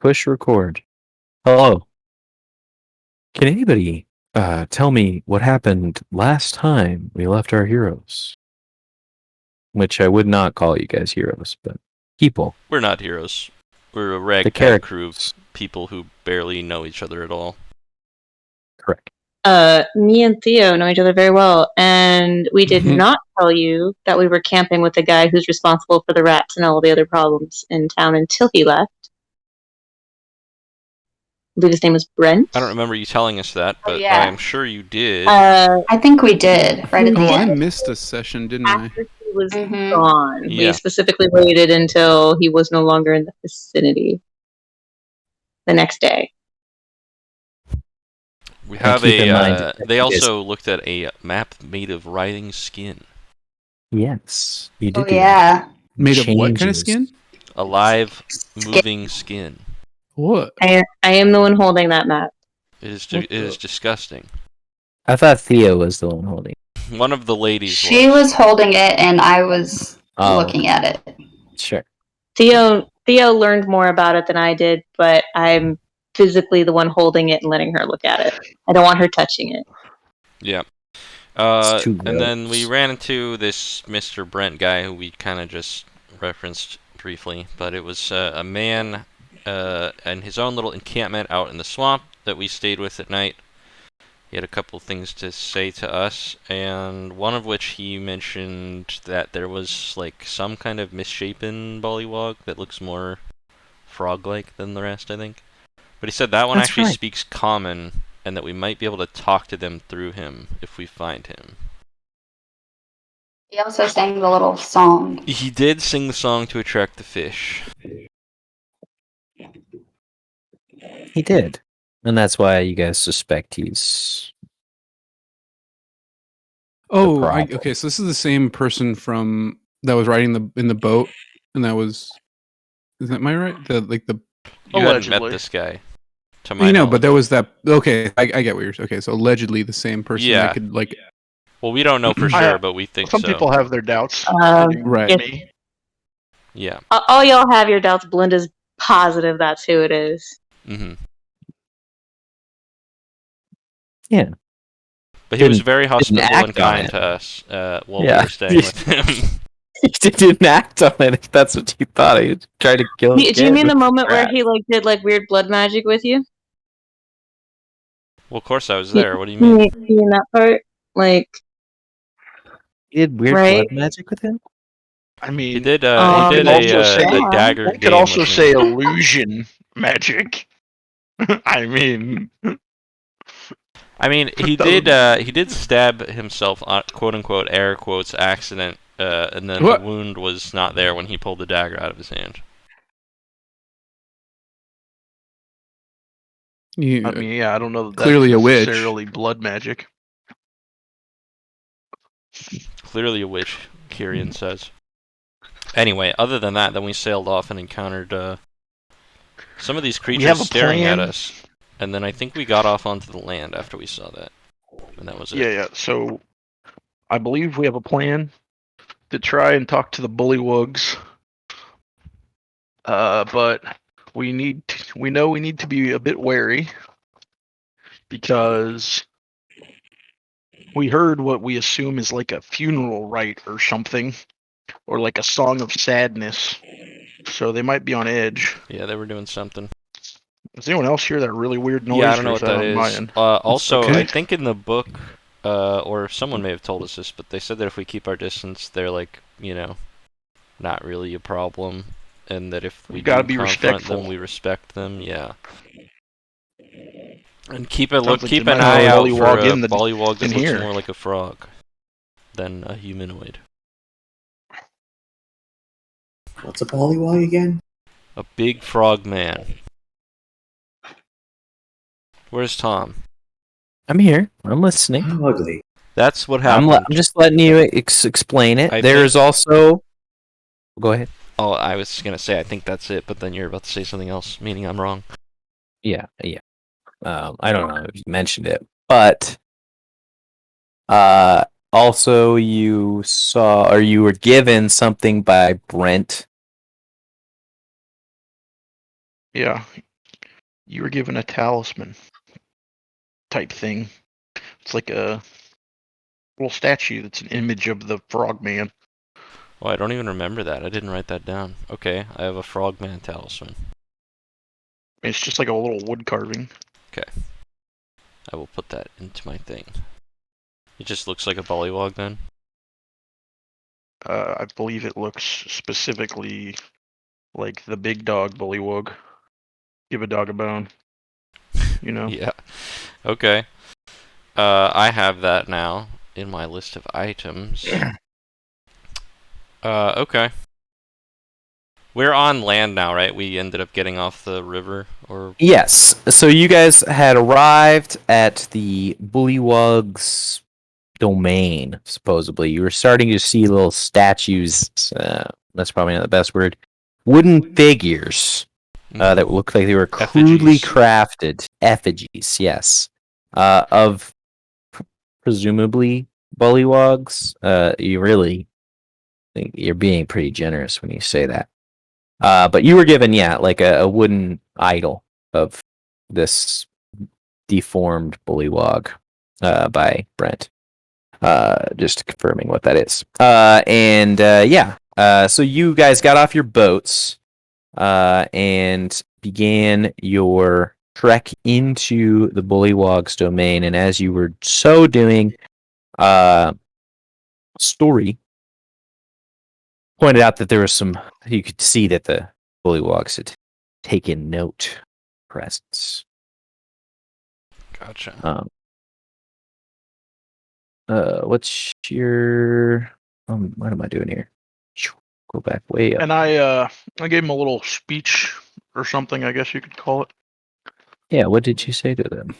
Push record. Hello. Can anybody tell me what happened last time we left our heroes? Which I would not call you guys heroes, but people. We're not heroes. We're a The ragtag crew of characters. people who barely know each other at all. Correct. Me and Theo know each other very well, and we did not tell you that we were camping with the guy who's responsible for the rats and all the other problems in town until he left. I believe his name was Brent. I don't remember you telling us that, but yeah. I'm sure you did. I think we did, right at the I end. missed a session, didn't I? After he was Mhm. gone, Yeah. we specifically waited until he was no longer in the vicinity the next day. We have keep in mind a. that They it also looked at a map made of writhing skin. Yes, you did. Oh do that. yeah. Made of what kind of Changes. skin? Alive, moving skin. What? I am the one holding that map. It is disgusting. I thought Theo was the one holding. One of the ladies She was holding it and I was Oh. looking at it. Sure. Theo learned more about it than I did, but I'm physically the one holding it and letting her look at it. I don't want her touching it. Yeah. It's too And then gross. we ran into this Mr. Brent guy who we kind of just referenced briefly, but it was a man and his own little encampment out in the swamp that we stayed with at night. He had a couple things to say to us, and one of which he mentioned that there was like some kind of misshapen bullywog that looks more frog-like than the rest, I think. But he said that one That's actually right. speaks common, and that we might be able to talk to them through him if we find him. He also sang the little song. He did sing the song to attract the fish. He did. And that's why you guys suspect he's... Oh, problem. okay. So this is the same person from that was riding in the boat, and that was. Is that am I right? The You hadn't met Allegedly. this guy, to my you know, knowledge. but there was that. Okay, I get what you're. Okay, so allegedly the same person Yeah. that could like. Well, we don't know for I- sure, but we think Some so. people have their doubts. Right. If Me. Yeah. all y'all have your doubts. Belinda's positive that's who it is. Mm-hmm. Yeah. But he was Didn't- very hospitable act and on kind it. to us while we Yeah. were staying with him. He didn't act on it if that's what you thought. He was trying to kill his Do you kid mean the with moment where rat. he did weird blood magic with you? Well, of course I was there. What do you mean? You mean that part? He did weird Right. blood magic with him? I mean, He did. Um, He did also say- a dagger one game. could also with me. say illusion magic. I mean, I mean, he did stab himself on quote unquote air quotes accident, and then What? the wound was not there when he pulled the dagger out of his hand. You, I mean, yeah, I don't know that Clearly that's a witch. necessarily blood magic. Clearly a witch, Kyrian says. Anyway, other than that, then we sailed off and encountered some of these have creatures a staring at plan. us, and then I think we got off onto the land after we saw that, and that was it. Yeah. So, I believe we have a plan to try and talk to the bullywugs. But we know we need to be a bit wary because we heard what we assume is like a funeral rite or something, or like a song of sadness. So they might be on edge. Yeah, they were doing something. Does anyone else hear that really weird noise? Yeah, I don't know or what is that on my is. end? Also, okay. I think in the book, or someone may have told us this, but they said that if we keep our distance, they're like, not really a problem, and that if we We gotta do be confront respectful. them, we respect them. Yeah. And keep Sounds like an they might eye have a out for bullywog a in bullywog that in looks here. more like a frog than a humanoid. What's a pollywog again? A big frog man. Where's Tom? I'm here. I'm listening. How ugly. That's what I'm happened. just letting you explain it. I There's also... Go ahead. Oh, I was gonna say I think that's it, but then you're about to say something else, meaning I'm wrong. Yeah. I don't know if you mentioned it, but also you saw, or you were given something by Brent. Yeah, You were given a talisman type thing. It's like a little statue that's an image of the frogman. Oh, I don't even remember that. I didn't write that down. Okay, I have a frogman talisman. It's just like a little wood carving. I will put that into my thing. It just looks like a bullywog then? I believe it looks specifically like the big dog bullywug. Give a dog a bone. You know? Yeah. Okay. I have that now in my list of items. Okay. We're on land now, right? We ended up getting off the river, or Yes. So you guys had arrived at the Bullywug's domain, supposedly. You were starting to see little statues. That's probably not the best word. Wooden figures that looked like they were crudely Effigies. crafted. Effigies, yes. Of presumably Bullywugs. You really think you're being pretty generous when you say that. But you were given, like a wooden idol of this deformed bullywog by Brent. Just confirming what that is. So you guys got off your boats and began your trek into the bullywog's domain. And as you were so doing, Story pointed out that there was you could see that the bullywogs had taken note of presence. Gotcha. What's your what am I doing here? Go back way up. And I gave him a little speech or something, I guess you could call it. Yeah, what did you say to them?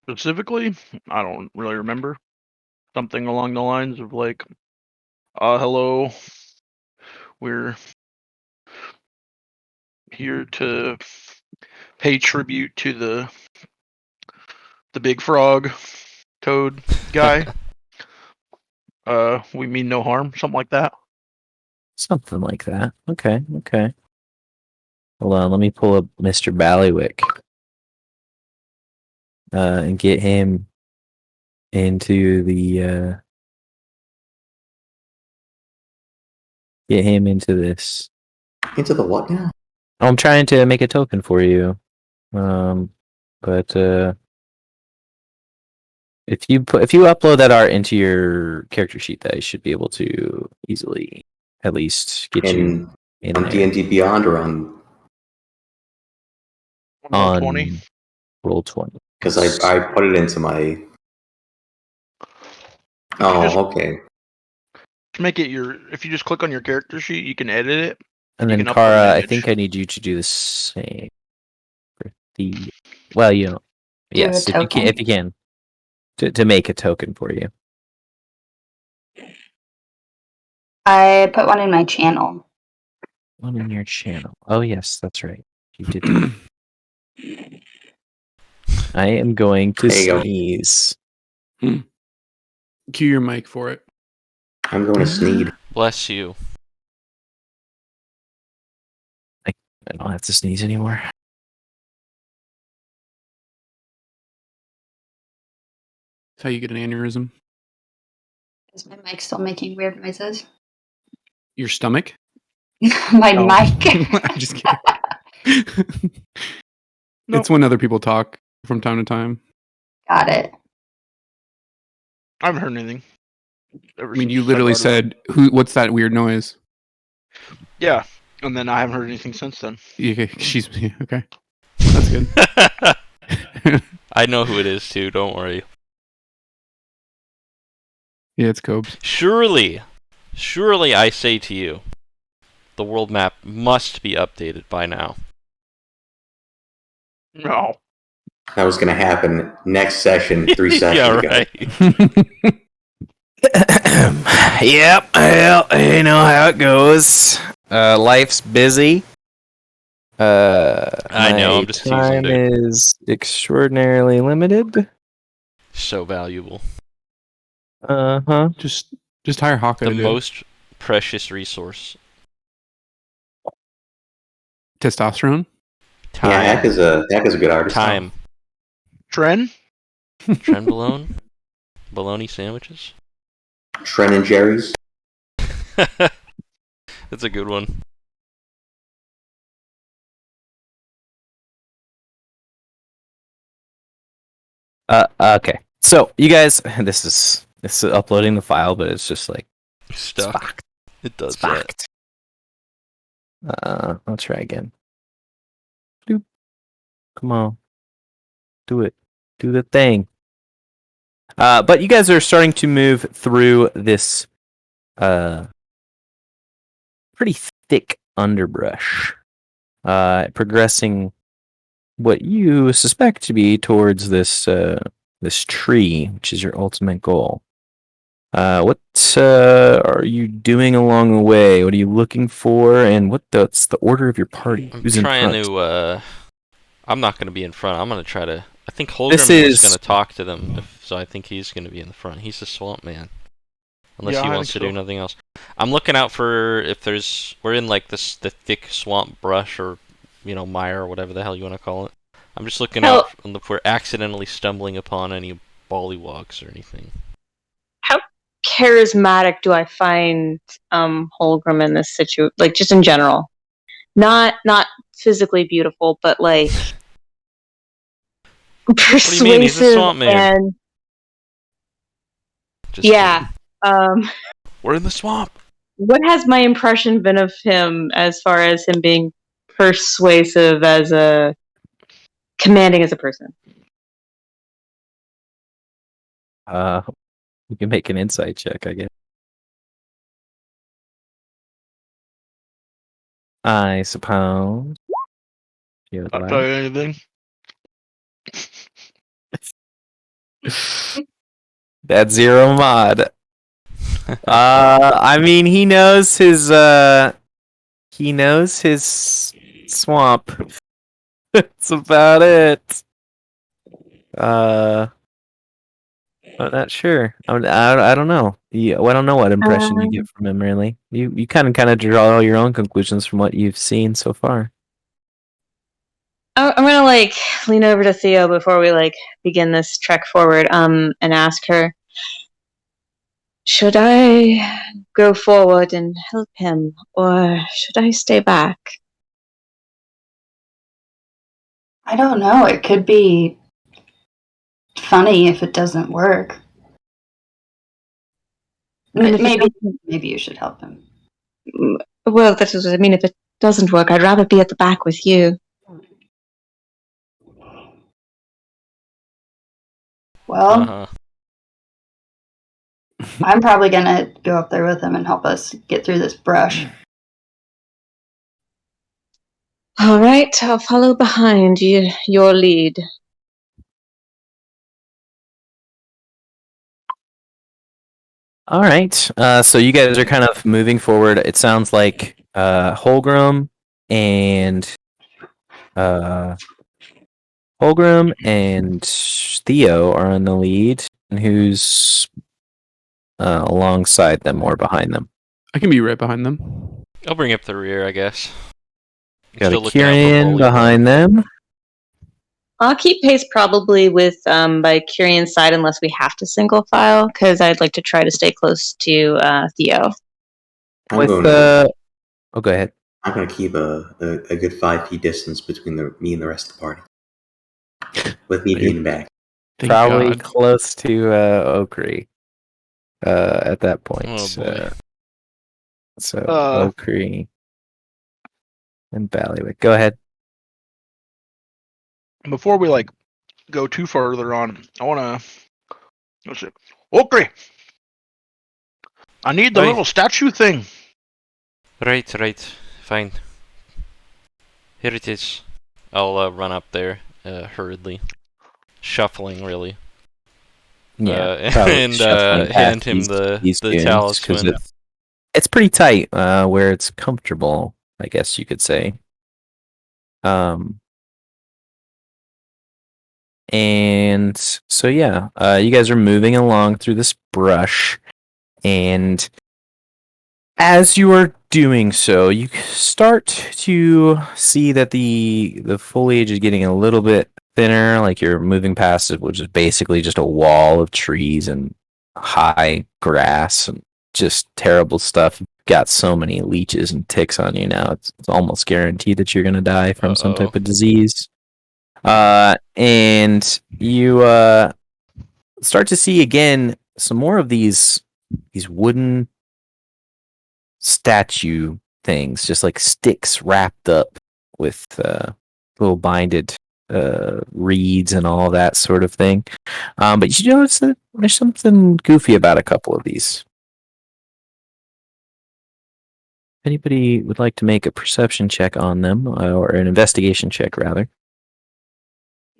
Specifically, I don't really remember. Something along the lines of like, hello, we're here to pay tribute to the big frog toad guy. We mean no harm, something like that. Something like that. Okay. Hold on, let me pull up Mr. Ballywick. And get him into the get him into this. Into the what now? I'm trying to make a token for you. But if you upload that art into your character sheet, that I should be able to easily at least get you in on there. D&D Beyond or on Roll 20. Roll 20. because I put it into my. Oh, okay. Make it if you just click on your character sheet, you can edit it. And You then can upload Kara, an I image. think I need you to do the same. For the well, you know, Do a yes, if token? you can, to make a token for you. I put one in my channel. One in your channel. Oh yes, that's right. You did. Do that. I am going to There you go. sneeze. Cue your mic for it. I'm going to Sneed. Bless you. I don't have to sneeze anymore. That's how you get an aneurysm. Is my mic still making weird noises? Your stomach? My No. mic. I'm just kidding. Nope. It's when other people talk from time to time. Got it. I haven't heard anything. I mean, you literally said, "What's that weird noise?" Yeah, and then I haven't heard anything since then. Yeah, she's okay. That's good. I know who it is too, don't worry. Yeah, it's Cobes. Surely I say to you, the world map must be updated by now. No. That was going to happen next session 3 sessions Yeah, ago. right. Yep, well, you know how it goes. Life's busy. I know, my I'm just teasing, time dude. is extraordinarily limited. So valuable. Uh-huh. Just hire Hawkeye The to do it. most precious resource. Testosterone. Yeah, Heck Time. is a good artist. Time. Tren? Trenbolone? Bologna sandwiches? Tren and Jerry's. That's a good one. Okay. So you guys, this is uploading the file, but it's just like Stuck. fucked. It does It's that. fucked. I'll try again. Bloop. Come on. Do it. Do the thing. But you guys are starting to move through this pretty thick underbrush. Progressing what you suspect to be towards this this tree, which is your ultimate goal. What are you doing along the way? What are you looking for? And what's the order of your party? I'm Who's in trying front? to. I'm not going to be in front. I'm going to try to. I think This Holgrim is is- going to talk to them, so I think he's going to be in the front. He's the swamp man. Unless Yeah, he I wants to think do so. nothing else. I'm looking out for if there's. We're in like the thick swamp brush or mire or whatever the hell you want to call it. I'm just looking How- out if we're accidentally stumbling upon any bollywogs or anything. How charismatic do I find Holgrim in this situation? Like, just in general, not physically beautiful, but like persuasive do you mean? He's a swamp man. and Just yeah. kidding. We're in the swamp. What has my impression been of him as far as him being persuasive as a commanding as a person? You can make an insight check, I guess. I suppose. You would I'll like. tell you anything. That's zero mod. I mean, he knows his swamp. That's about it. I'm not sure. I don't know. I don't know what impression you get from him. Really, you kind of draw your own conclusions from what you've seen so far. I'm gonna like lean over to Theo before we like begin this trek forward, and ask her, should I go forward and help him, or should I stay back? I don't know. It could be funny if it doesn't work. I mean, if it Maybe you should help him. Well, that is what I mean. If it doesn't work, I'd rather be at the back with you. Well, Uh-huh. I'm probably gonna go up there with him and help us get through this brush. All right, I'll follow behind you, your lead. All right. So you guys are kind of moving forward. It sounds like Holgrim and Theo are in the lead, and who's alongside them or behind them? I can be right behind them. I'll bring up the rear, I guess. Got a Still looking out for Kyrian Bollywogs. behind them. I'll keep pace probably with by Kyrion's side unless we have to single file, because I'd like to try to stay close to Theo. I'm With going the go ahead. I'm going to keep a good 5 feet distance between me and the rest of the party. With me being back. Thank Probably God. close to Okri at that point. Oh, boy. So Uh. Okri and Ballywick. Go ahead. Before we like go too further on, I want to. What's it? Okay. I need the Right. little statue thing. Right, fine. Here it is. I'll run up there hurriedly, shuffling really. Yeah, probably and shuffling past hand him these the goons, 'cause talisman. it's pretty tight, where it's comfortable, I guess you could say. And so yeah, you guys are moving along through this brush, and as you are doing so, you start to see that the foliage is getting a little bit thinner, like you're moving past it, which is basically just a wall of trees and high grass and just terrible stuff. You've got so many leeches and ticks on you now. It's almost guaranteed that you're gonna die from some type of disease. And you start to see again some more of these wooden statue things, just like sticks wrapped up with little binded reeds and all that sort of thing. But you notice that there's something goofy about a couple of these. If anybody would like to make a perception check on them, or an investigation check, rather.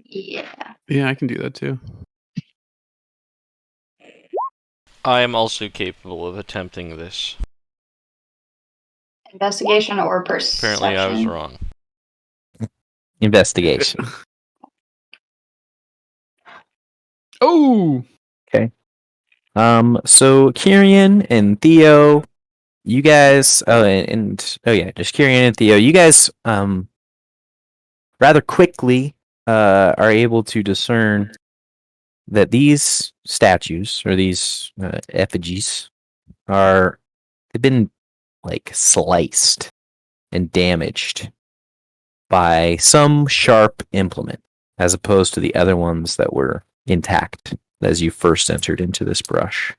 Yeah. Yeah, I can do that too. I am also capable of attempting this. Investigation or perception? Apparently, I was wrong. Investigation. Oh, So Kyrian and Theo, you guys, just Kyrian and Theo, you guys, rather quickly, are able to discern that these statues or these effigies they've been like sliced and damaged by some sharp implement, as opposed to the other ones that were intact as you first entered into this brush.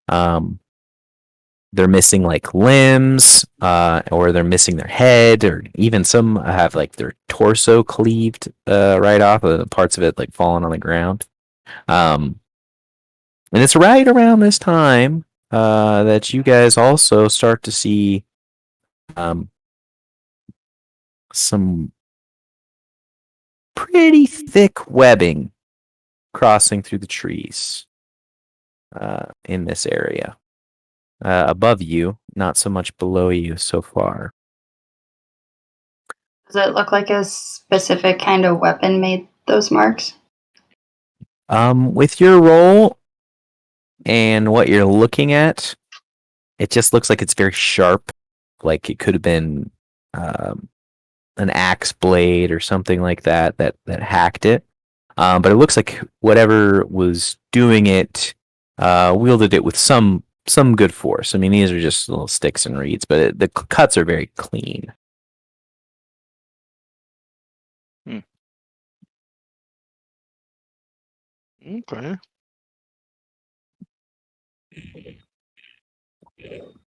They're missing like limbs, or they're missing their head, or even some have like their torso cleaved right off, parts of it like falling on the ground. And it's right around this time that you guys also start to see some pretty thick webbing crossing through the trees in this area. Above you, not so much below you so far. Does it look like a specific kind of weapon made those marks? With your roll and what you're looking at, it just looks like it's very sharp. Like it could have been an axe blade or something like that hacked it. But it looks like whatever was doing it wielded it with some good force. I mean, these are just little sticks and reeds, but the cuts are very clean. Okay.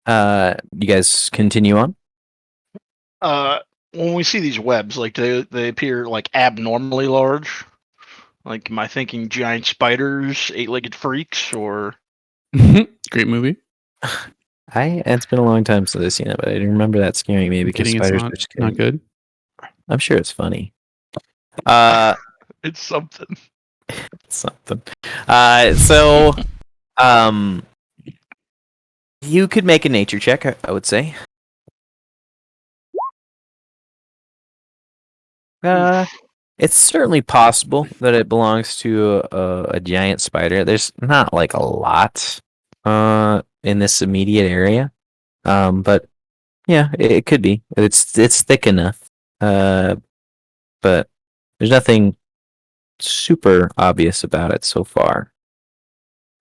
You guys continue on? When we see these webs, like they appear like abnormally large. Like, am I thinking giant spiders, eight-legged freaks, or? great movie. It's been a long time since I've seen it, but I didn't remember that scaring me because Kidding, it's spiders not, are scary. not good. I'm sure it's funny. It's something. Something. You could make a nature check, I would say. It's certainly possible that it belongs to a giant spider. There's not like a lot in this immediate area, but yeah, it could be. It's thick enough, but there's nothing super obvious about it so far.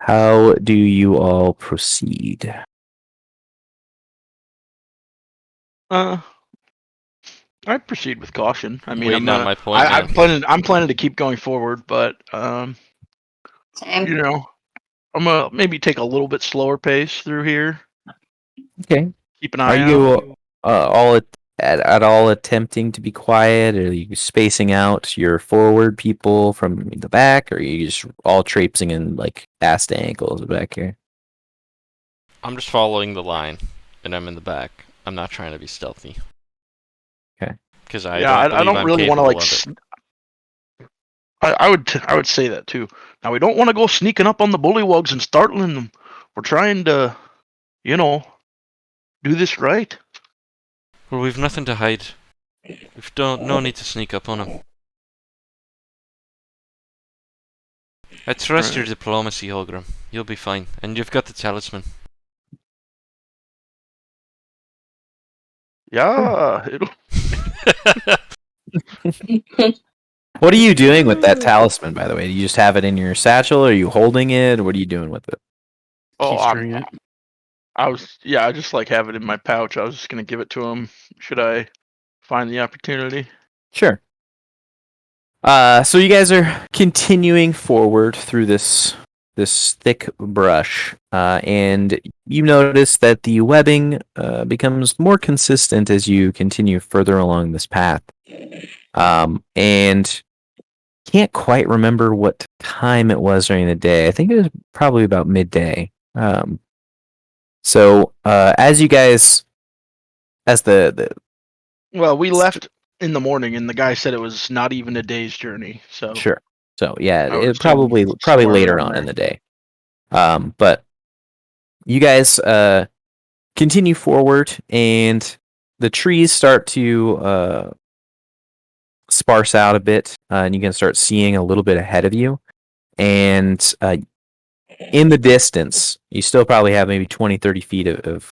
How do you all proceed? I proceed with caution. I mean, Waiting on my point, I'm planning to keep going forward, but Same. you know, I'm gonna maybe take a little bit slower pace through here. Okay. Keep an Are eye out. you all at all attempting to be quiet? Are you spacing out your forward people from the back? Or are you just all traipsing in like ass to ankles back here? I'm just following the line, and I'm in the back. I'm not trying to be stealthy. Okay. Because I I don't don't really want to like. I would say that too. Now we don't want to go sneaking up on the bullywugs and startling them. We're trying to, do this right. Well, we've nothing to hide. We've no need to sneak up on them. I trust your diplomacy, Holgrim. You'll be fine, and you've got the talisman. Yeah, it'll. What are you doing with that talisman, by the way? Do you just have it in your satchel? Or are you holding it? Or what are you doing with it? Oh, Keystring it. I just like have it in my pouch. I was just gonna give it to him. Should I find the opportunity? Sure. So you guys are continuing forward through this thick brush, and you notice that the webbing becomes more consistent as you continue further along this path. And can't quite remember what time it was during the day. I think it was probably about midday. So as you guys, as the Well, we left in the morning, and the guy said it was not even a day's journey. So sure. So yeah, I would it assume probably somewhere later around on there. in the day. But you guys continue forward, and the trees start to sparse out a bit, and you can start seeing a little bit ahead of you. And in the distance, you still probably have maybe 20, 30 feet of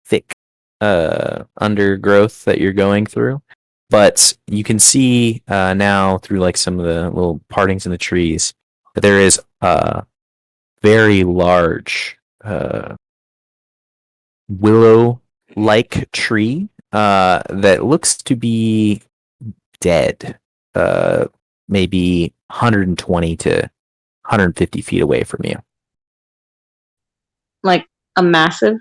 thick undergrowth that you're going through. But you can see now through like some of the little partings in the trees that there is a very large willow-like tree that looks to be dead, maybe 120 to 150 feet away from you. Like a massive.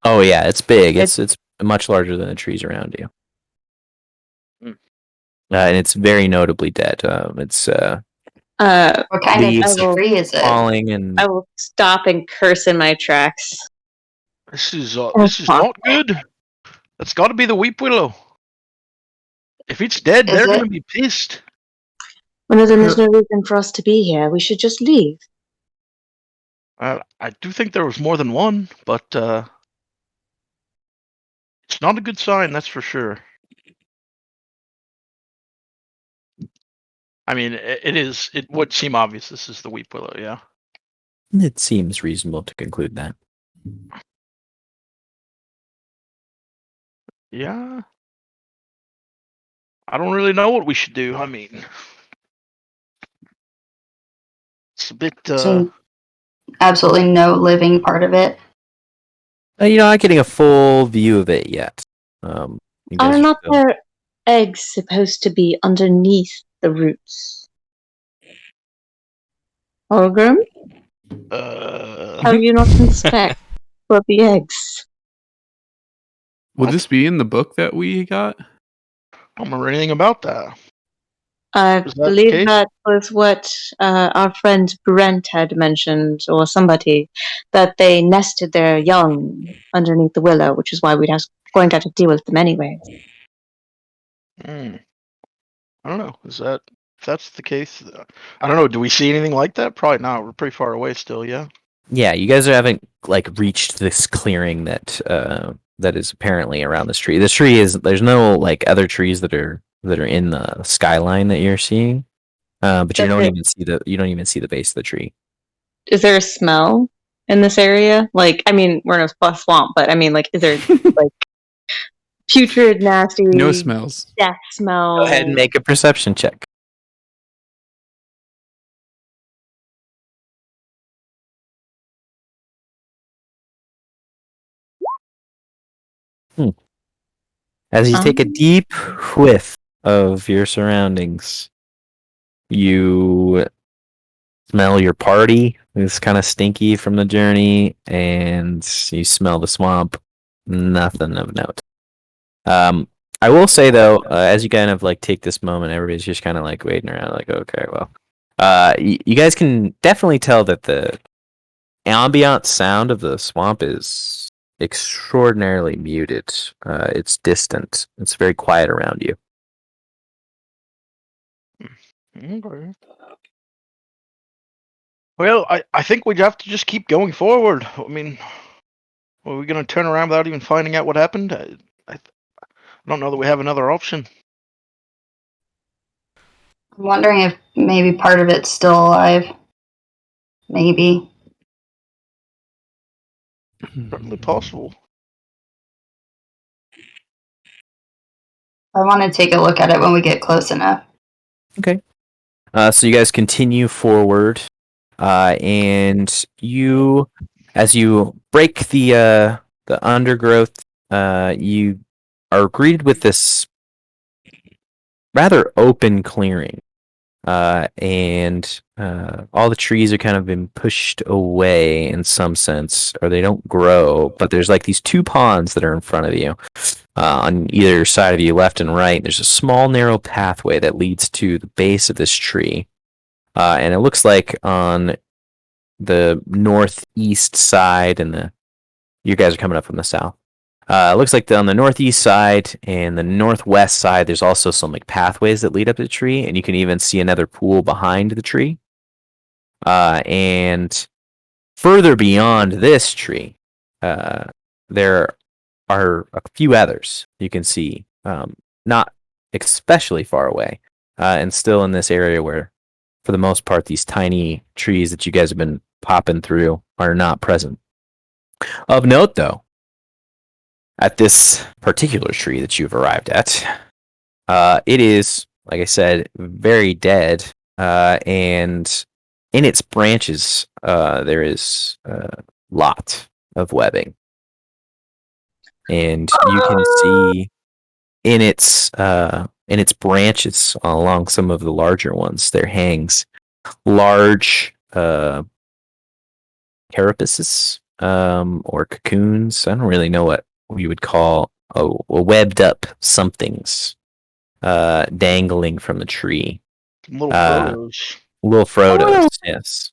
Oh yeah, it's big. It's much larger than the trees around you, and it's very notably dead. It's What kind of leaves tree is it? falling, and I will stop and curse in my tracks. This is not good. That's got to be the weep willow. If it's dead, Is they're it? gonna be pissed. Well, then there's no reason for us to be here. We should just leave. I do think there was more than one, but it's not a good sign, that's for sure. I mean, it is. It would seem obvious this is the weep willow, yeah. it seems reasonable to conclude that. Yeah. I don't really know what we should do. I mean, it's a bit. So absolutely no living part of it. You're not getting a full view of it yet. You guys Are are not still- there eggs supposed to be underneath the roots? Holgrim, have you not inspected for the eggs? Would this be in the book that we got? I don't remember anything about that. I Is that the believe case? that was what our friend Brent had mentioned, or somebody, that they nested their young underneath the willow, which is why going to have to deal with them anyway. I don't know. If that's the case? I don't know. Do we see anything like that? Probably not. We're pretty far away still. Yeah. Yeah, you guys haven't like reached this clearing that that is apparently around this tree. This tree is there's no like other trees that are in the skyline that you're seeing, but you don't even see the base of the tree. Is there a smell in this area? Like, I mean, we're in a swamp, but I mean, like, is there like putrid, nasty, No smells. death smell? Go ahead and make a perception check. As you take a deep whiff of your surroundings, you smell your party. It's kind of stinky from the journey, and you smell the swamp. Nothing of note. I will say though, as you kind of like take this moment, everybody's just kind of like waiting around, like, okay, well, you guys can definitely tell that the ambient sound of the swamp is extraordinarily muted. It's distant. It's very quiet around you. Okay. Well, I think we'd have to just keep going forward. I mean, are we going to turn around without even finding out what happened? I don't know that we have another option. I'm wondering if maybe part of it's still alive. Maybe. Certainly possible. I want to take a look at it when we get close enough. Okay. So you guys continue forward, and you, as you break the undergrowth, you are greeted with this rather open clearing, and all the trees are kind of been pushed away in some sense, or they don't grow. But there's like these two ponds that are in front of you, on either side of you, left and right. There's a small narrow pathway that leads to the base of this tree, and it looks like on the northeast side, and you guys are coming up from the south. It looks like on the northeast side and the northwest side, there's also some like pathways that lead up to the tree, and you can even see another pool behind the tree. And further beyond this tree, there are a few others you can see, not especially far away, and still in this area where, for the most part, these tiny trees that you guys have been popping through are not present. Of note, though, at this particular tree that you've arrived at, it is, like I said, very dead, and in its branches there is a lot of webbing, and you can see in its branches along some of the larger ones there hangs large carapaces, or cocoons. I don't really know what we would call a webbed up somethings, dangling from the tree. Little Uh, Frodos. Little Frodos, yes.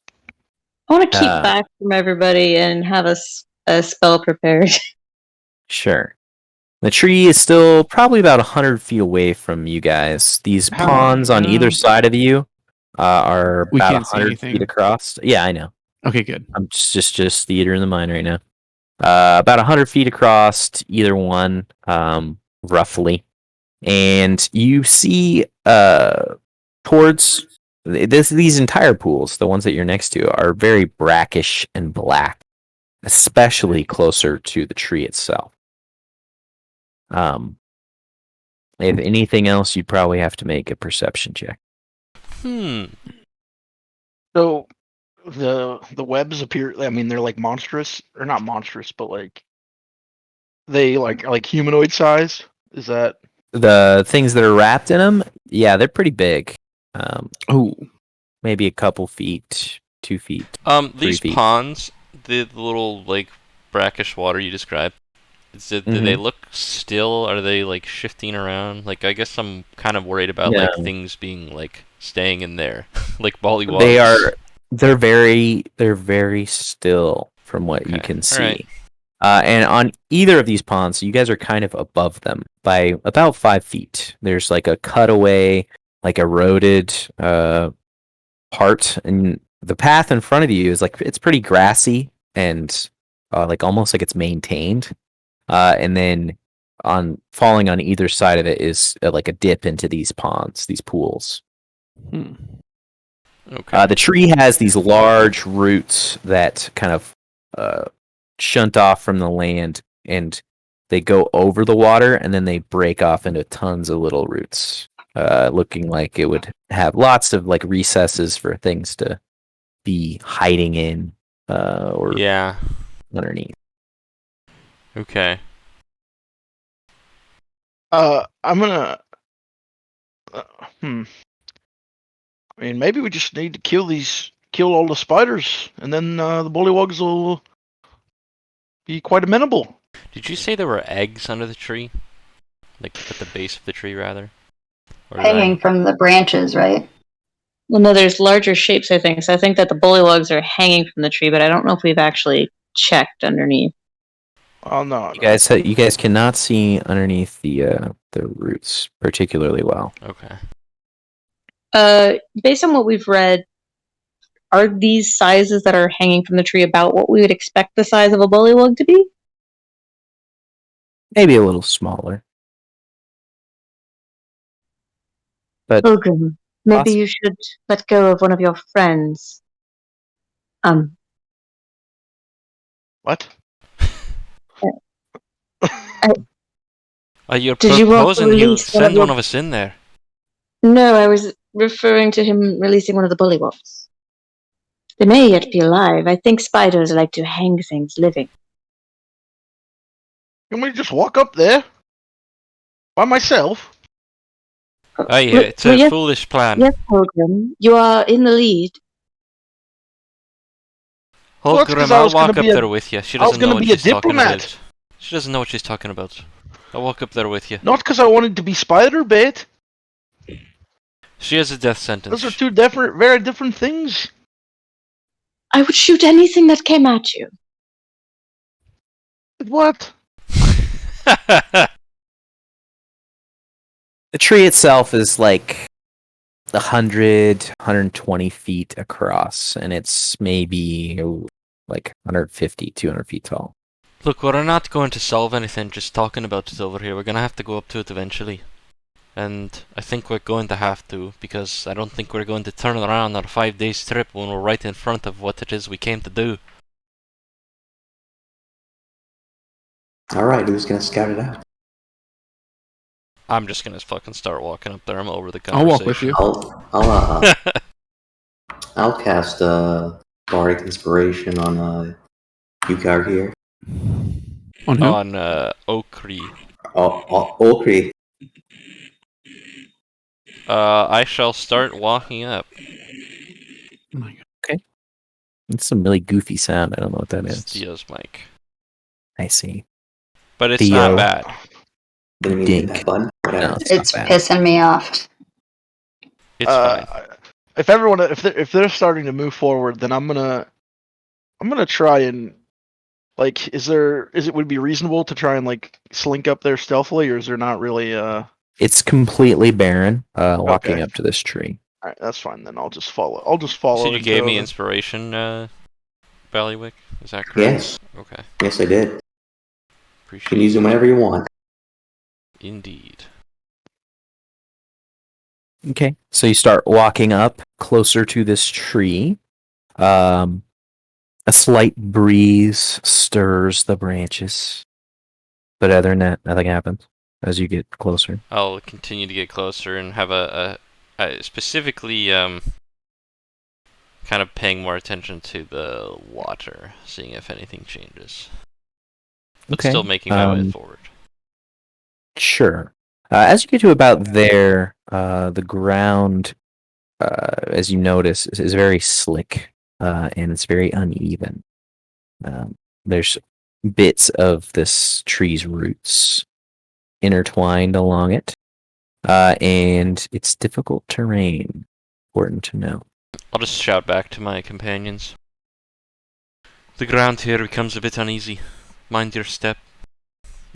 I want to keep Uh, back from everybody and have a spell prepared. Sure. The tree is still probably about 100 feet away from you guys. These How- ponds on either side of you are We about can't see 100 feet anything. across. Yeah, I know. Okay, good. I'm just theater in the mind right now. About 100 feet across, either one, roughly. And you see towards these entire pools, the ones that you're next to, are very brackish and black, especially closer to the tree itself. If anything else, you'd probably have to make a perception check. So the webs appear. I mean, they're like monstrous, or not monstrous, but like they like humanoid size. Is that? The things that are wrapped in them, yeah, they're pretty big. Oh, Maybe a couple feet, 2 feet. These 3 feet. ponds, the little like brackish water you described, do they look still? Are they like shifting around? Like, I guess I'm kind of worried about like No. things being like staying in there, like bollywogs. They're very still from what you Okay, can see. alright. And on either of these ponds, you guys are kind of above them by about 5 feet. There's like a cutaway, like eroded part, and the path in front of you is like, it's pretty grassy and like almost like it's maintained. And then falling on either side of it is like a dip into these ponds, these pools. Okay. The tree has these large roots that kind of shunt off from the land, and they go over the water, and then they break off into tons of little roots, looking like it would have lots of like recesses for things to be hiding in, or Yeah. underneath. Okay. I'm gonna. I mean, maybe we just need to kill all the spiders, and then the bullywugs will be quite amenable. Did you say there were eggs under the tree? Like at the base of the tree, rather? Or did Hanging from the branches, right? Well, no, there's larger shapes, I think. So I think that the bullywugs are hanging from the tree, but I don't know if we've actually checked underneath. Oh no, You guys cannot see underneath the roots particularly well. Okay. Based on what we've read, are these sizes that are hanging from the tree about what we would expect the size of a bullywug to be? Maybe a little smaller. But Pilgrim, maybe Awesome. you should let go of one of your friends. what? You're Did you want to proposing he'll release one of send your... one of us in there. No, I was referring to him releasing one of the bullywugs. They may yet be alive. I think spiders like to hang things living. Can we just walk up there? By myself? Yeah, it's a foolish plan. Yes, Pilgrim. You are in the lead. Well, that's 'cause Holgrim, I I'll was gonna walk up be a- there with you. She I was doesn't know gonna what be a she's talking diplomat. about. She doesn't know what she's talking about. I'll walk up there with you. Not because I wanted to be spider bait. She has a death sentence. Those are two different, very different things. I would shoot anything that came at you. What? The tree itself is like 120 feet across, and it's maybe like 150, 200 feet tall. Look, we're not going to solve anything just talking about it over here. We're going to have to go up to it eventually. And I think we're going to have to, because I don't think we're going to turn around on a 5-day trip when we're right in front of what it is we came to do. Alright, who's gonna scout it out? I'm just gonna fucking start walking up there. I'm over the I'll conversation. walk with you. I'll cast Bardic Inspiration on Yukar here. On who? On Okri. Okri. I shall start walking up. Oh my God. It's some really goofy sound. I don't know what that It's is. Theo's mic. I see. But it's Theo. not bad. Didn't mean to hit that button. Whatever. No, It's not bad. pissing me off. It's fine. If they're starting to move forward, then I'm gonna try and like, would it be reasonable to try and like slink up there stealthily, or is there not really It's completely barren. Walking Okay. up to this tree. Alright, that's fine then. I'll just follow. So you gave me until- inspiration, Ballywick? Is that correct? Yes. Okay. Yes, I did. You Appreciate can use them whenever you want. Indeed. Okay. So you start walking up closer to this tree. A slight breeze stirs the branches. But other than that, nothing happens as you get closer. I'll continue to get closer and have a specifically kind of paying more attention to the water, seeing if anything changes. But Okay. still making my way forward. Sure. As you get to about there, the ground, as you notice, is very slick and it's very uneven. There's bits of this tree's roots intertwined along it, and it's difficult terrain. Important to know. I'll just shout back to my companions. The ground here becomes a bit uneasy. Mind your step.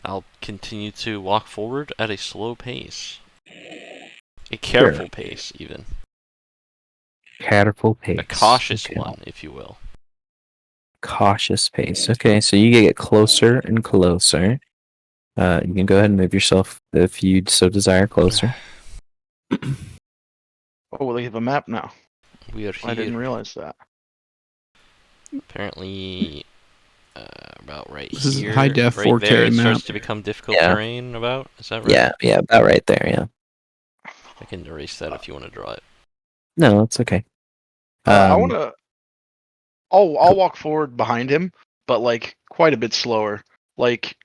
I'll continue to walk forward at a slow pace. A careful pace, even. Careful pace. A cautious Okay. one, if you will. Cautious pace. Okay, so you get closer and closer. You can go ahead and move yourself if you so desire closer. Oh, well, they have a map now. We are I didn't here. realize that. Apparently, about right This is here. high def right 4K there, it map. starts to become difficult Yeah. terrain. Is that right? Yeah, about right there. Yeah. I can erase that if you want to draw it. No, it's okay. I want to. I'll walk forward behind him, but like quite a bit slower. Like,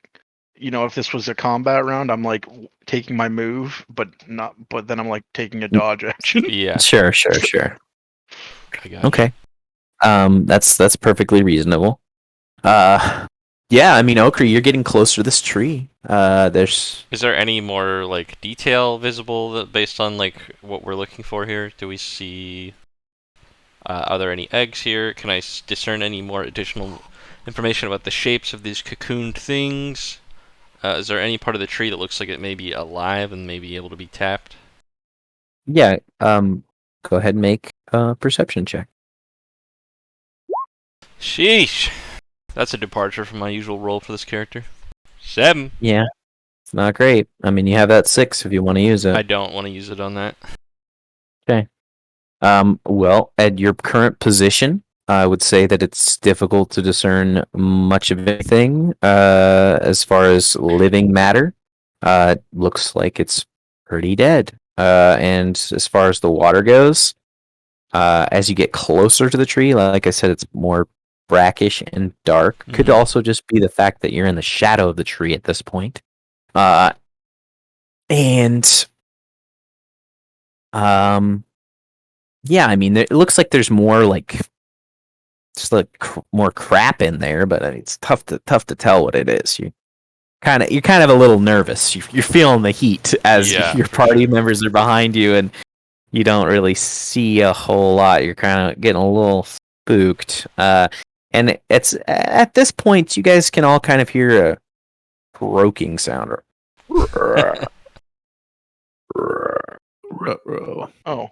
if this was a combat round, I'm like taking my move, but not. But then I'm like taking a dodge action. Yeah. Sure. I got Okay. That's perfectly reasonable. Yeah, I mean, Okri, you're getting closer to this tree. There's Is there any more like detail visible based on like what we're looking for here? Do we see? Are there any eggs here? Can I discern any more additional information about the shapes of these cocooned things? Is there any part of the tree that looks like it may be alive and may be able to be tapped? yeah. Go ahead and make a perception check. Sheesh! That's a departure from my usual roll for this character. 7. Yeah, it's not great. I mean, you have that 6 if you want to use it. I don't want to use it on that. Well, at your current position, I would say that it's difficult to discern much of anything as far as living matter. Looks like it's pretty dead. And as far as the water goes, as you get closer to the tree, like I said, it's more brackish and dark. Could also just be the fact that you're in the shadow of the tree at this point. And yeah, I mean, it looks like there's more like just like more crap in there, but I mean, it's tough to tell what it is. You're kind of a little nervous. You're feeling the heat as your party members are behind you, and you don't really see a whole lot. You're kind of getting a little spooked. And it's at this point you guys can all kind of hear a croaking sound. Oh.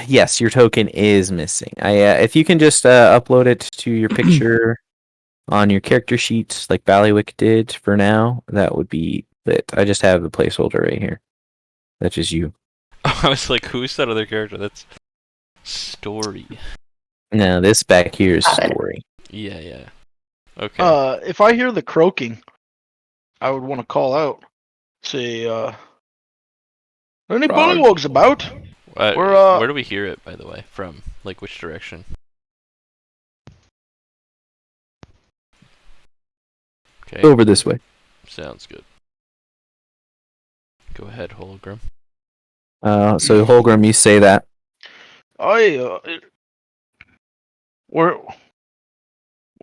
Yes, your token is missing. If you can just upload it to your picture on your character sheet, like Ballywick did for now, that would be lit. I just have the placeholder right here. That's just you. I was like, who's that other character? That's Story. No, this back here is Story. Yeah. Okay. If I hear the croaking, I would want to call out. Say, any bullywugs about? Where do we hear it, by the way? From? Like, which direction? Okay. Over this way. Sounds good. Go ahead, hologram. So Holgram, you say that. We're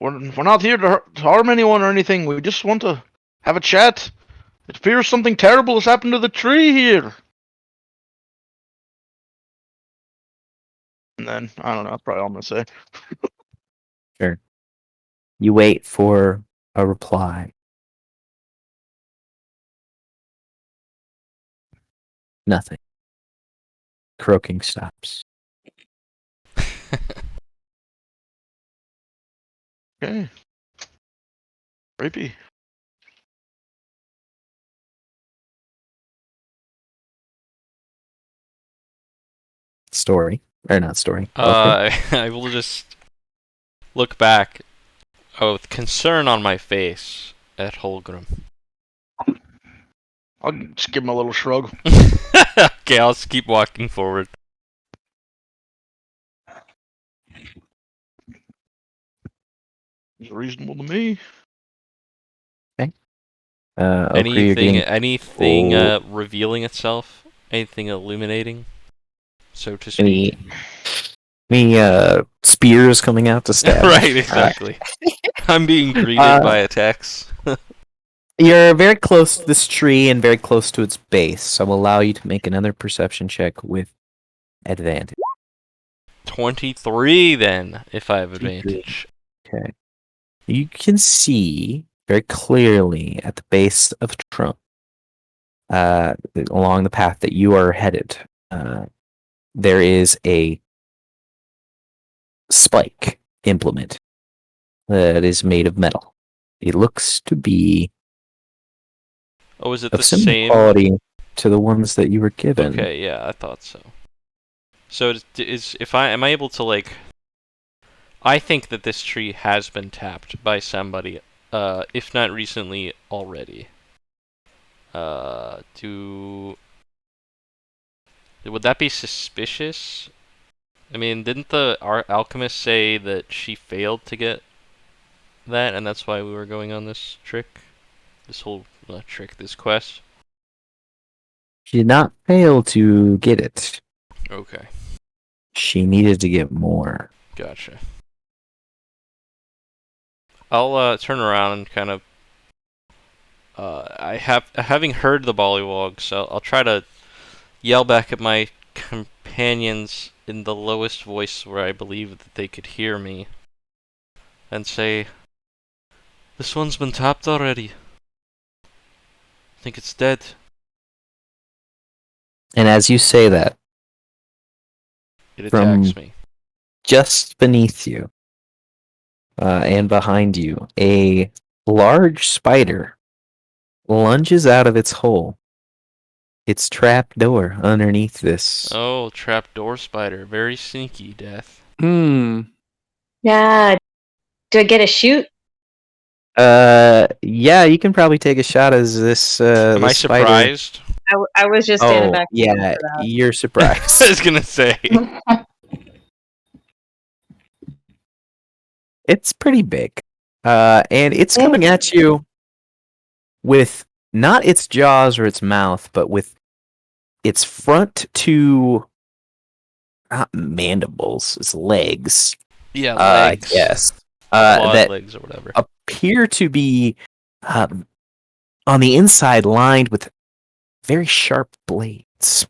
not here to harm anyone or anything. We just want to have a chat. It appears something terrible has happened to the tree here. And then, I don't know, that's probably all I'm going to say. Sure. You wait for a reply. Nothing. Croaking stops. Okay. Rapey. Story. Or not story. I will just look back with concern on my face at Holgram. I'll just give him a little shrug. Okay, I'll just keep walking forward. It's reasonable to me. Okay. Anything revealing itself? Anything illuminating, so to speak? Any spears coming out to stab? Right, exactly. I'm being greeted by attacks. You're very close to this tree and very close to its base, so I'll allow you to make another perception check with advantage. 23 then, if I have advantage. Okay. You can see very clearly at the base of the trunk, along the path that you are headed, there is a spike implement that is made of metal. It looks to be is it of the similar same quality to the ones that you were given. Okay, yeah, I thought so. So am I able to like? I think that this tree has been tapped by somebody, if not recently already. Would that be suspicious? I mean, didn't the alchemist say that she failed to get that, and that's why we were going on this trick? This whole this quest? She did not fail to get it. Okay. She needed to get more. Gotcha. I'll turn around and kind of. Having heard the bollywogs, I'll try to yell back at my companions in the lowest voice where I believe that they could hear me, and say, "This one's been tapped already. I think it's dead." And as you say that, it attacks me. Just beneath you, and behind you, a large spider lunges out of its hole. Its trap door underneath this. Oh, trapdoor spider. Very sneaky, Death. Yeah. Do I get a shoot? Yeah, you can probably take a shot as this. Am I this spider. surprised? I was just standing Oh, back. yeah, for that. you're I surprised. was gonna say. It's pretty big, and it's coming at you with not its jaws or its mouth, but with its front two not mandibles, its legs. Yeah, legs. Yes. Clawed That legs or whatever. appear to be on the inside lined with very sharp blades.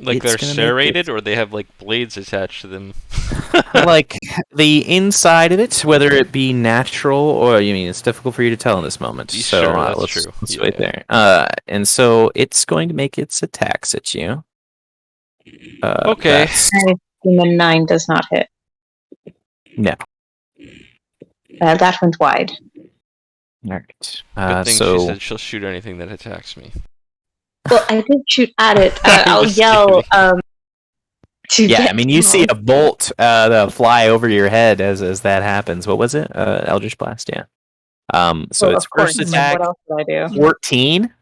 Like it's they're gonna make serrated, or they have like blades attached to them. like the inside of it, whether it be natural or it's difficult for you to tell in this moment. So Sure, that's let's, true. let's Yeah, wait yeah. there. And so it's going to make its attacks at you. Okay. that's- And the 9 does not hit. No. That one's wide. All right. Good thing so she said she'll shoot anything that attacks me. Well, I did shoot at it. I'm I'll just yell. kidding. To yeah, get I mean, you see a bolt fly over your head as that happens. What was it? Eldritch Blast. Yeah. So Well, its of course, first attack, what else did I do? 14.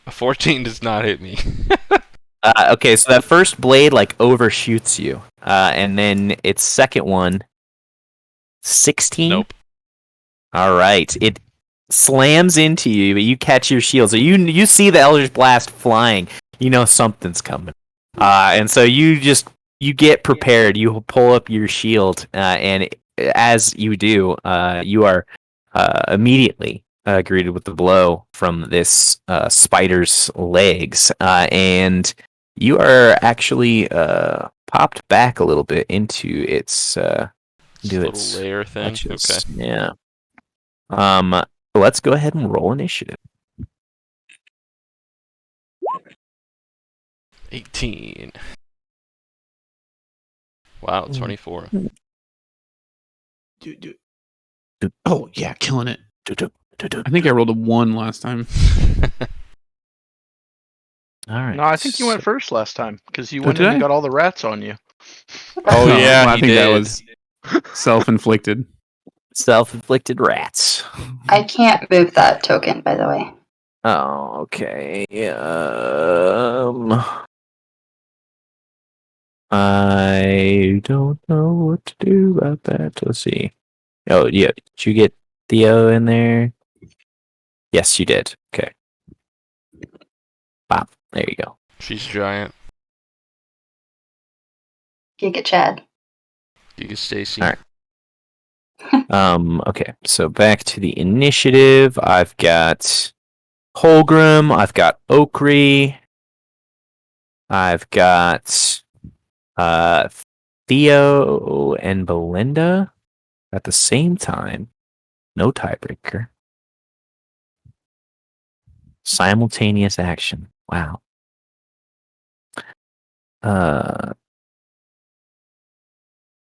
A 14 does not hit me. Okay, so that first blade overshoots you, and then its second one, 16. Nope. All right, it slams into you, but you catch your shield. So you see the Eldritch Blast flying. You know something's coming, and so you get prepared. You pull up your shield, and as you do, you are immediately greeted with the blow from this spider's legs, and you are actually popped back a little bit into its Little layer thing. clutches. Okay. Yeah. Let's go ahead and roll initiative. 18. Wow, 24. Oh yeah, killing it. I think I rolled a 1 last time. All right. No, I think you went first last time because you Oh, went did in I? and got all the rats on you. Oh, yeah, I he think that did. was self-inflicted. Self-inflicted rats. I can't move that token, by the way. Oh, okay. I don't know what to do about that. Let's see. Oh, yeah. Did you get Theo in there? Yes, you did. Okay. Wow. There you go. She's giant. Giga Chad. Giga Stacy. All right. Okay. So back to the initiative. I've got Holgrim. I've got Okri. I've got Theo and Belinda at the same time. No tiebreaker. Simultaneous action. Wow.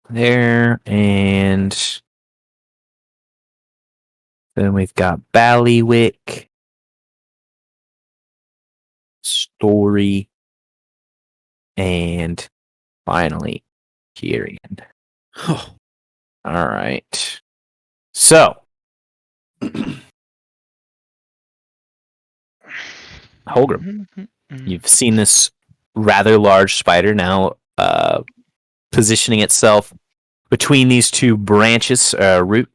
There, and then we've got Ballywick, Story, and finally Kyrian. Oh, All right. So, Holgrim, you've seen this rather large spider now positioning itself between these two branches, root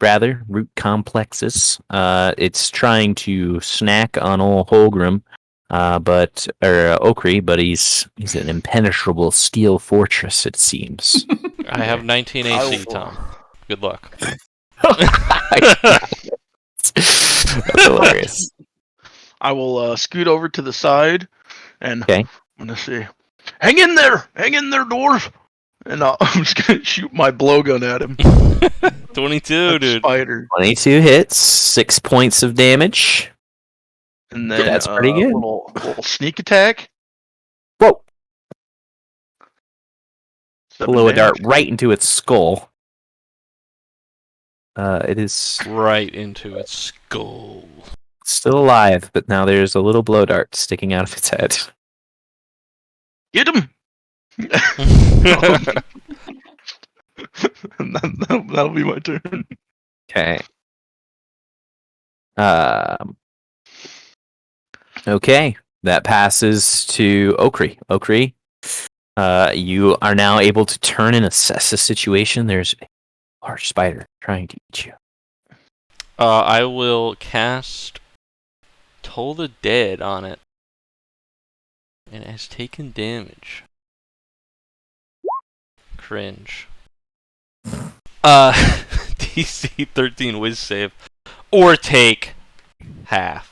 complexes. It's trying to snack on old Holgrim, Okri, but he's an impenetrable steel fortress, it seems. I have 19 AC, Tom. Good luck. That's hilarious. I will scoot over to the side and Okay. I'm gonna say, hang in there, dwarf!" And I'm just gonna shoot my blowgun at him. 22, That dude. Spider. 22 hits, 6 points of damage. And then That's pretty good. Little sneak attack. Whoa! 7 Blow a dart damage. right into its skull. It is Right into its skull. still alive, but now there's a little blow dart sticking out of its head. Get him! That'll be my turn. Okay. Okay. That passes to Okri. Okri, you are now able to turn and assess the situation. There's a large spider trying to eat you. I will cast Toll the Dead on it. And it has taken damage. Cringe. DC 13 whiz save. Or take half.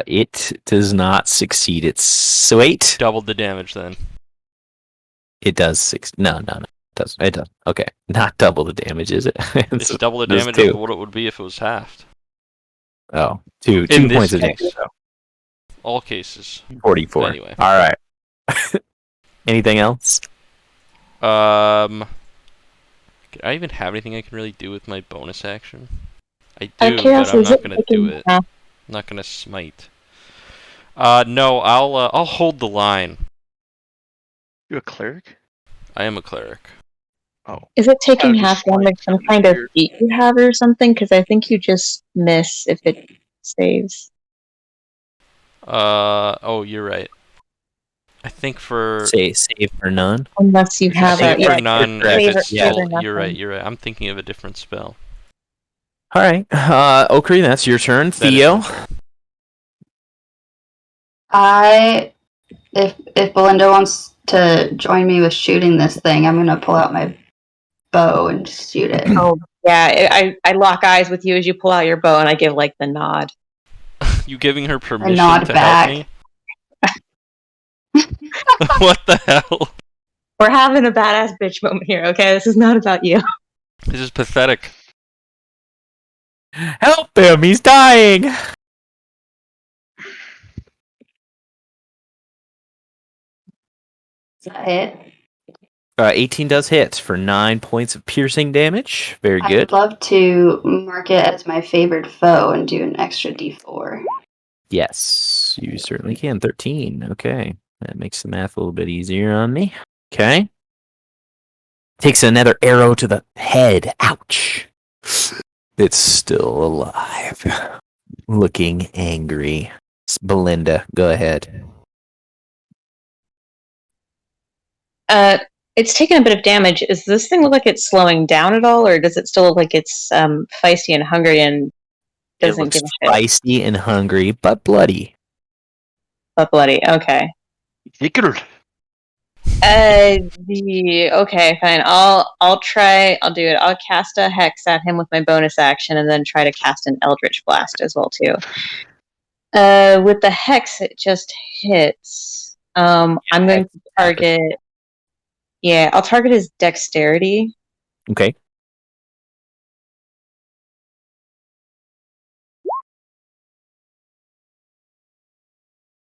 It does not succeed. It's wait. Double the damage then. It does No. It does. Okay, not double the damage, is it? It's double the There's damage two. of what it would be if it was halved. Oh, two In this points of damage. case. So All cases. 44. Anyway. All right. Anything else? Can I even have anything I can really do with my bonus action? I do, but Chaos, I'm is not it gonna taking do it. half? I'm not gonna smite. No, I'll hold the line. You a cleric? I am a cleric. Oh. Is it taking just half damage like some kind of weird. feat you have or something? Because I think you just miss if it saves. Oh, you're right. I think for Save for none. Unless you have save a for yeah, none, correct. if it's Yeah. still, you're right. I'm thinking of a different spell. All right. Okri, that's your turn. That is Theo. my turn. If Belinda wants to join me with shooting this thing, I'm gonna pull out my bow and shoot it. Oh yeah, I lock eyes with you as you pull out your bow, and I give like the nod. You giving her permission nod to back. help me? What the hell? We're having a badass bitch moment here, okay? This is not about you. This is pathetic. Help him! He's dying. Is that it? 18 does hit for 9 points of piercing damage. Very I good. would love to mark it as my favorite foe and do an extra d4. Yes, you certainly can. 13. Okay. That makes the math a little bit easier on me. Okay. Takes another arrow to the head. Ouch. It's still alive. Looking angry. Belinda, go ahead. It's taken a bit of damage. Does this thing look like it's slowing down at all, or does it still look like it's feisty and hungry and It doesn't looks give a shit? feisty and hungry, but bloody. But bloody. Okay. Hickered. Okay, fine. I'll try. I'll do it. I'll cast a hex at him with my bonus action, and then try to cast an eldritch blast as well too. With the hex, it just hits. I'm going to target. Yeah, I'll target his dexterity. Okay.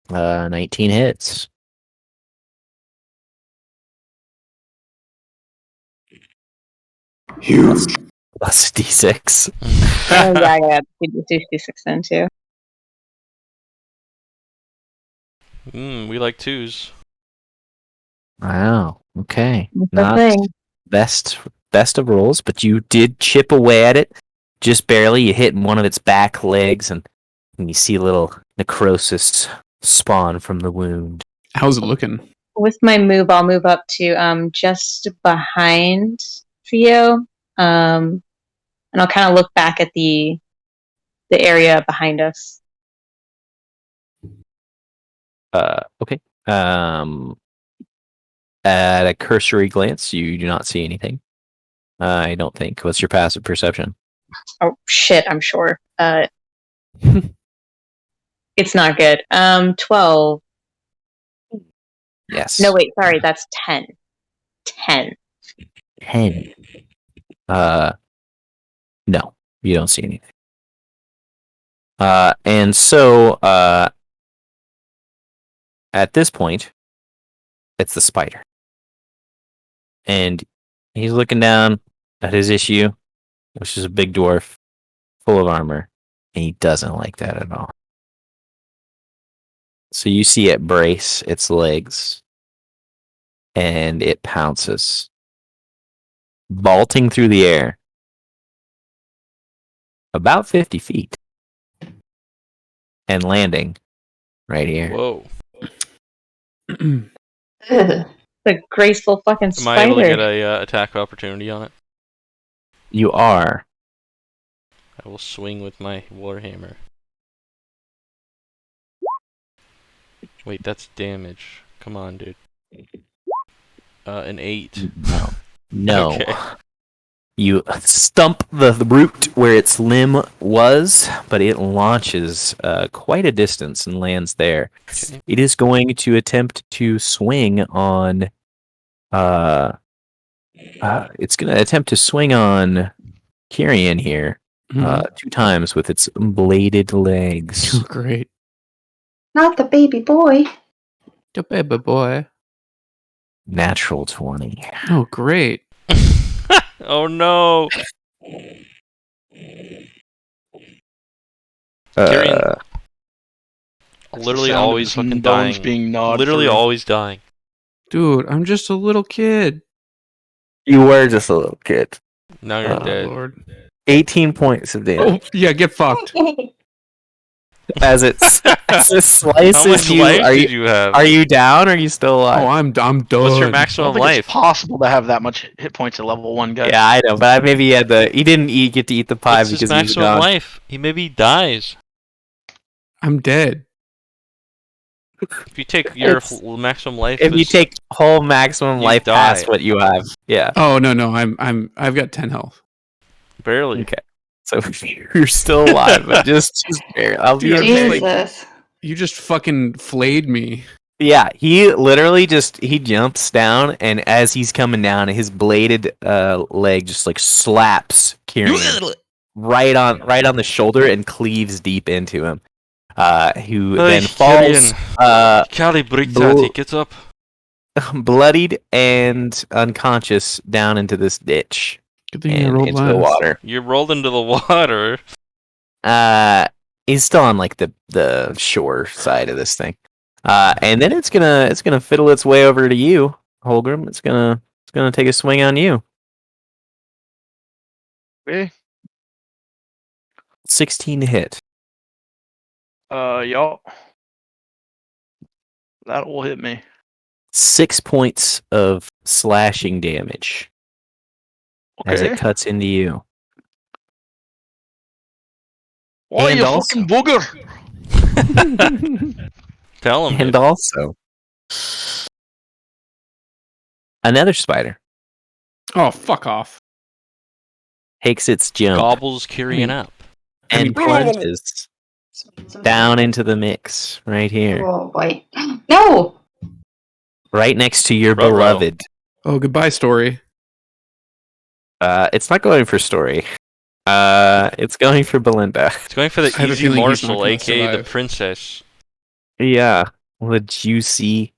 Uh, 19 hits. Huge. Plus D6. Oh yeah, yeah. Do 66 then too. We like twos. Wow. Okay. That's the Not thing. best of rolls, but you did chip away at it just barely. You hit one of its back legs, and you see a little necrosis spawn from the wound. How's it looking? With my move, I'll move up to just behind Theo, and I'll kind of look back at the area behind us. Okay. At a cursory glance, you do not see anything. I don't think. What's your passive perception? Oh shit! I'm sure. It's not good. 12. Yes. No, wait. Sorry, that's 10. 10. 10. No, you don't see anything. And so, at this point, it's the spider. And he's looking down at his issue, which is a big dwarf full of armor, and he doesn't like that at all. So you see it brace its legs and it pounces, vaulting through the air about 50 feet and landing right here. Whoa. Ugh. The graceful fucking Am spider. I able to get a attack opportunity on it? You are. I will swing with my warhammer. Wait, that's damage. Come on, dude. An 8. No. Okay. You stump the root where its limb was, but it launches quite a distance and lands there. Okay. It is going to attempt to swing on. It's going to attempt to swing on Kyrian here Mhm. 2 times with its bladed legs. Oh, great. Not the baby boy. The baby boy. Natural 20. Oh, great. Oh no! Kyrian- That's Literally the sound of always his fucking bones dying. being gnawed. Literally through. always dying. Dude, I'm just a little kid. You were just a little kid. Now you're Oh, dead. Lord. 18 points of damage. Oh, yeah, get fucked. As it slices How much you. life did you have? Are you down? Or are you still alive? Oh, I'm done. What's your I maximum don't think life? it's possible to have that much hit points at level 1, guys. Yeah, I know, but maybe he had he didn't get to eat the pie What's his because he was maximum gone. life? He maybe dies. I'm dead. If you take your It's- maximum life, If you take whole maximum You life die. past what you have, yeah. Oh, no. I've got 10 health. barely. Okay, so you're still alive, but just barely. I'll be Dude, I'm just okay. like- Jesus. You just fucking flayed me. Yeah, he literally he jumps down, and as he's coming down, his bladed leg just like slaps Kieran right on the shoulder and cleaves deep into him. Who then falls Calibrate Blue- that. He gets up. bloodied and unconscious down into this ditch Good thing I and rolled into the last. water. You rolled into the water. He's still on like the shore side of this thing. And then it's gonna fiddle its way over to you, Holgrim. It's gonna take a swing on you. Okay. 16 to hit. Y'all. That will hit me. 6 points of slashing damage as Okay. it cuts into you. Why, And you also- fucking booger? Tell him. And dude. also another spider Oh, fuck off. takes its jump Gobbles Kyrian up. and plunges down into the mix right here, Oh, boy. No! right next to your Ruh-roh. beloved. Oh, goodbye, story. It's not going for story. It's going for Belinda. It's going for the I have a easy feeling he's not morsel, gonna aka the survive. princess. Yeah, the juicy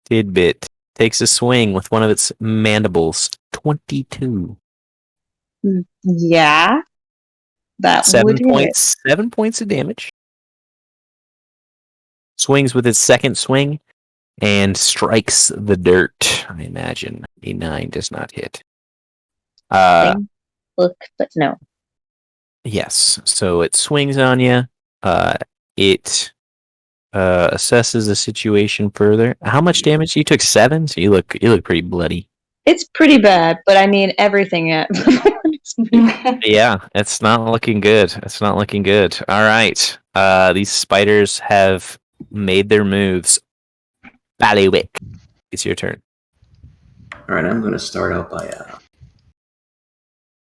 tidbit takes a swing with one of its mandibles. 22. Yeah. That 7 would hit. points. 7 points of damage. Swings with its second swing and strikes the dirt. I imagine a 9 does not hit. Same look, but no. Yes. So it swings on you. It assesses the situation further. How much damage? You took 7, so you look pretty bloody. It's pretty bad, but I mean everything at Yeah, it's not looking good. It's not looking good. All right. These spiders have made their moves. Ballywick, it's your turn. All right, I'm going to start out by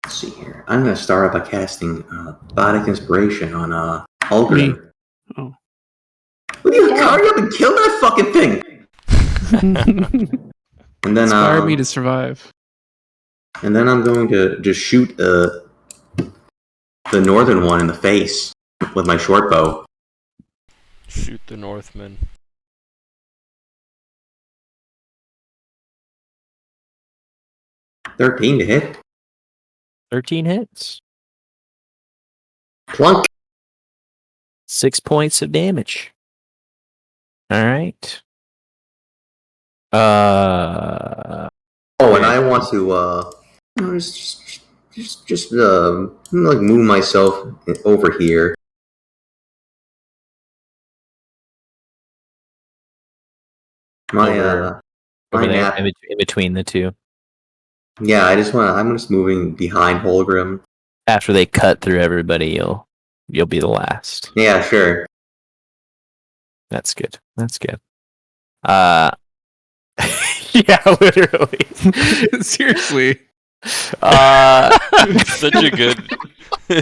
let's see here. I'm going to start out by casting Bodic Inspiration on Holger. Oh. What do you hurry up and kill that fucking thing? And then Inspired me to survive. and then I'm going to just shoot the northern one in the face with my short bow. Shoot the Northman. $13 to hit. 13 hits. Plunk. 6 points of damage. All right. Oh, and I want to just like move myself over here. My over my there, map. in between the two. Yeah, I'm just moving behind Holgrim. After they cut through everybody, you'll be the last. Yeah, sure. That's good. That's good. Yeah, literally. Seriously. Such a good,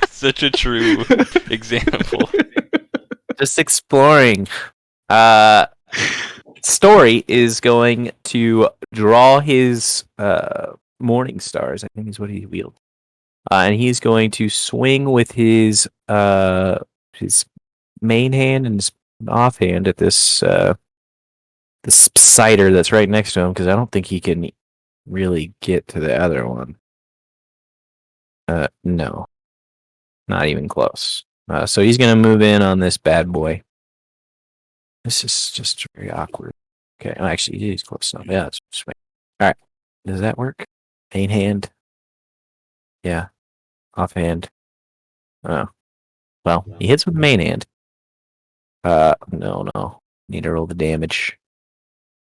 such a true example. Just exploring. Story is going to draw his morning stars. I think is what he wields. And he's going to swing with his main hand and his offhand at this this cider that's right next to him, because I don't think he can really get to the other one. No, not even close. So he's going to move in on this bad boy. This is just very awkward. Okay, oh, actually, he's close enough. Yeah, it's swing. All right, does that work? Main hand. Yeah, offhand. Oh, well, he hits with the main hand. No. Need to roll the damage.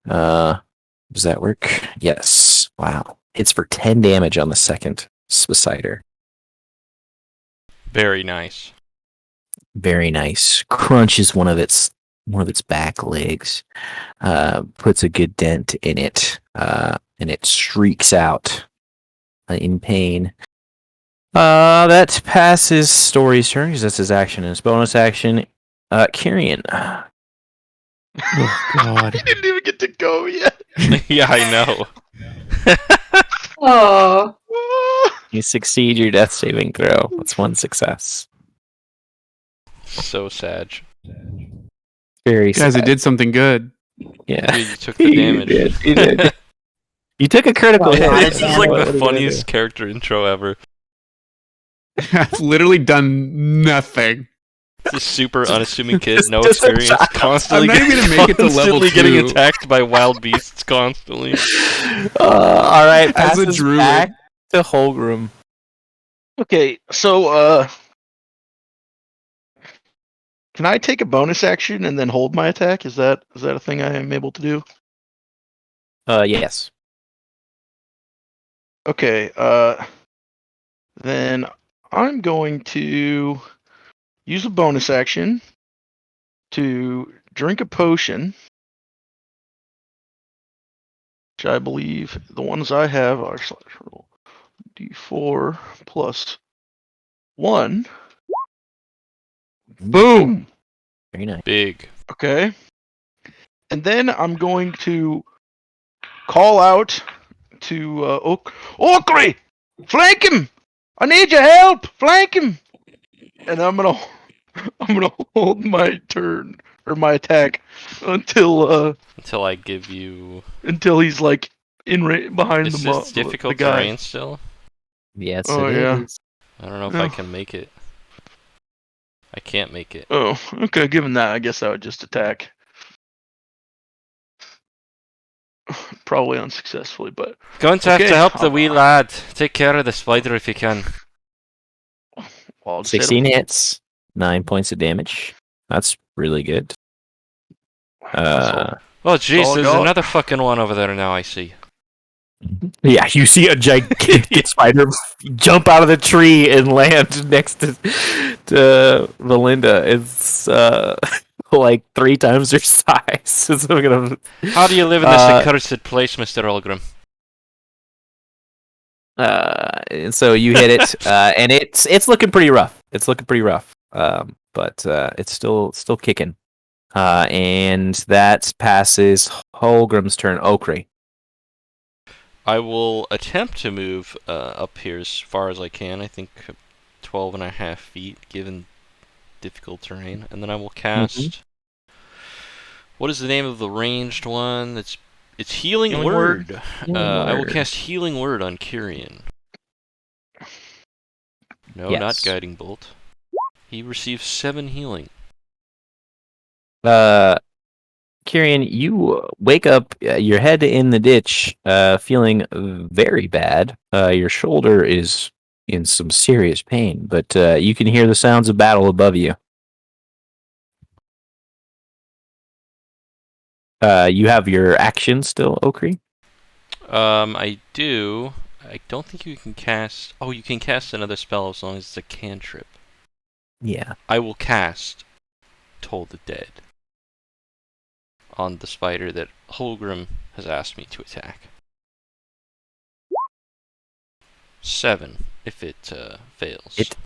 Does that work? Yes. Wow. Hits for 10 damage on the second Spicider. Very nice. Very nice. Crunches one of its back legs. Puts a good dent in it. And it shrieks out in pain. That passes Story's turn because that's his action and his bonus action. Kyrian. Oh God. He didn't even get to go yet. Yeah, I know. Oh, You succeed your death saving throw. That's one success. So sad. Very Guys, sad. it did something good. Yeah. Dude, you took the damage. You did. You took a critical hit. This is like What the are you funniest character intro ever. I've literally done nothing. It's a super unassuming kid, no Just a experience, child. constantly, I'm not even gonna make it to level constantly getting 2. attacked by wild beasts constantly. All right. As a Passes druid. back to Holgrim. Okay, so can I take a bonus action and then hold my attack? Is that a thing I am able to do? Yes. Okay, then I'm going to use a bonus action to drink a potion, which I believe the ones I have are roll d4 plus 1. Boom! Very nice. Big. Okay. And then I'm going to call out to Okri! Flank him! I need your help! Flank him! And I'm gonna hold my turn or my attack until Until I give you. until he's like behind Is the this difficult the guy. terrain still? Yes, Oh, it yeah. is. I don't know if I Oh. can make it. I can't make it. Oh, okay. Given that, I guess I would just attack. Probably unsuccessfully, but Going to have Okay, to help the I'll- wee lad. Take care of the spider if you can. well, I'll just hit 16 him. hits. 9 points of damage. That's really good. That's all. Oh jeez, all I there's got. another fucking one over there now, I see. Yeah, you see a gigantic spider jump out of the tree and land next to Valinda. It's like 3 times her size. So How do you live in this accursed place, Mr. Olgrim? and so you hit it, and it's looking pretty rough. It's looking pretty rough. But it's still kicking. And that passes Holgrim's turn. Okri. I will attempt to move up here as far as I can. I think 12 and a half feet, given difficult terrain. And then I will cast... What is the name of the ranged one? It's Healing Healing Word. Healing I will Word. cast Healing Word on Kyrian. No, not Yes. Guiding Bolt. He receives 7 healing. Kyrian, you wake up, your head in the ditch, feeling very bad. Your shoulder is in some serious pain, but you can hear the sounds of battle above you. You have your action still, Okri? I do. I don't think you can cast... Oh, you can cast another spell as long as it's a cantrip. Yeah. I will cast Toll the Dead on the spider that Holgrim has asked me to attack. 7, if it fails. It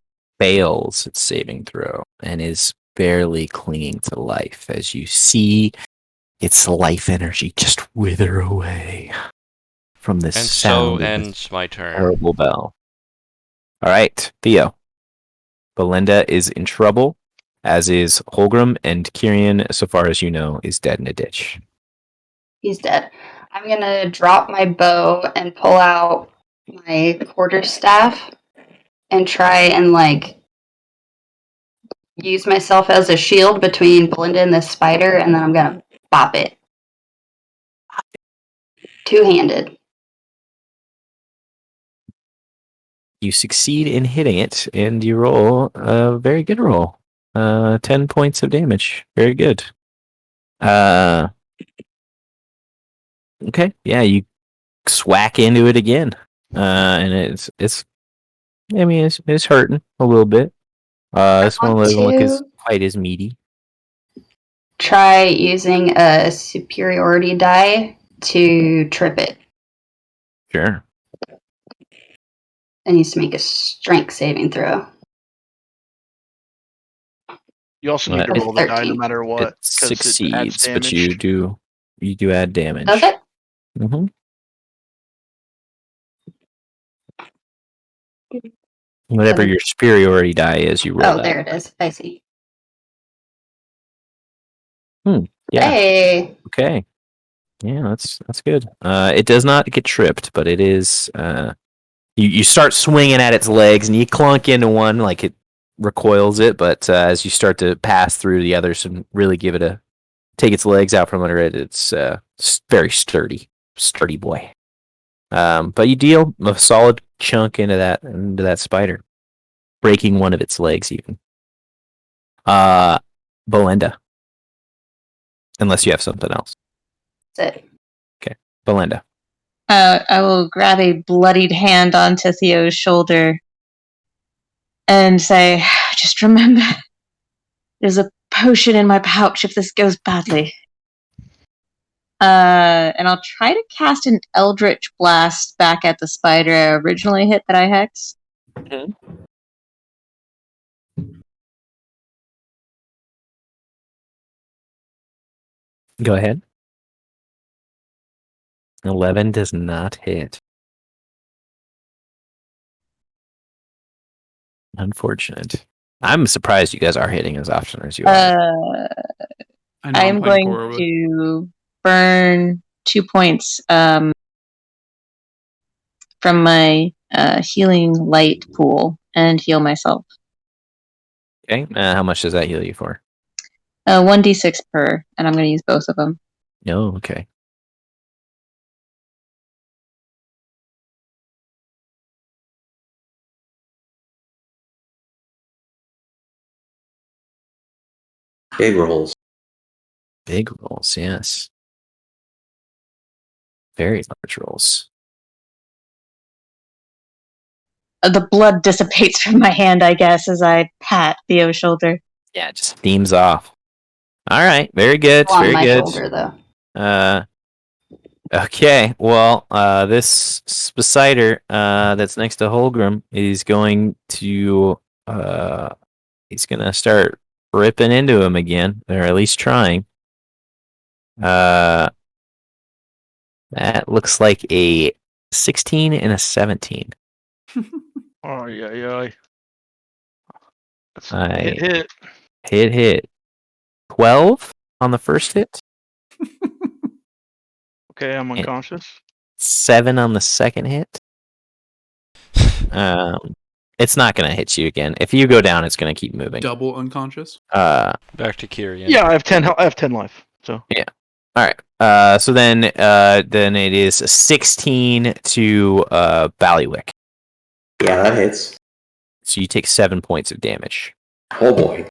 fails its saving throw and is barely clinging to life as you see its life energy just wither away from this And sound so of this ends my turn. terrible bell. All right, Theo. Belinda is in trouble, as is Holgrim, and Kyrian, so far as you know, is dead in a ditch. He's dead. I'm gonna drop my bow and pull out my quarterstaff and try and use myself as a shield between Belinda and this spider, and then I'm gonna bop it. Two-handed. You succeed in hitting it, and you roll a very good roll. 10 points of damage. Very good. Okay, yeah, you swack into it again. And it's hurting a little bit. This one doesn't look as quite as meaty. Try using a superiority die to trip it. Sure. It needs to make a strength saving throw. You also need to It- roll the die no 13. matter what. It 'cause it adds succeeds, but damage. you do add damage. Does it? Mm-hmm. Whatever Seven. your superiority die is, you roll Oh, that. there it is. I see. Yeah. Hey. Okay. Yeah, that's good. It does not get tripped, but it is. You start swinging at its legs, and you clunk into one, like it recoils it. But as you start to pass through the others and really take its legs out from under it, it's very sturdy boy. But you deal a solid chunk into that spider, breaking one of its legs even. Belinda, unless you have something else. That's it. Belinda. I will grab a bloodied hand onto Theo's shoulder and say, just remember, there's a potion in my pouch if this goes badly. And I'll try to cast an Eldritch Blast back at the spider I originally hit that I hexed. Go ahead. 11 does not hit. Unfortunate. I'm surprised you guys are hitting as often as you are. I know, I am playing going Korra with- to burn 2 points from my healing light pool and heal myself. Okay. How much does that heal you for? 1d6 per, and I'm going to use both of them. No. Okay. Big rolls. Big rolls, yes. Very large rolls. The blood dissipates from my hand, I guess, as I pat Theo's shoulder. Yeah, it just steams off. All right. Very good. On Very my good. shoulder, though. Okay. Well, this spider that's next to Holgrim is going to he's gonna start ripping into him again, or at least trying. That looks like a 16 and a 17. Oh yeah. That's I- hit. Hit. 12 on the first hit. Okay, I'm unconscious. 7 on the second hit. It's not gonna hit you again. If you go down, it's gonna keep moving. double unconscious. Back to Kyrian. Yeah, I have 10. I have 10 life. So Yeah. All right. So then it is a 16 to Ballywick. Yeah, that hits. So you take 7 points of damage. Oh boy.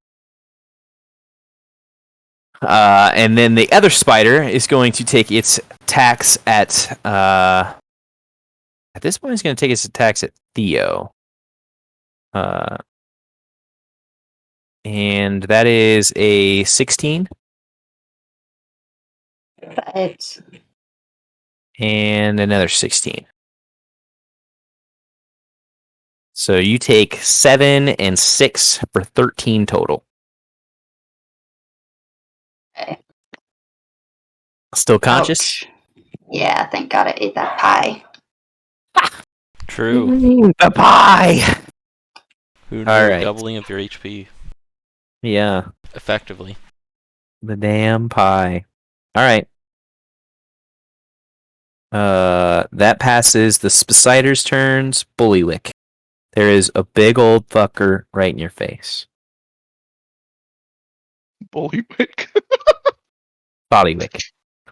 And then the other spider is going to take its attacks at this point, it's going to take its attacks at Theo. And that is a 16 But and another 16. So you take 7 and 6 for 13 total. okay. Still conscious? Ouch. Yeah, thank God I ate that pie. True. The pie! Who knew All right. doubling of your HP Yeah, effectively? the damn pie. All right. That passes the spider's turns. Bullywick. There is a big old fucker right in your face. Bullywig. Bollywick,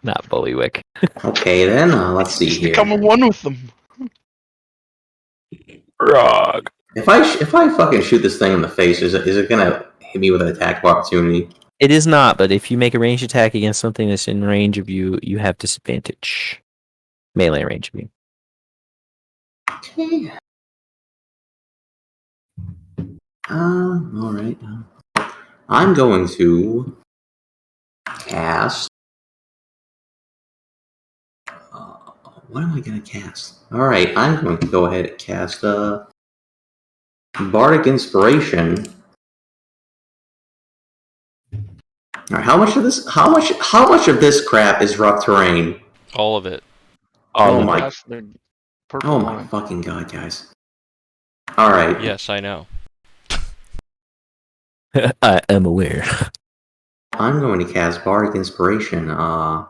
not Bullywick. Okay, then let's see He's here. becoming one with them. Frog. If I fucking shoot this thing in the face, is it gonna hit me with an attack of opportunity? It is not, but if you make a ranged attack against something that's in range of you, you have disadvantage. Melee range of you. Okay. All right. I'm going to cast. What am I going to cast? All right, I'm going to go ahead and cast Bardic Inspiration. All right, how much of this? How much of this crap is rough terrain? All of it. Oh my! That's the purple Oh my line. fucking god, guys! All right. Yes, I know. I am aware. I'm going to cast Bardic Inspiration on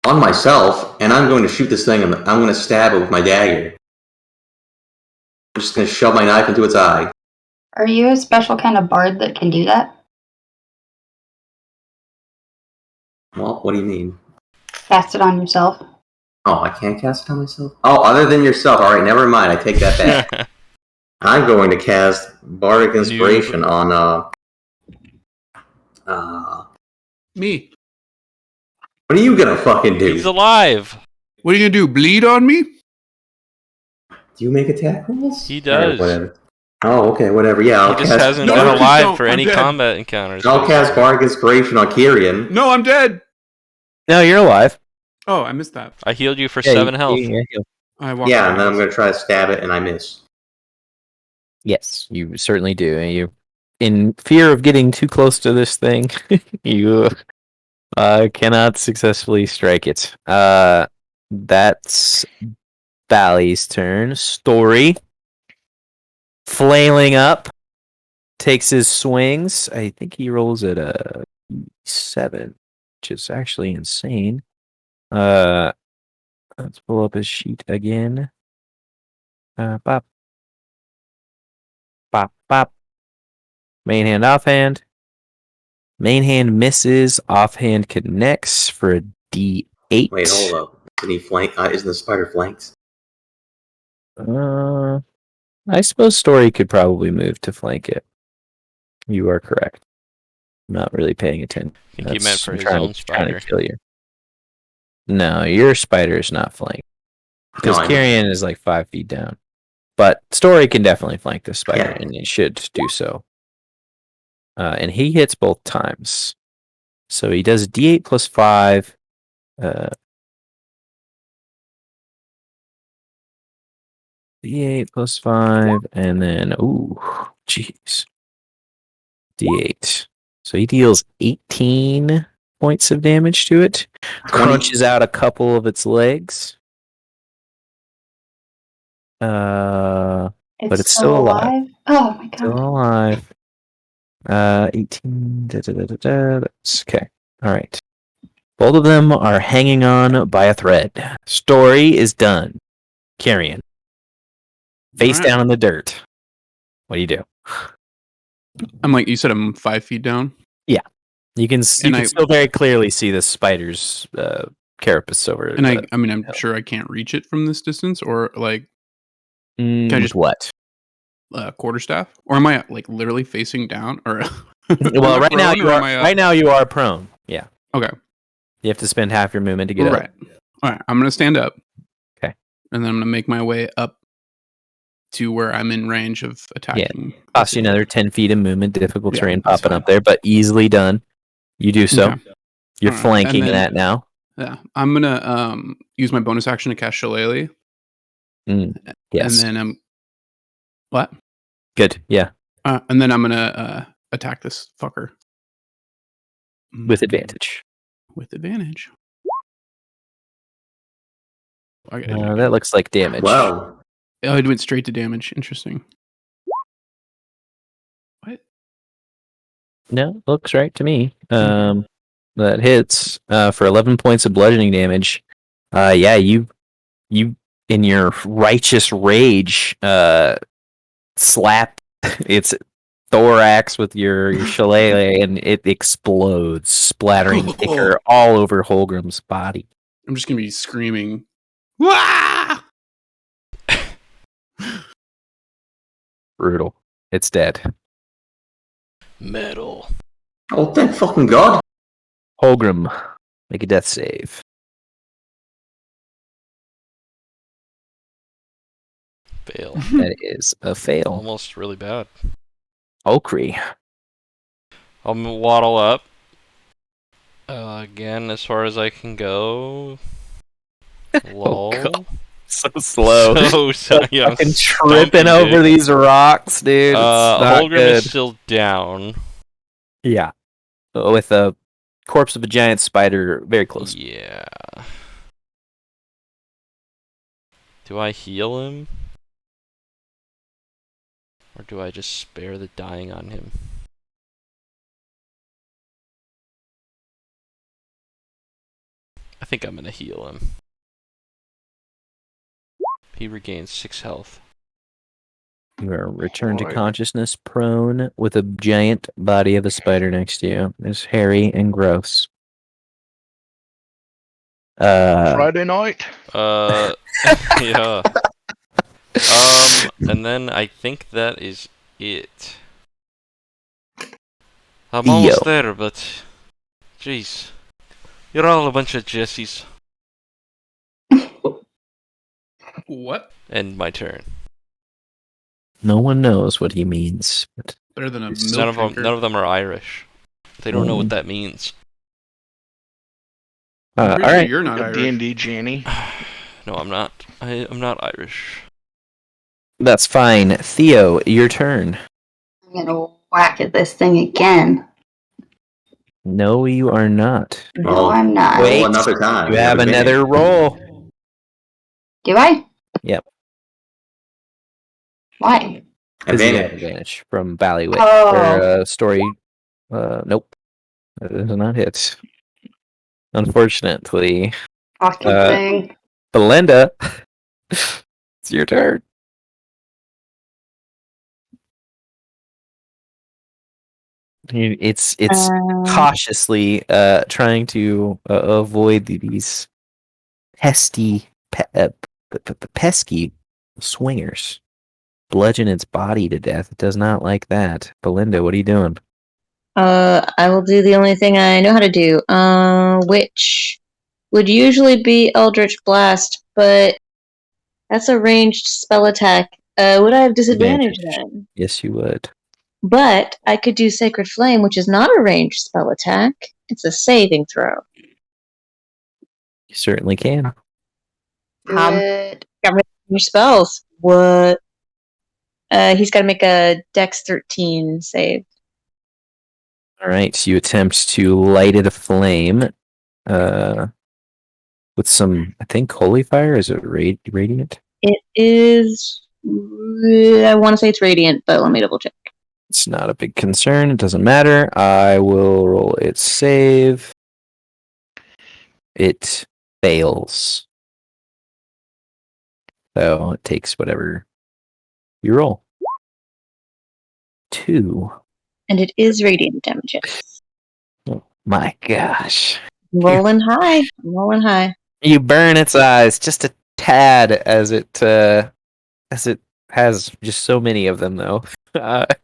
myself, and I'm going to shoot this thing, and I'm going to stab it with my dagger. I'm just going to shove my knife into its eye. Are you a special kind of bard that can do that? Well, what do you mean? Cast it on yourself? Oh, I can't cast it on myself? Oh, other than yourself. All right, never mind. I take that back. I'm going to cast Bardic Inspiration on, Me. what are you going to fucking do? He's alive. What are you gonna do? Bleed on me? Do you make attack rolls? He does. Whatever. Oh, okay, whatever. Yeah, He I'll just cast. hasn't No, been I just alive don't. for I'm any dead. combat encounters. I'll cast Bardic Inspiration on Kyrian. No, I'm dead. No, you're alive. Oh, I missed that. I healed you for 7 health. I walked Yeah, away. and then I'm going to try to stab it, and I miss. Yes, you certainly do. And you, in fear of getting too close to this thing, you cannot successfully strike it. That's Bally's turn. Story, flailing up, takes his swings. I think he rolls at a 7, which is actually insane. Let's pull up his sheet again. Bop. Bop, bop. Main hand, offhand. Main hand misses. Offhand connects for a D8. Wait, hold up. Isn't he flank? Isn't the spider flanked? I suppose Story could probably move to flank it. You are correct. I'm not really paying attention. I think he meant for I'm his trying own to, trying spider. to kill you. No, your spider is not flanked. Because No, I know. Kyrian is like 5 feet down. But Story can definitely flank this spider, Yeah. and it should do so. And he hits both times. So he does a D8 plus 5. D8 plus 5, and then, ooh, jeez. D8. So he deals 18 points of damage to it. 20. Crunches out a couple of its legs. But it's still alive. Oh my god. Still alive. 18. That's okay. All right. Both of them are hanging on by a thread. Story is done. Carrion. Face Alright. down in the dirt. What do you do? I'm like, you said I'm 5 feet down? You can And I- still very clearly see the spider's carapace over. And I mean, I'm sure I can't reach it from this distance, or like, can I just- what? Quarterstaff, or am I like literally facing down? Or Well, am I prone, or am I up? right now you are prone. Yeah. Okay. You have to spend half your movement to get Right. up. All right. I'm gonna stand up. Okay. And then I'm gonna make my way up to where I'm in range of attacking. Cost you another 10 feet of movement, difficult Yeah, terrain that's popping fine. up there, but easily done. You do so. Okay. You're All right, flanking and then- that now. Yeah. I'm gonna use my bonus action to cast Shillelagh. Yes. And then I'm what? Good. Yeah. And then I'm gonna attack this fucker With advantage. With advantage. I gotta That looks like damage. Wow. Oh, it went straight to damage. Interesting. What? No, looks right to me. That hits for 11 points of bludgeoning damage. Yeah, you in your righteous rage slap its thorax with your shillelagh, and it explodes, splattering ichor all over Holgrim's body. I'm just gonna be screaming. Wah! Brutal. It's dead. Metal. Oh, thank fucking God. Holgrim, make a death save. Fail. That is a fail. Almost really bad. Okri. I'll waddle up. Again, as far as I can go. Lol. God. So slow. So yeah, I'm fucking stumpy, tripping over dude. these rocks, dude. It's not Holgrim good. is still down. Yeah. With a corpse of a giant spider very close. Yeah. Do I heal him? Or do I just spare the dying on him? I think I'm gonna heal him. He regains 6 health. You are returned to Alright. consciousness, prone with a giant body of a spider next to you. It's hairy and gross. Friday night. Yeah. And then I think that is it. I'm almost there, but jeez, you're all a bunch of Jessies. What? End my turn. No one knows what he means. But Better than a milk None of them are Irish. They don't know what that means. I'm all pretty sure right. you're not Irish. D&D Janny. No, I'm not. I'm not Irish. That's fine. Theo, your turn. I'm gonna whack at this thing again. No, you are not. No, I'm not. Wait. Roll another time. You have advantage. another roll. Do I? Yep. Why? Because you have Advantage. advantage from Ballywick. Oh. Or story. Nope. That does not hit. Unfortunately. Fucking thing. Belinda, it's your turn. It's cautiously trying to avoid these pesky swingers. Bludgeon its body to death. It does not like that. Belinda, what are you doing? I will do the only thing I know how to do, which would usually be Eldritch Blast, but that's a ranged spell attack. Would I have disadvantage then? Yes, you would. But I could do Sacred Flame, which is not a ranged spell attack. It's a saving throw. You certainly can. Good. Got rid of your spells. What? He's got to make a Dex 13 save. All right, you attempt to light it aflame with some, I think, holy fire. Is it radiant? It is. I want to say it's radiant, but let me double check. It's not a big concern. It doesn't matter. I will roll its save. It fails. So it takes whatever you roll. 2. And it is radiant damage. Yes. Oh, My gosh. Rolling high. Rolling high. You burn its eyes just a tad as it has just so many of them, though.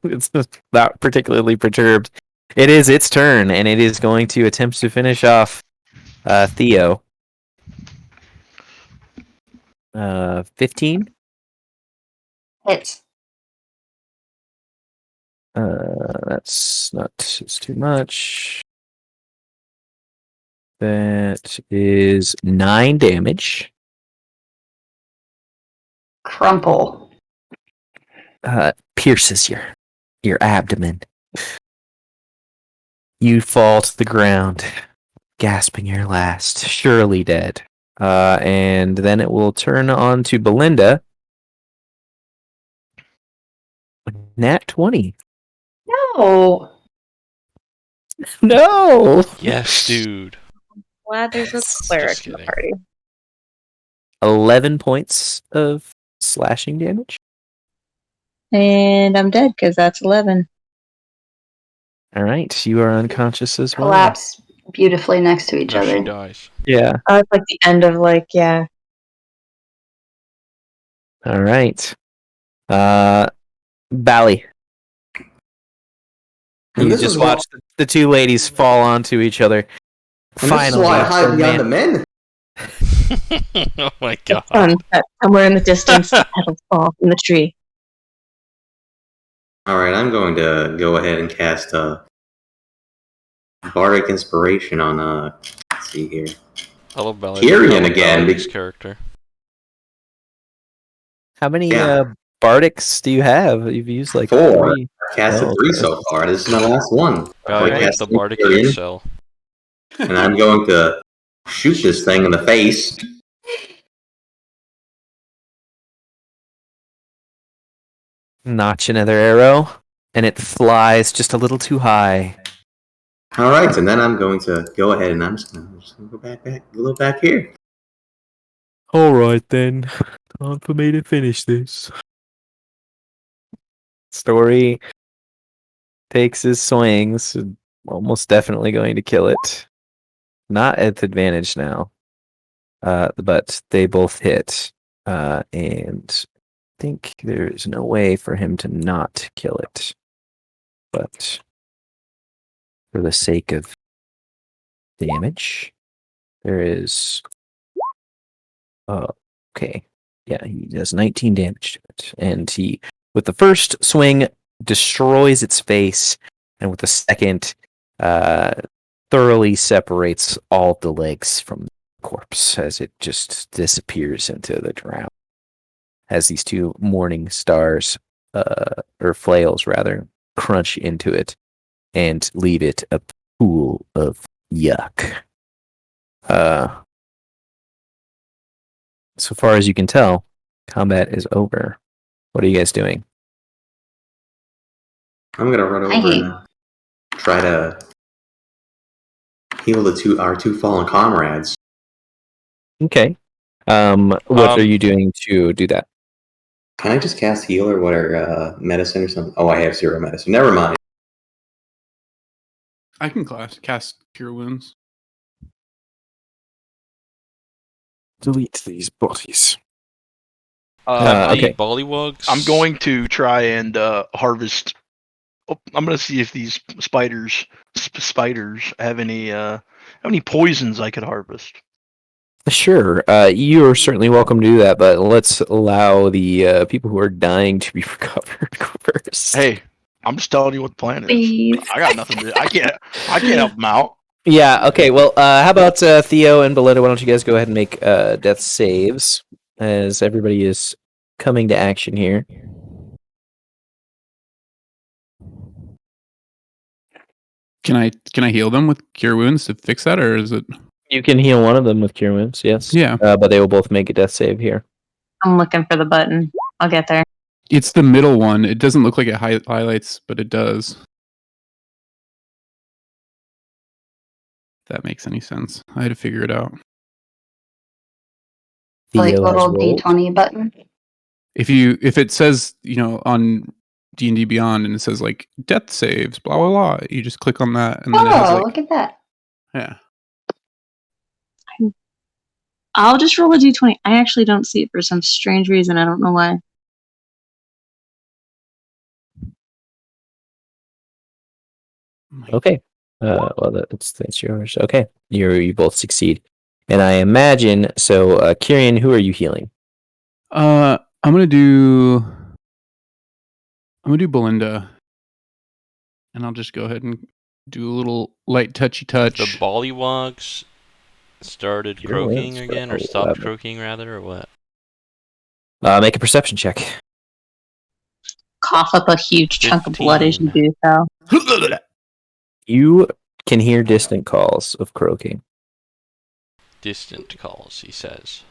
It's not particularly perturbed. It is its turn, and it is going to attempt to finish off Theo. 15. Hits. That's not. It's too much. That is 9 damage. Crumple. Pierces your abdomen. You fall to the ground, gasping your last, surely dead. And then it will turn on to Belinda. Nat 20. No. No! Yes, dude. Glad there's a Just cleric in the kidding. party. 11 points of slashing damage. And I'm dead because that's 11. All right, you are unconscious as well. Collapse beautifully next to each No, she other. dies. Yeah. Oh, it's like the end of yeah. All right. Bally. And You this just is why- watch the two ladies fall onto each other. And this is why I hide behind the men. Oh my god. Fun. Somewhere in the distance, petals fall from the tree. Alright, I'm going to go ahead and cast Bardic Inspiration on, let's see here. I love Bally's. Tyrion I love again, Bally's be- character. How many Yeah. bardics do you have? You've used like 4. 3. I've casted Oh, 3 okay. so far. This is my last one. Bally, I like cast the Bardic Tyrion, cell. and I'm going to shoot this thing in the face. Notch another arrow, and it flies just a little too high. Alright, and then I'm going to go ahead and I'm just going to go back, a little back here. All right then, time for me to finish this. Story takes his swings, almost definitely going to kill it. Not at advantage now, but they both hit, and I think there's no way for him to not kill it. But for the sake of damage, there is. Okay. Yeah, he does 19 damage to it. And he, with the first swing, destroys its face, and with the second, thoroughly separates all the legs from the corpse as it just disappears into the ground. As these two morning stars, or flails rather, crunch into it and leave it a pool of yuck. So far as you can tell, combat is over. What are you guys doing? I'm going to run over and try to heal our two fallen comrades. Okay. What are you doing to do that? Can I just cast heal or what, or medicine or something? Oh, I have 0 medicine. Never mind. I can cast Cure Wounds. Delete these bodies. Okay. Okay. Bullywugs. I'm going to try and harvest. Oh, I'm going to see if these spiders have any poisons I could harvest. Sure. You are certainly welcome to do that, but let's allow the people who are dying to be recovered go first. Hey, I'm just telling you what the plan is. Please. I got nothing to. I can't help them out. Yeah, okay. Well, how about Theo and Belinda? Why don't you guys go ahead and make death saves as everybody is coming to action here. Can I heal them with Cure Wounds to fix that, or is it? You can heal one of them with Cure Wounds, yes. Yeah. But they will both make a death save here. I'm looking for the button. I'll get there. It's the middle one. It doesn't look like it highlights, but it does. If that makes any sense. I had to figure it out. Like Theo has little rolled. D20 button. If it says, on D&D Beyond and it says like death saves, blah blah blah, you just click on that and then it has Oh, like look at that. Yeah. I'll just roll a d20. I actually don't see it for some strange reason. I don't know why. Okay. Well, that's yours. Okay. You both succeed. And I imagine, so, Kyrian, who are you healing? I'm gonna do Belinda, and I'll just go ahead and do a little light touchy The touch. Bollywogs started Your croaking wounds for again, or stopped 11. croaking rather, or what? Make a perception check. Cough up a huge chunk of blood as you 15. do so. You can hear distant calls of croaking. Distant calls, he says.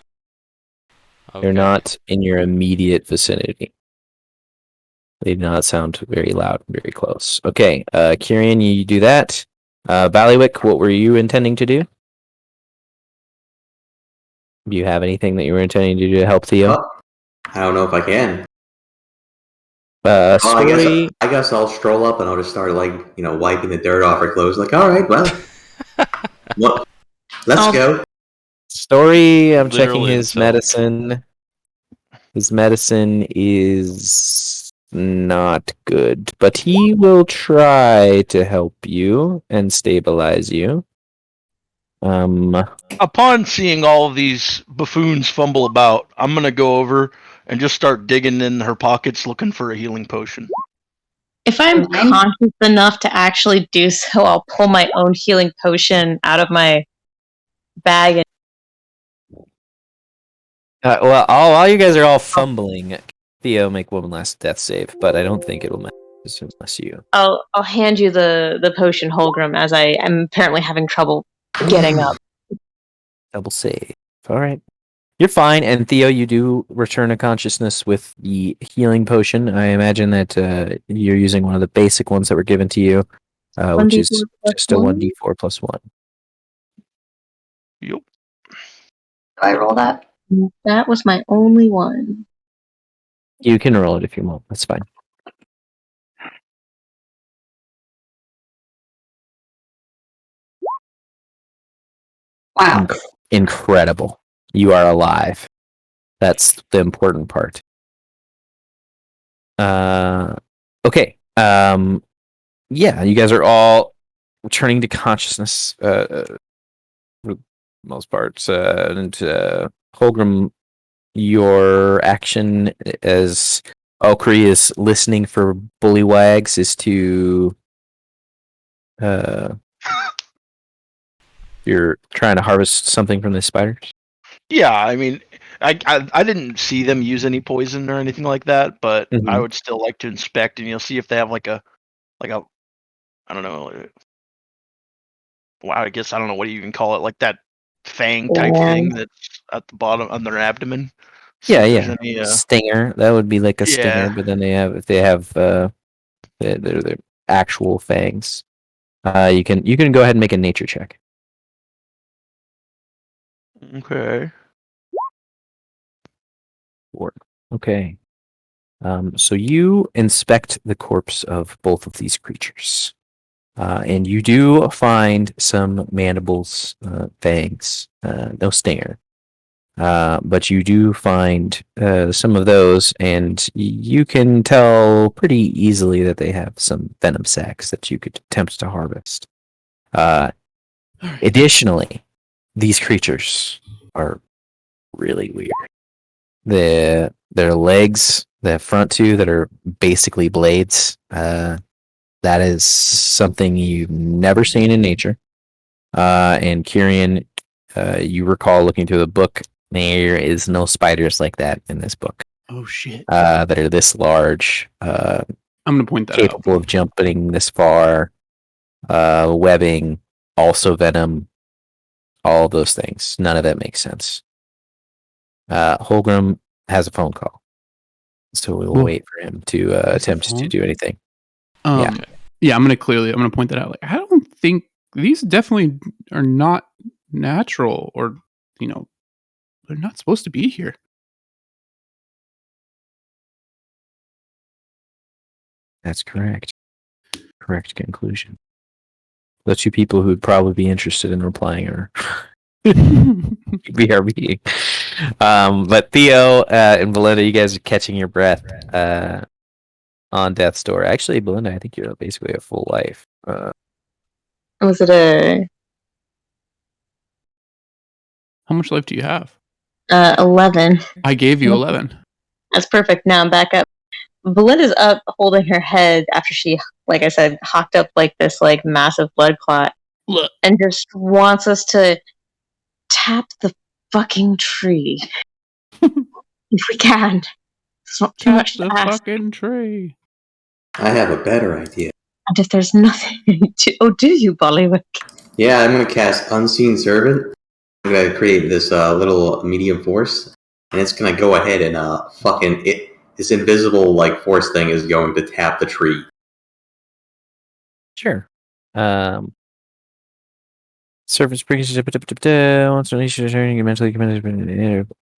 Okay. They're not in your immediate vicinity. They do not sound very loud and very close. Okay, Kyrian, you do that. Ballywick, what were you intending to do? Do you have anything that you were intending to do to help Theo? Oh, I don't know if I can. Story. I guess I'll stroll up and I'll just start wiping the dirt off her clothes. Like, all right, well, let's go. Story. I'm Literal checking his insult. medicine. His medicine is not good, but he will try to help you and stabilize you. Upon seeing all of these buffoons fumble about, I'm gonna go over and just start digging in her pockets looking for a healing potion. If I'm Fine. conscious enough to actually do so, I'll pull my own healing potion out of my bag. And Well, while you guys are all fumbling, Theo, make one last death save, but I don't think it'll matter unless you I'll hand you the potion, Holgrim, as I am apparently having trouble getting up. double save. All right. You're fine, and Theo, you do return to consciousness with the healing potion. I imagine that you're using one of the basic ones that were given to you, which 1d4 is plus just a 1. 1d4 plus 1. Yup. Do I roll that? That was my only one. You can roll it if you want. That's fine. Wow. Incredible. You are alive. That's the important part. Okay. Yeah, you guys are all returning to consciousness for the most part. And Holgrim, your action as Alkri is listening for bullywags is to you're trying to harvest something from the spiders. Yeah, I mean, I didn't see them use any poison or anything like that, but I would still like to inspect and see if they have like a I don't know. Wow, I guess I don't know what you even call it, like that fang type thing that's at the bottom on their abdomen. See Yeah, if there's yeah. any, Stinger. That would be like a stinger, yeah. but then if they have their actual fangs. You can go ahead and make a nature check. Okay. Okay. So you inspect the corpse of both of these creatures, and you do find some mandibles, fangs, no stinger. But you do find some of those, and you can tell pretty easily that they have some venom sacs that you could attempt to harvest. Additionally, these creatures are really weird. Their legs, the front two that are basically blades, that is something you've never seen in nature. And Kyrian, you recall looking through the book, there is no spiders like that in this book. Oh shit! That are this large, I'm gonna point that capable out. of jumping this far, webbing, also venom, all of those things. None of that makes sense. Holgrim has a phone call, so we will Whoa. wait for him to attempt to do anything. Yeah, I'm gonna point that out. Like, I don't think these definitely are not natural, or they're not supposed to be here. That's correct. Correct conclusion. the two people who would probably be interested in replying are BRB. But Theo and Belinda, you guys are catching your breath on death's door. Actually, Belinda, I think you're basically a full life. Was it a How much life do you have? 11? I gave you 11. That's perfect. Now I'm back up. Belinda's up holding her head after she, like I said, hawked up like this like massive blood clot. Look. And just wants us to tap the fucking tree. If we can. It's not too Tap much the to ask. fucking tree. I have a better idea. And if there's nothing to... Oh, do you, Bollywood? Yeah, I'm going to cast Unseen Servant. I'm going to create this little medium force, and it's going to go ahead and this invisible like force thing is going to tap the tree. Sure. Surface brings once an issue turning, you mentally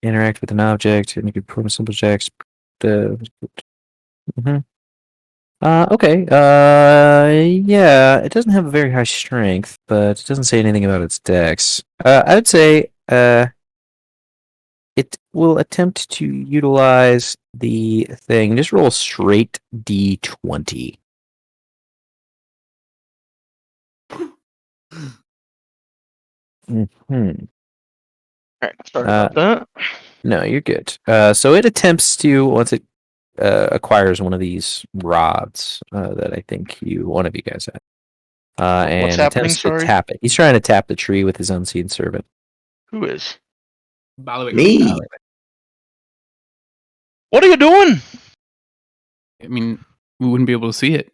interact with an object, and you can perform simple checks. Okay. Yeah, it doesn't have a very high strength, but it doesn't say anything about its dex. I would say it will attempt to utilize the thing. Just roll a straight D20. Mm-hmm. Alright, sorry about that. No, you're good. So it attempts to, once it acquires one of these rods that I think one of you guys have. What's and happening, attempts sorry? to tap it. He's trying to tap the tree with his unseen servant. Who is? Me? What are you doing? I mean, we wouldn't be able to see it.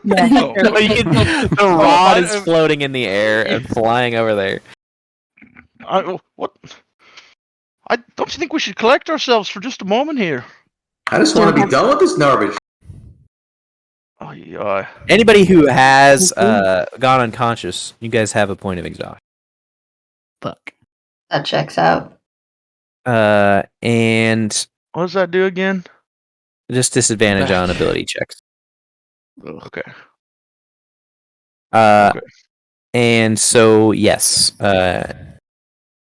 Yeah. No. The rod is floating in the air and flying over there. What? Don't you think we should collect ourselves for just a moment here? I just want to be done with this garbage. Oh, yeah. Anybody who has gone unconscious, you guys have a point of exhaustion. Fuck. That checks out. And What does that do again? just disadvantage on ability checks. Okay. Okay. And so, yes,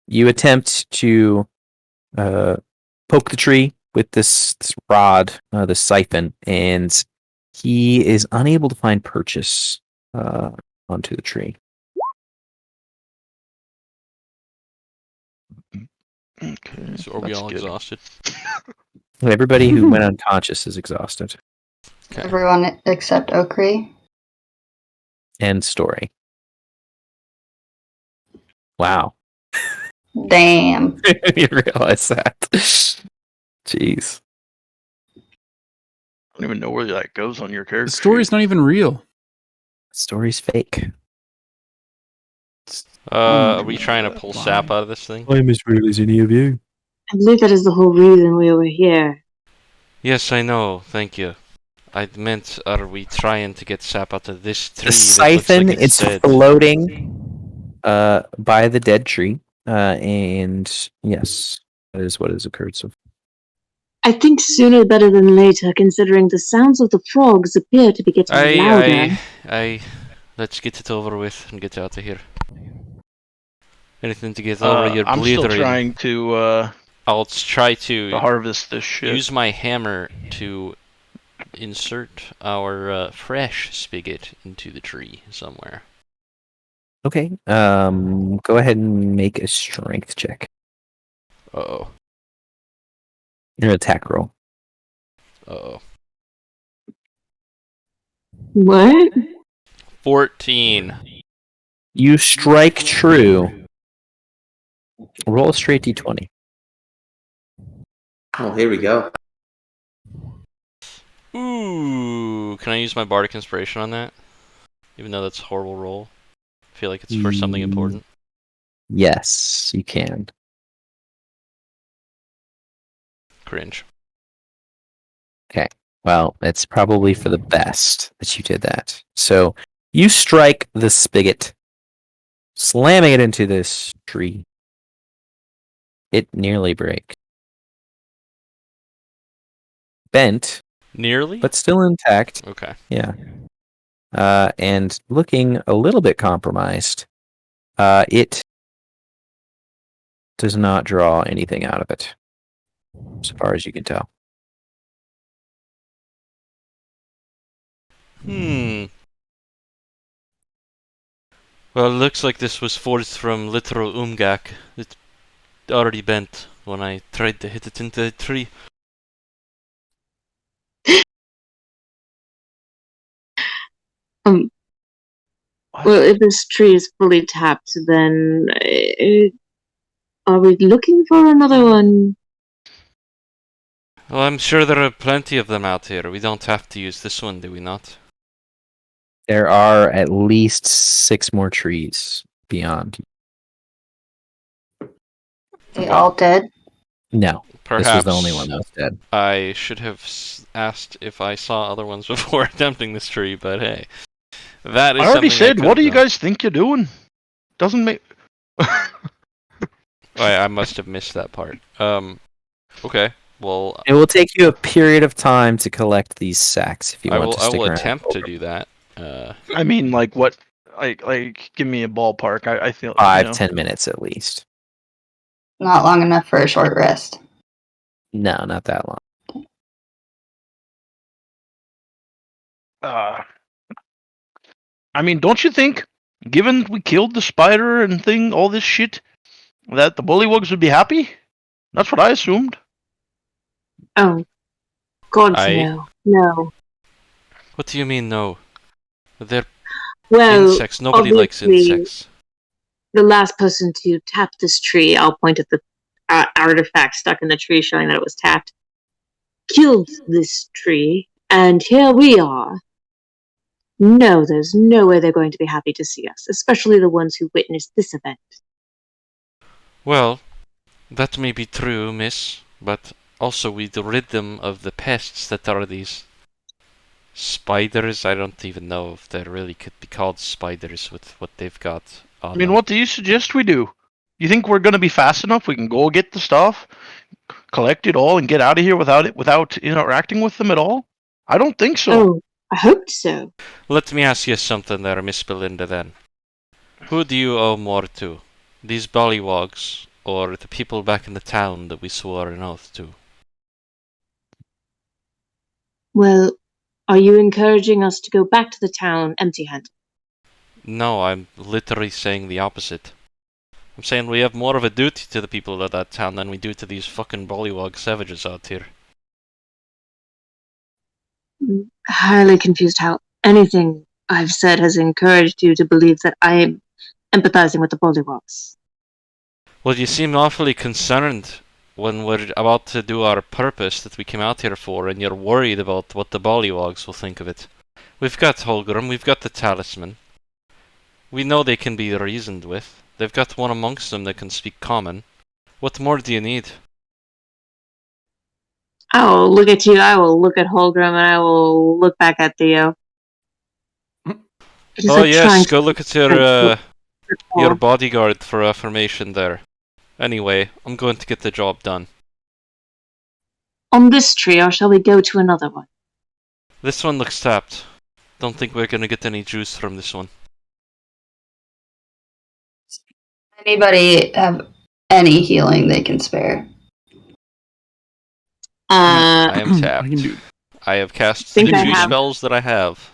you attempt to poke the tree with this rod, this siphon, and he is unable to find purchase onto the tree. Okay. So are we all exhausted? Everybody who went unconscious is exhausted. Okay. Everyone except Okri. End story. Wow. Damn. You realize that. Jeez. I don't even know where that goes on your character. The story's not even real. Story's fake. Are we trying to pull sap out of this thing? I'm as real as any of you. I believe that is the whole reason we were here. Yes, I know. Thank you. I meant, are we trying to get sap out of this tree? The siphon, that looks like it's dead? floating by the dead tree. And yes, that is what has occurred so far. I think sooner better than later, considering the sounds of the frogs appear to be getting louder. Let's get it over with and get out of here. Anything to get over your I'm still blithering. trying to I'll try to harvest this shit. use my hammer to insert our fresh spigot into the tree somewhere. Okay. Go ahead and make a strength check. Uh-oh. Your attack roll. Uh-oh. What? 14. You strike true. Roll a straight d20. Oh, here we go. Ooh, can I use my bardic inspiration on that? Even though that's a horrible roll. I feel like it's for something important. Yes, you can. Cringe. Well, it's probably for the best that you did that. So you strike the spigot, slamming it into this tree. It nearly breaks. Bent, Nearly? but still intact. Okay. Yeah. and looking a little bit compromised. It does not draw anything out of it, as far as you can tell. Well, it looks like this was forged from literal umgak. It already bent when I tried to hit it into the tree. Well, if this tree is fully tapped, then are we looking for another one? Well, I'm sure there are plenty of them out here. We don't have to use this one, do we not? There are at least 6 more trees beyond. They Well, all dead? No, Perhaps this was the only one that was dead. I should have asked if I saw other ones before attempting this tree, but hey. That is I already something said, could what do have you done. guys think you're doing? Doesn't make. I must have missed that part. Okay. Well, It will take you a period of time to collect these sacks if you I want will. to I stick will around. attempt to do that. I mean, like what? Like, give me a ballpark. I feel 5-10 minutes at least. Not long enough for a short rest. No, not that long. I mean, don't you think, given we killed the spider and thing, all this shit, that the bullywugs would be happy? That's what I assumed. Oh, God, I- no. No. what do you mean, no? They're Well, insects. Nobody likes obviously, insects. the last person to tap this tree, I'll point at the artifact stuck in the tree showing that it was tapped, killed this tree, and here we are. No, there's no way they're going to be happy to see us, especially the ones who witnessed this event. Well, that may be true, miss, but also we'd rid them of the pests that are these spiders. I don't even know if they really could be called spiders with what they've got on I mean, them. what do you suggest we do? You think we're gonna be fast enough? We can go get the stuff, collect it all, and get out of here without interacting with them at all? I don't think so. Oh, I hoped so. Let me ask you something there, Miss Belinda, then. Who do you owe more to? These bollywogs, or the people back in the town that we swore an oath to? Well, are you encouraging us to go back to the town empty-handed? No, I'm literally saying the opposite. I'm saying we have more of a duty to the people of that town than we do to these fucking bollywog savages out here. I'm highly confused how anything I've said has encouraged you to believe that I am empathizing with the Bollywogs. Well, you seem awfully concerned when we're about to do our purpose that we came out here for, and you're worried about what the bollywogs will think of it. We've got Holgrim, we've got the talisman. We know they can be reasoned with. They've got one amongst them that can speak common. What more do you need? I will look at you, I will look at Holgrim, and I will look back at Theo. It is Oh like trying yes, to go look at recall. your bodyguard for affirmation there. Anyway, I'm going to get the job done. On this tree, or shall we go to another one? This one looks tapped. Don't think we're gonna get any juice from this one. Anybody have any healing they can spare? I am I tapped. can do. I have cast Think the I two have. spells that I have.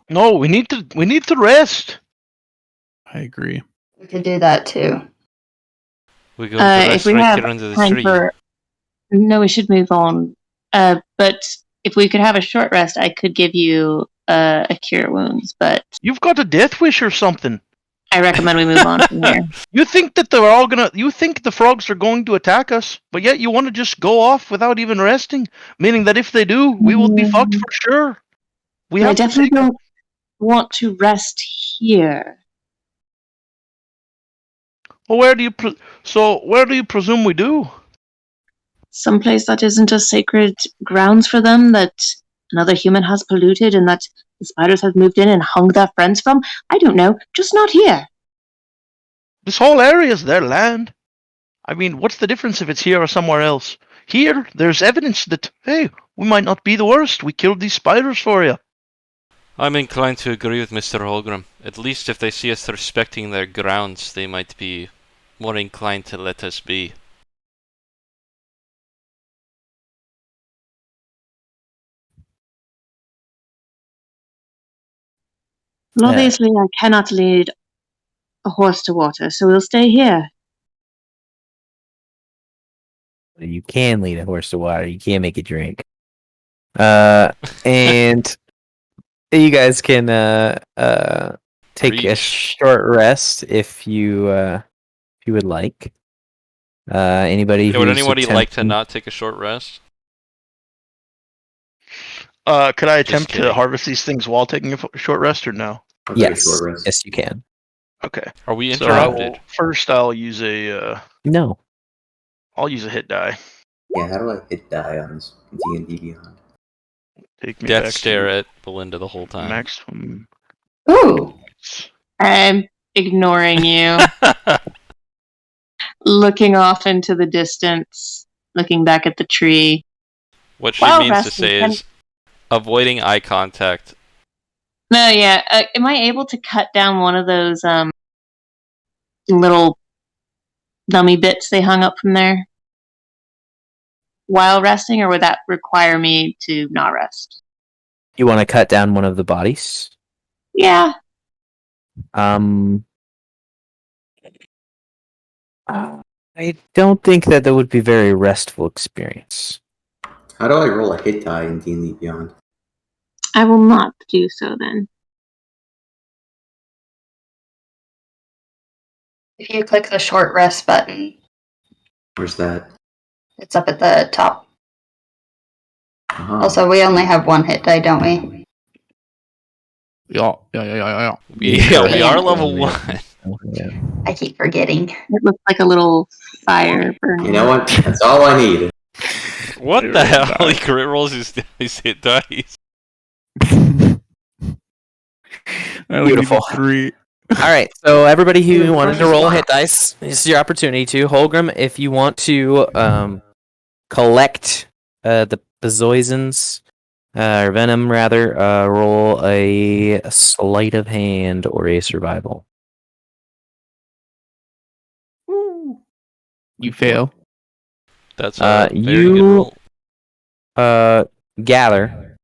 No, we need to rest. I agree. We could do that too. We're going to If rest we right have here under the time tree. for... No, we should move on. But if we could have a short rest, I could give you a cure wounds, but You've got a death wish or something. I recommend we move on from here. You think that they're all gonna? You think the frogs are going to attack us, but yet you want to just go off without even resting, meaning that if they do, we will be fucked for sure. We I have to definitely take. don't want to rest here. Well, where do you presume we do? Someplace that isn't a sacred grounds for them, that another human has polluted, and that the spiders have moved in and hung their friends from? I don't know, just not here. This whole area is their land. I mean, what's the difference if it's here or somewhere else? Here, there's evidence that, hey, we might not be the worst. We killed these spiders for you. I'm inclined to agree with Mr. Holgram. At least if they see us respecting their grounds, they might be more inclined to let us be. Well, obviously, I cannot lead a horse to water, so we'll stay here. You can lead a horse to water. You can't make it drink. And you guys can take a Preach. short rest if you would like. Anybody Hey, would who's anybody like to attempting- not take a short rest? Could I Just attempt kidding. to harvest these things while taking a short rest, or no? I'll take a Yes, short rest. yes, you can. Okay. Are we So I interrupted? will, first, I'll use a No, hit die. Yeah, how do I hit die on this D&D Beyond? Take me Death back stare to at Belinda the whole time. maximum. Ooh. I'm ignoring you, looking off into the distance, looking back at the tree. What she While means to resting, say can- is avoiding eye contact. No, yeah. Am I able to cut down one of those little dummy bits they hung up from there while resting, or would that require me to not rest? you want to cut down one of the bodies. Yeah. I don't think that would be a very restful experience. How do I roll a hit die in D&D Beyond? I will not do so then. If you click the short rest button, Where's that? it's up at the top. Uh-huh. Also, we only have one hit die, don't we? Yeah. We Yeah. are level 1. Yeah. I keep forgetting. It looks like a little fire burning. You know what? That's all I need. What Zero the hell? die. He crit rolls his hit dice. I only Beautiful. needed 3. All right, so everybody who wanted to roll hit dice, this is your opportunity to. Holgram, if you want to collect the poisons, or venom rather, roll a sleight of hand or a survival. You fail. That's a very you- good roll. Gather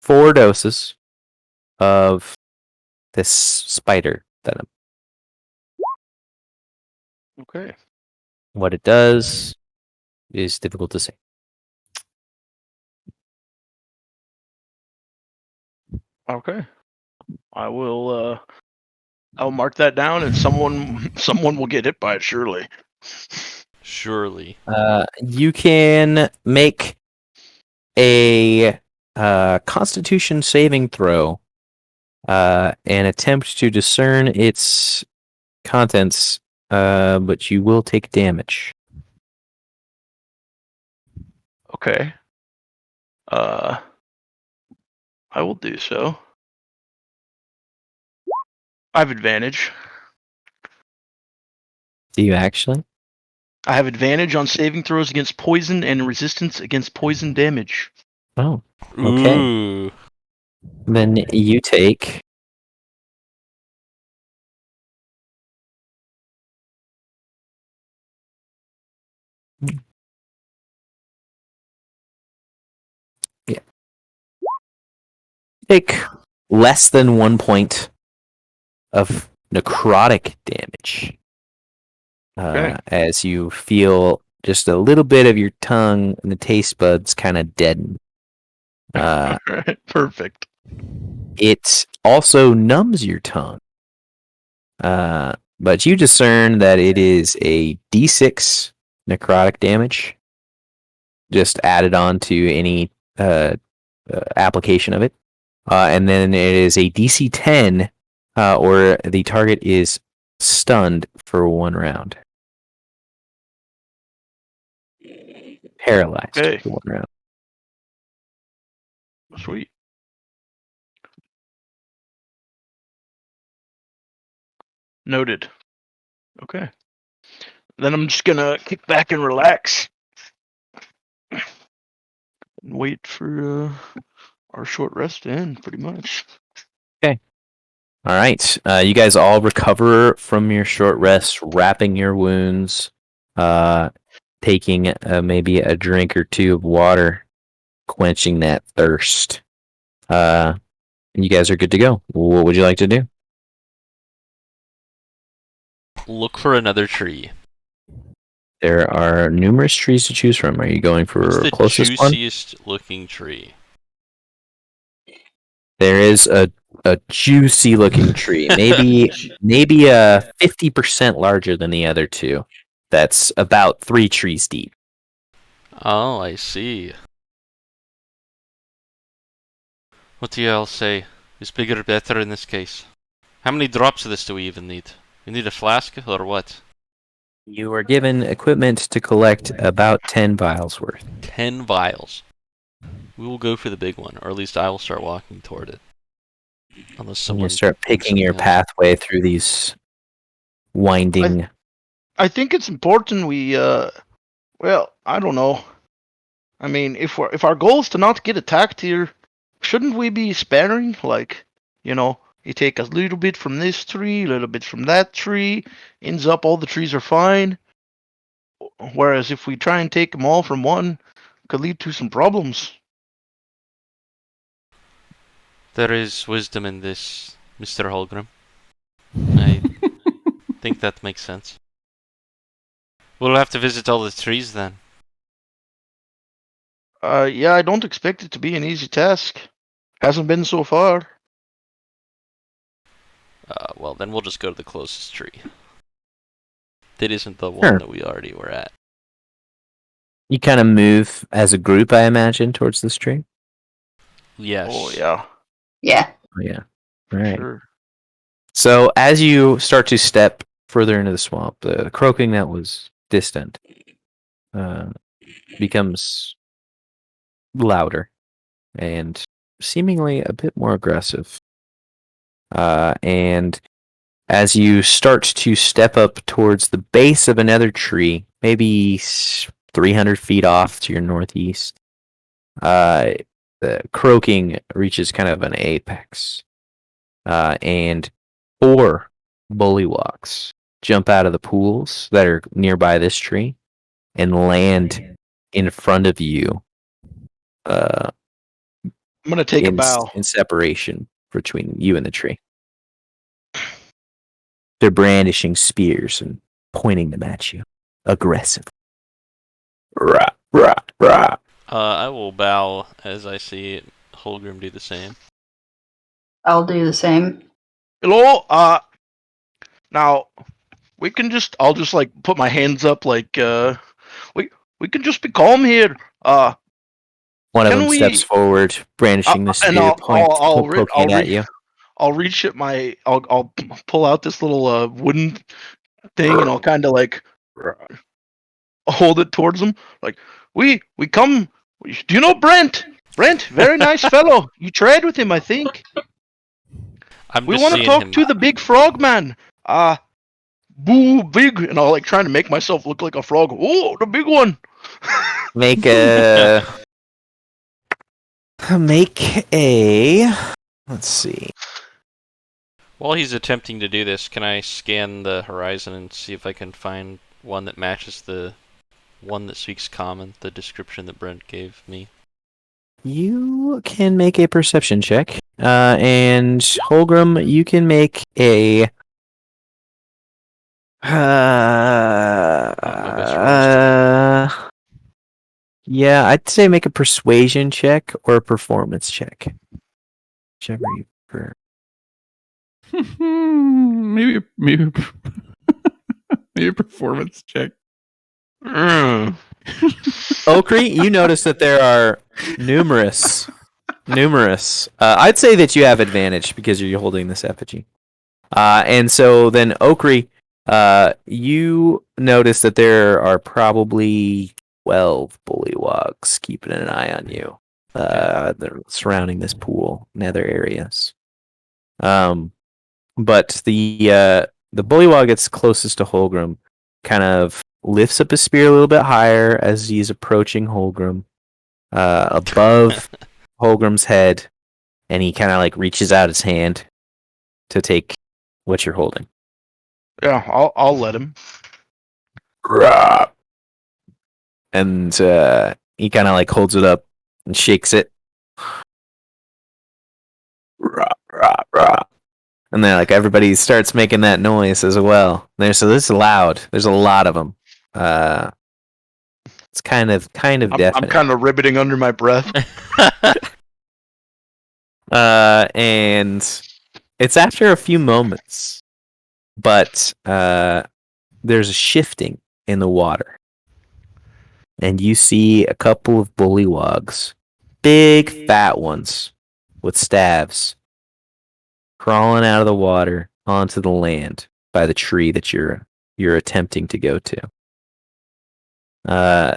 4 doses of this spider venom. Okay. What it does is difficult to say. Okay. I will. I'll mark that down, and someone will get hit by it. Surely. Surely. You can make a Constitution saving throw and attempt to discern its contents, but you will take damage. Okay. I will do so. I have advantage. Do you actually? I have advantage on saving throws against poison and resistance against poison damage. Oh, okay. Ooh. Then you take. Yeah. Take less than 1 point of necrotic damage. Okay. As you feel just a little bit of your tongue and the taste buds kind of deaden. Alright, perfect. It also numbs your tongue. But you discern that it is a d6 necrotic damage, just added on to any application of it. And then it is a DC 10, or the target is stunned for 1 round. Paralyzed Okay. for 1 round. Sweet. Noted. Okay. Then I'm just gonna kick back and relax. And wait for our short rest in, pretty much. All right. You guys all recover from your short rest, wrapping your wounds, taking maybe a drink or two of water, quenching that thirst. And you guys are good to go. What would you like to do? Look for another tree. There are numerous trees to choose from. Are you going for What's the closest one? juiciest looking tree? There is a juicy looking tree, maybe 50% larger than the other two. That's about 3 trees deep. Oh, I see. What do you all say? Is bigger better in this case? How many drops of this do we even need? We need a flask or what? You are given equipment to collect about 10 vials worth. 10 vials. We will go for the big one, or at least I will start walking toward it. Unless And someone you start thinks picking your something else. pathway through these winding. I think it's important we well, I don't know. I mean, if our goal is to not get attacked here, shouldn't we be sparing? Like, you take a little bit from this tree, a little bit from that tree, ends up all the trees are fine. Whereas if we try and take them all from one, it could lead to some problems. There is wisdom in this, Mr. Holgrim. I think that makes sense. We'll have to visit all the trees then. Yeah, I don't expect it to be an easy task. Hasn't been so far. Well, then we'll just go to the closest tree. That isn't the Sure. one that we already were at. You kind of move as a group, I imagine, towards this tree. Yes. Oh yeah, Yeah. Oh, yeah. All right. sure. So as you start to step further into the swamp, the croaking that was distant becomes louder and seemingly a bit more aggressive. And as you start to step up towards the base of another tree, maybe 300 feet off to your northeast, the croaking reaches kind of an apex. And 4 bullywugs jump out of the pools that are nearby this tree and land in front of you. I'm gonna take a bow. In separation between you and the tree. They're brandishing spears and pointing them at you. Aggressive. Rah, rah, rah. I will bow as I see Holgrim do the same. I'll do the same. Hello. Now I'll just like put my hands up, like we can just be calm here. One of Can them we- steps forward, brandishing the and spear, poking at you. I'll reach at I'll pull out this little wooden thing, and I'll kind of like hold it towards him. Like, we come. Do you know Brent? Brent, very nice fellow. You trade with him, I think. I'm We just want to seeing talk him. to the big frog man. Boo, big, and I'll like trying to make myself look like a frog. Oh, the big one. Make a. Let's see. While he's attempting to do this, can I scan the horizon and see if I can find one that matches the one that speaks common, the description that Brent gave me? You can make a perception check. And Holgrim, you can make a. Yeah, I'd say make a persuasion check or a performance check. Whichever you prefer. maybe maybe a performance check. Okri, you notice that there are numerous. I'd say that you have advantage because you're holding this effigy. And so then Okri, you notice that there are probably 12 bullywugs keeping an eye on you. They're surrounding this pool and other areas. But the bullywug that's closest to Holgrim kind of lifts up his spear a little bit higher as he's approaching Holgrim. Above Holgrim's head, and he kind of like reaches out his hand to take what you're holding. Yeah, I'll let him. And he kind of like holds it up and shakes it. And then like everybody starts making that noise as well. So this is loud. There's a lot of them. It's kind of I'm deafening. kind of ribbiting under my breath. And it's after a few moments, but there's a shifting in the water, and you see a couple of bullywogs, big fat ones with staves, crawling out of the water onto the land by the tree that you're attempting to go to.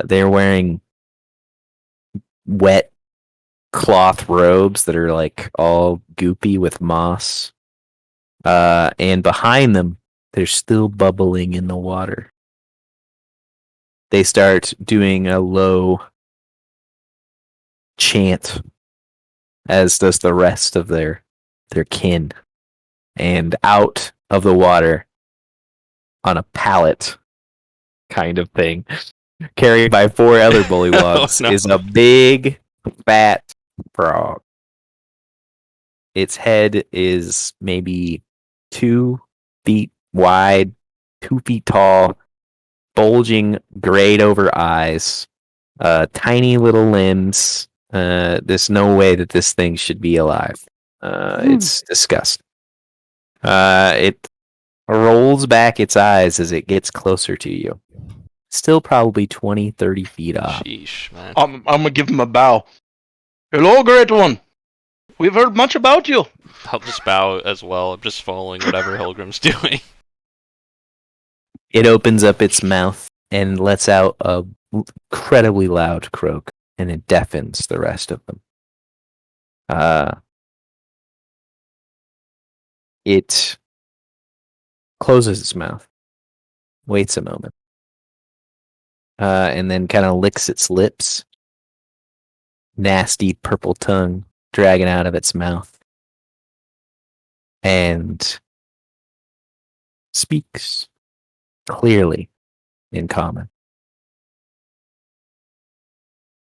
They're wearing wet cloth robes that are like all goopy with moss. And behind them, they're still bubbling in the water. They start doing a low chant, as does the rest of their kin. And out of the water, on a pallet kind of thing, carried by 4 other bullywogs, no. is a big, fat frog. Its head is maybe 2 feet wide, 2 feet tall, bulging, grayed over eyes, tiny little limbs. There's no way that this thing should be alive. It's disgusting. It rolls back its eyes as it gets closer to you. Still probably 20, 30 feet off. Sheesh, man. I'm gonna give him a bow. Hello, great one. We've heard much about you. I'll just bow as well. I'm just following whatever Hilgrim's doing. It opens up its mouth and lets out a incredibly loud croak, and it deafens the rest of them. It closes its mouth, waits a moment, and then kind of licks its lips. Nasty purple tongue dragging out of its mouth, and speaks clearly in common.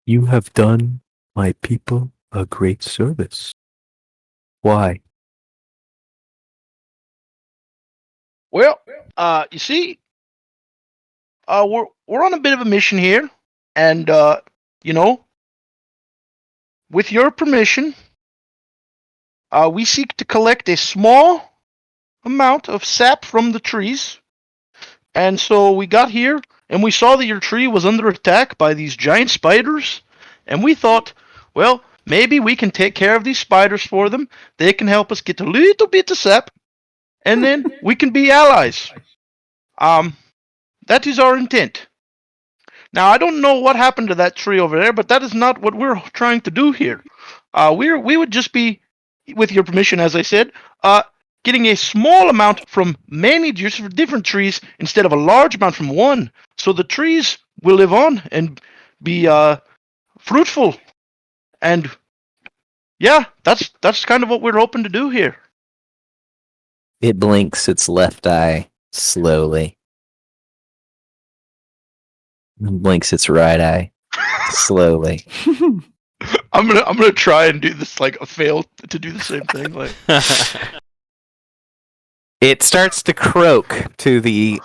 You have done my people a great service. Why? Well, you see, we're on a bit of a mission here, and you know, with your permission, we seek to collect a small amount of sap from the trees. And so we got here, and we saw that your tree was under attack by these giant spiders, and we thought, well, maybe we can take care of these spiders for them. They can help us get a little bit of sap, and then we can be allies. That is our intent. Now, I don't know what happened to that tree over there, but that is not what we're trying to do here. We would just be, with your permission, as I said, getting a small amount from many different trees instead of a large amount from one, so the trees will live on and be fruitful. And yeah, that's kind of what we're hoping to do here. It blinks its left eye slowly. And blinks its right eye slowly. I'm gonna try and do this, like, fail to do the same thing. Like, It starts to croak to the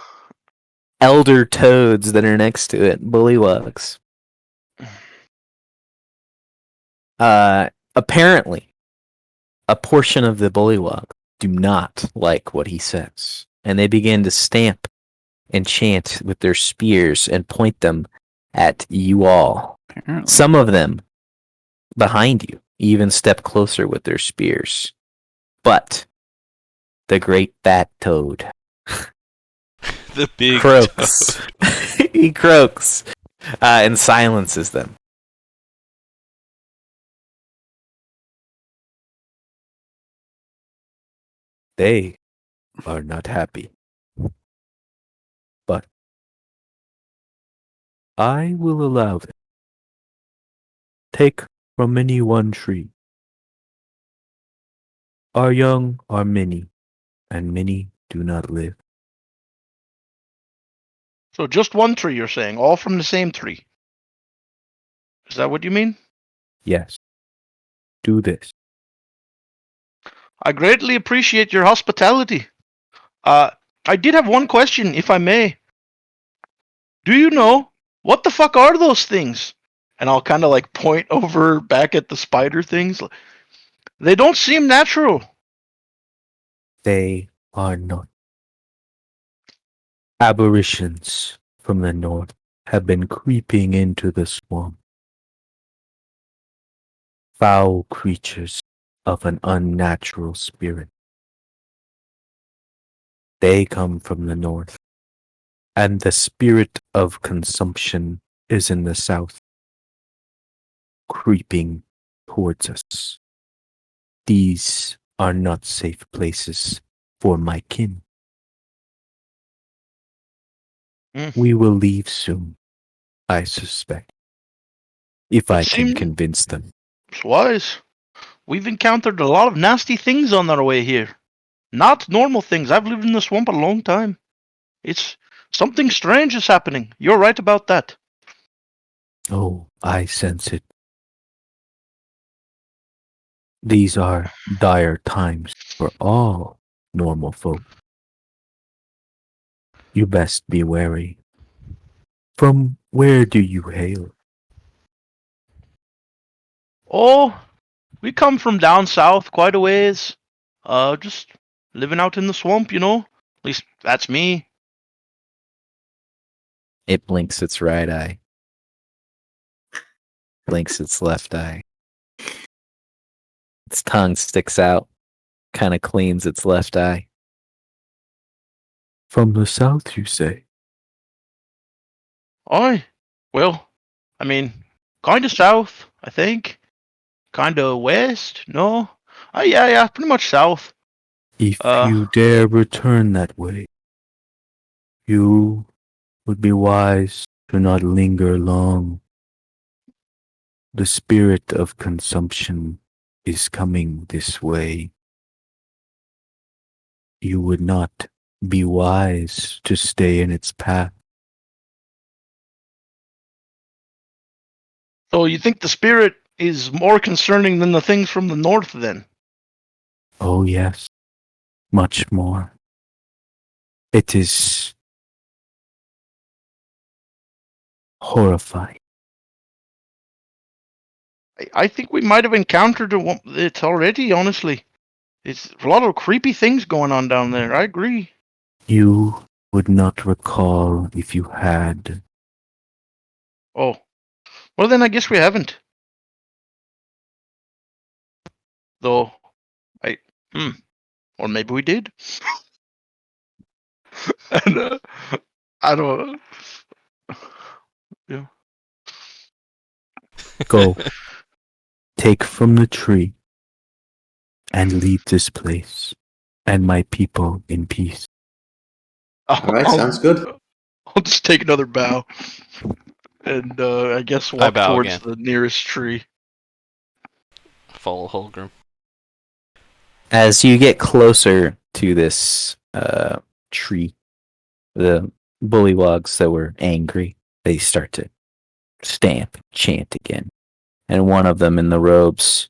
elder toads that are next to it, bullywogs. Apparently, a portion of the bullywog do not like what he says, and they begin to stamp and chant with their spears and point them at you all. Apparently. Some of them, behind you, even step closer with their spears. But the great fat toad The big croaks. toad. He croaks and silences them. They are not happy. But I will allow them. Take from any one tree. Our young are many, and many do not live. So just one tree, you're saying, all from the same tree. Is that what you mean? Yes. Do this. I greatly appreciate your hospitality. I did have one question, if I may. Do you know what the fuck are those things? And I'll kind of like point over back at the spider things. They don't seem natural. They are not. Aberrations from the north have been creeping into the swamp. Foul creatures of an unnatural spirit. They come from the north, and the spirit of consumption is in the south, creeping towards us. These are not safe places for my kin. We will leave soon, I suspect, if I can convince them. It's wise. We've encountered a lot of nasty things on our way here. Not normal things. I've lived in the swamp a long time. It's something strange is happening. You're right about that. Oh, I sense it. These are dire times for all normal folk. You best be wary. From where do you hail? Oh, we come from down south quite a ways. Just living out in the swamp, you know? At least that's me. It blinks its right eye. Blinks its left eye. Its tongue sticks out, kind of cleans its left eye. From the south, you say? Aye. Well, I mean, kinda south, I think. Kinda west? No? Yeah, pretty much south. If you dare return that way, you would be wise to not linger long. The spirit of consumption is coming this way. You would not be wise to stay in its path. So you think the spirit is more concerning than the things from the north, then? Oh, yes, much more. It is horrifying. I think we might have encountered it already, honestly. It's a lot of creepy things going on down there. I agree. You would not recall if you had. Oh. Well, then I guess we haven't. Though, or maybe we did. And, I don't. Yeah. Go. Take from the tree and leave this place and my people in peace. Alright, sounds good. I'll just take another bow. And I guess walk bow towards again. the nearest tree. Follow Holgrim. As you get closer to this tree, the bullywogs that were angry, they start to stamp, chant again. And one of them in the robes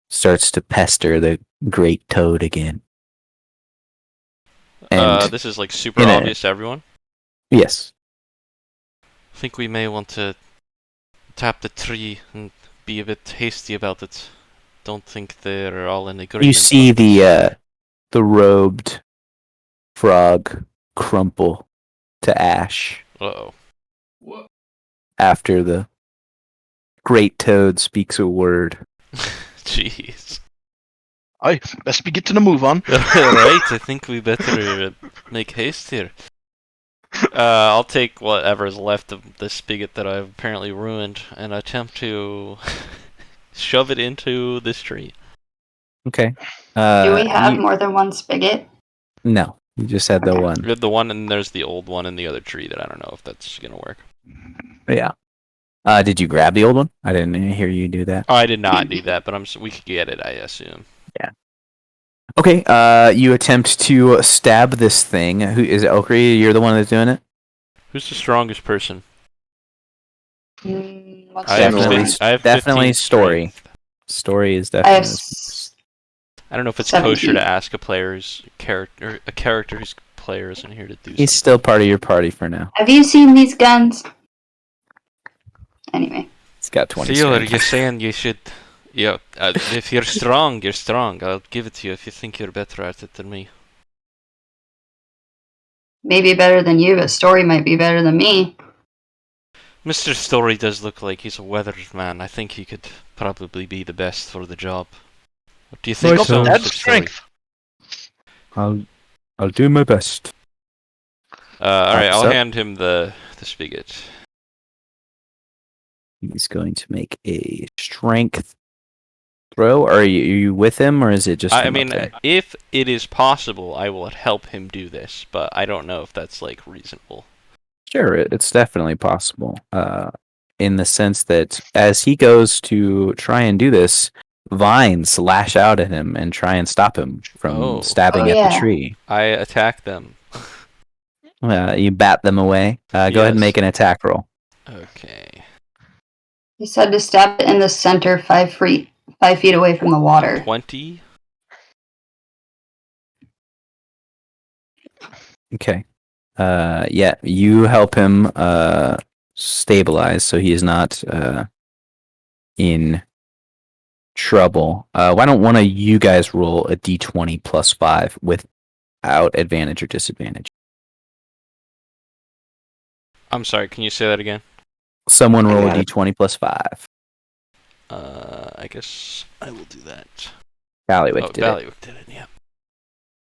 starts to pester the great toad again. And This is like super obvious to everyone. Yes. I think we may want to tap the tree and be a bit hasty about it. Don't think they're all in agreement. You see the robed frog crumple to ash. Uh-oh. After the great toad speaks a word. Jeez. Aye, best be getting a move on. Right, I think we better make haste here. I'll take whatever's left of the spigot that I've apparently ruined and attempt to shove it into this tree. Okay. Do we have more than one spigot? No, you just had the one. We have the one, and there's the old one in the other tree that I don't know if that's gonna work. Yeah. Did you grab the old one? I didn't hear you do that. Oh, I did not do that, but we could get it, I assume. Yeah. Okay. You attempt to stab this thing. Who is it? Okri, you're the one that's doing it. Who's the strongest person? What's I have, Definitely- I have Definitely 15 Story. strength. Story is I have definitely. I don't know if it's 17. kosher to ask a character whose player isn't here to do He's something. still part of your party for now. Have you seen these guns? Anyway. He's got 20 Theo, strength. you're saying you should... Yeah, if you're strong, you're strong. I'll give it to you if you think you're better at it than me. Maybe better than you, but Story might be better than me. Mr. Story does look like he's a weathered man. I think he could probably be the best for the job. What do you think, Right, so, so- Add Mr. Story? strength. I'll do my best. Alright, I'll So- hand him the spigot. He's going to make a strength throw. Or are you with him, or is it just? I him up mean, there? if it is possible, I will help him do this, but I don't know if that's, like, reasonable. Sure, it's definitely possible. In the sense that as he goes to try and do this, vines lash out at him and try and stop him from stabbing Oh, at yeah. the tree. I attack them. You bat them away. Go ahead and Yes. make an attack roll. Okay. He said to stab it in the center 5 feet away from the water. 20? Okay. Yeah, you help him stabilize so he is not in trouble. Why don't one of you guys roll a d20 plus 5 without advantage or disadvantage? I'm sorry, can you say that again? Someone roll a got it. d20 plus 5. I guess I will do that. Ballywick did it. Ballywick did it, yeah.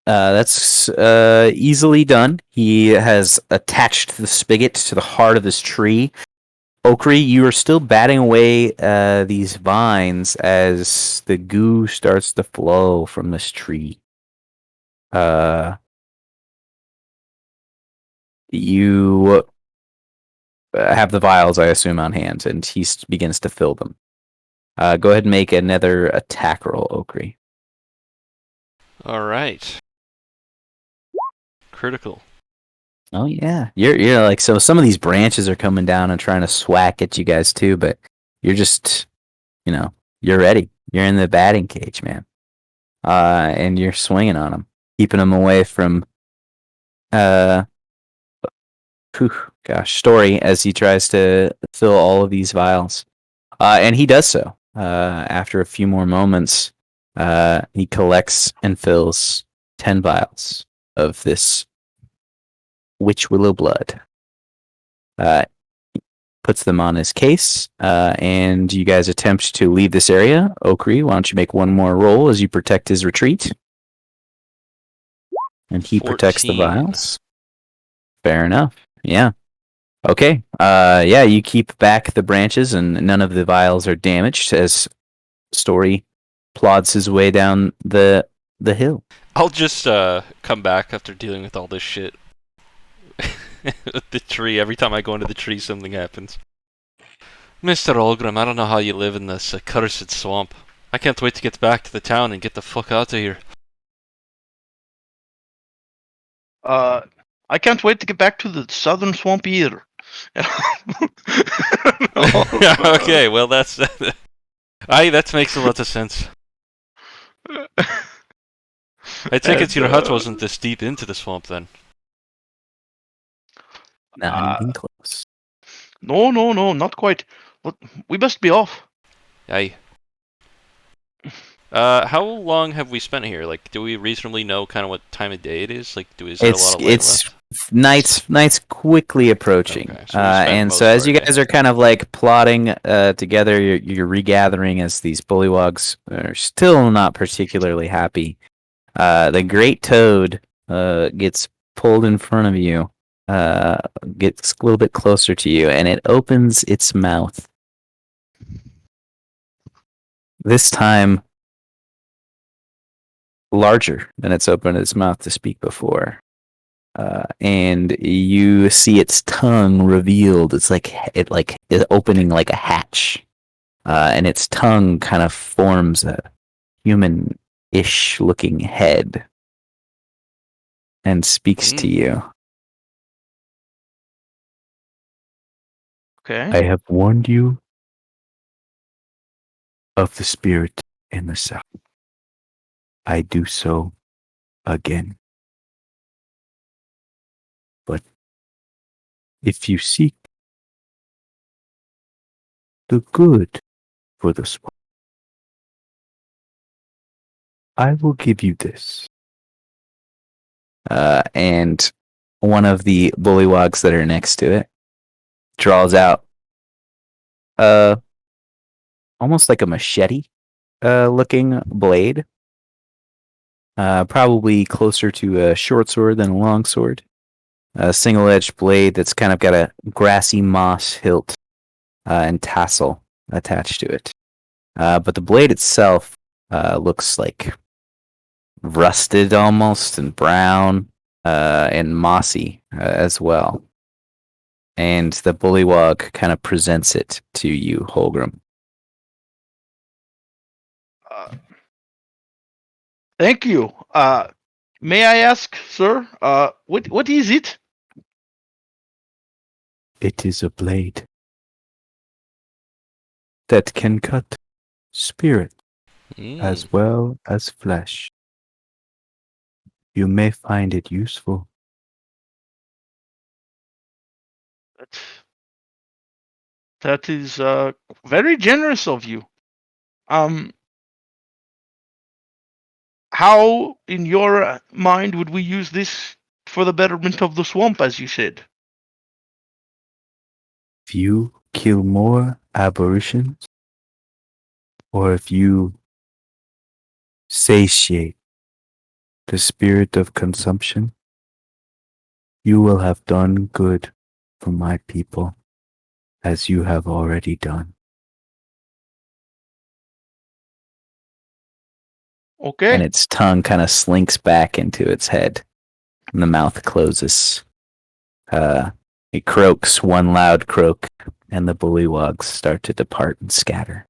That's easily done. He has attached the spigot to the heart of this tree. Okri, you are still batting away these vines as the goo starts to flow from this tree. You have the vials, I assume, on hand, and he begins to fill them. Go ahead and make another attack roll, Okri. Alright. Critical. Oh yeah, you're like, so some of these branches are coming down and trying to swack at you guys too, but you're just, you're ready. You're in the batting cage, man, and you're swinging on them, keeping them away from, Story as he tries to fill all of these vials, and he does so. After a few more moments, he collects and fills 10 vials of this witch willow blood. Puts them on his case, and you guys attempt to leave this area. Okri, why don't you make one more roll as you protect his retreat? And he protects the 14. vials. Fair enough. Yeah. Okay. Yeah, you keep back the branches, and none of the vials are damaged as Story plods his way down the hill. I'll just come back after dealing with all this shit. The tree, every time I go into the tree, something happens. Mr. Olgrim, I don't know how you live in this accursed swamp. I can't wait to get back to the town and get the fuck out of here. I can't wait to get back to the southern swamp either. Okay, well that makes a lot of sense. I take it your hut wasn't this deep into the swamp then. Not even close. No, not quite. We must be off. Aye. How long have we spent here? Like, do we reasonably know kind of what time of day it is? Like, is there a lot of light left? Night's quickly approaching, Okay, so we spent and most so of as our you day. guys are kind of like plotting together, you're regathering as these bullywogs are still not particularly happy. The great toad gets pulled in front of you, gets a little bit closer to you, and it opens its mouth. This time, larger than it's opened its mouth to speak before. and you see its tongue revealed. It's like it is opening like a hatch, and its tongue kind of forms a human-ish looking head and speaks to you. Okay. I have warned you of the spirit in the south. I do so again. But if you seek the good for the swamp, I will give you this. And one of the bullywogs that are next to it draws out almost like a machete looking blade. Probably closer to a short sword than a long sword. A single-edged blade that's kind of got a grassy moss hilt and tassel attached to it. But the blade itself looks like rusted almost and brown and mossy as well. And the bullywog kind of presents it to you, Holgrim. Thank you. May I ask, sir, what is it? It is a blade that can cut spirit as well as flesh. You may find it useful. That is very generous of you. How, in your mind, would we use this for the betterment of the swamp, as you said? If you kill more aberrations, or if you satiate the spirit of consumption, you will have done good for my people, as you have already done. Okay. And its tongue kind of slinks back into its head, and the mouth closes. It croaks one loud croak, and the bullywogs start to depart and scatter.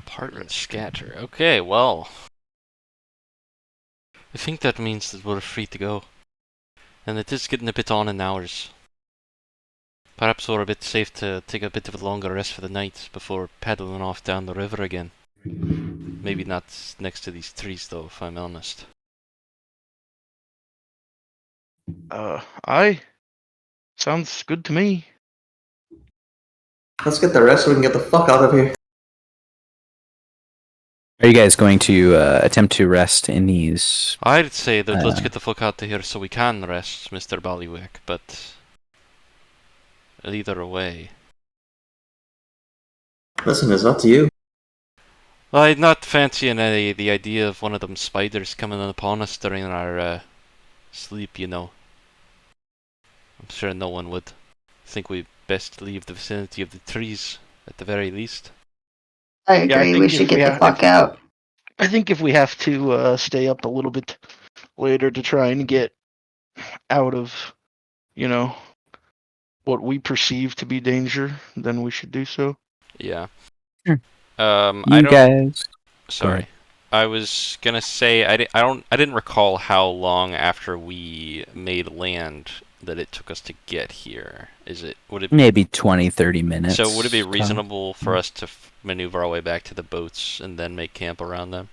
Part and scatter. Okay, well. I think that means that we're free to go. And it is getting a bit on in hours. Perhaps we're a bit safe to take a bit of a longer rest for the night before paddling off down the river again. Maybe not next to these trees, though, if I'm honest. Sounds good to me. Let's get the rest so we can get the fuck out of here. Are you guys going to attempt to rest in these? I'd say that let's get the fuck out of here so we can rest, Mr. Ballywick, but either way. Listen, it's up to you. I'm not fancying the idea of one of them spiders coming upon us during our sleep, you know. I'm sure no one would. I think we best leave the vicinity of the trees, at the very least. I agree. We should get the fuck out. I think if we have to stay up a little bit later to try and get out of, what we perceive to be danger, then we should do so. Yeah. Sure. I don't. Guys. Sorry. I was gonna say I didn't recall how long after we made land that it took us to get here. Would it maybe 20, 30 minutes? So would it be reasonable for us to maneuver our way back to the boats and then make camp around them?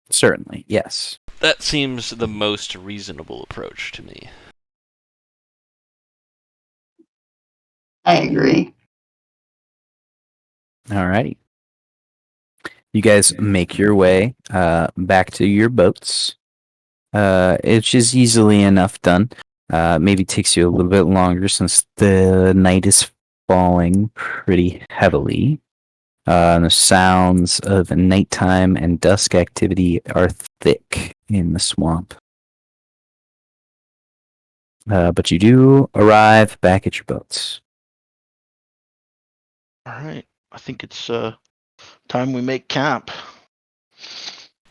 Certainly, yes. That seems the most reasonable approach to me. I agree. All right. You guys make your way back to your boats. It's just easily enough done. Maybe takes you a little bit longer since the night is falling pretty heavily. The sounds of nighttime and dusk activity are thick in the swamp. But you do arrive back at your boats. All right. I think it's time we make camp.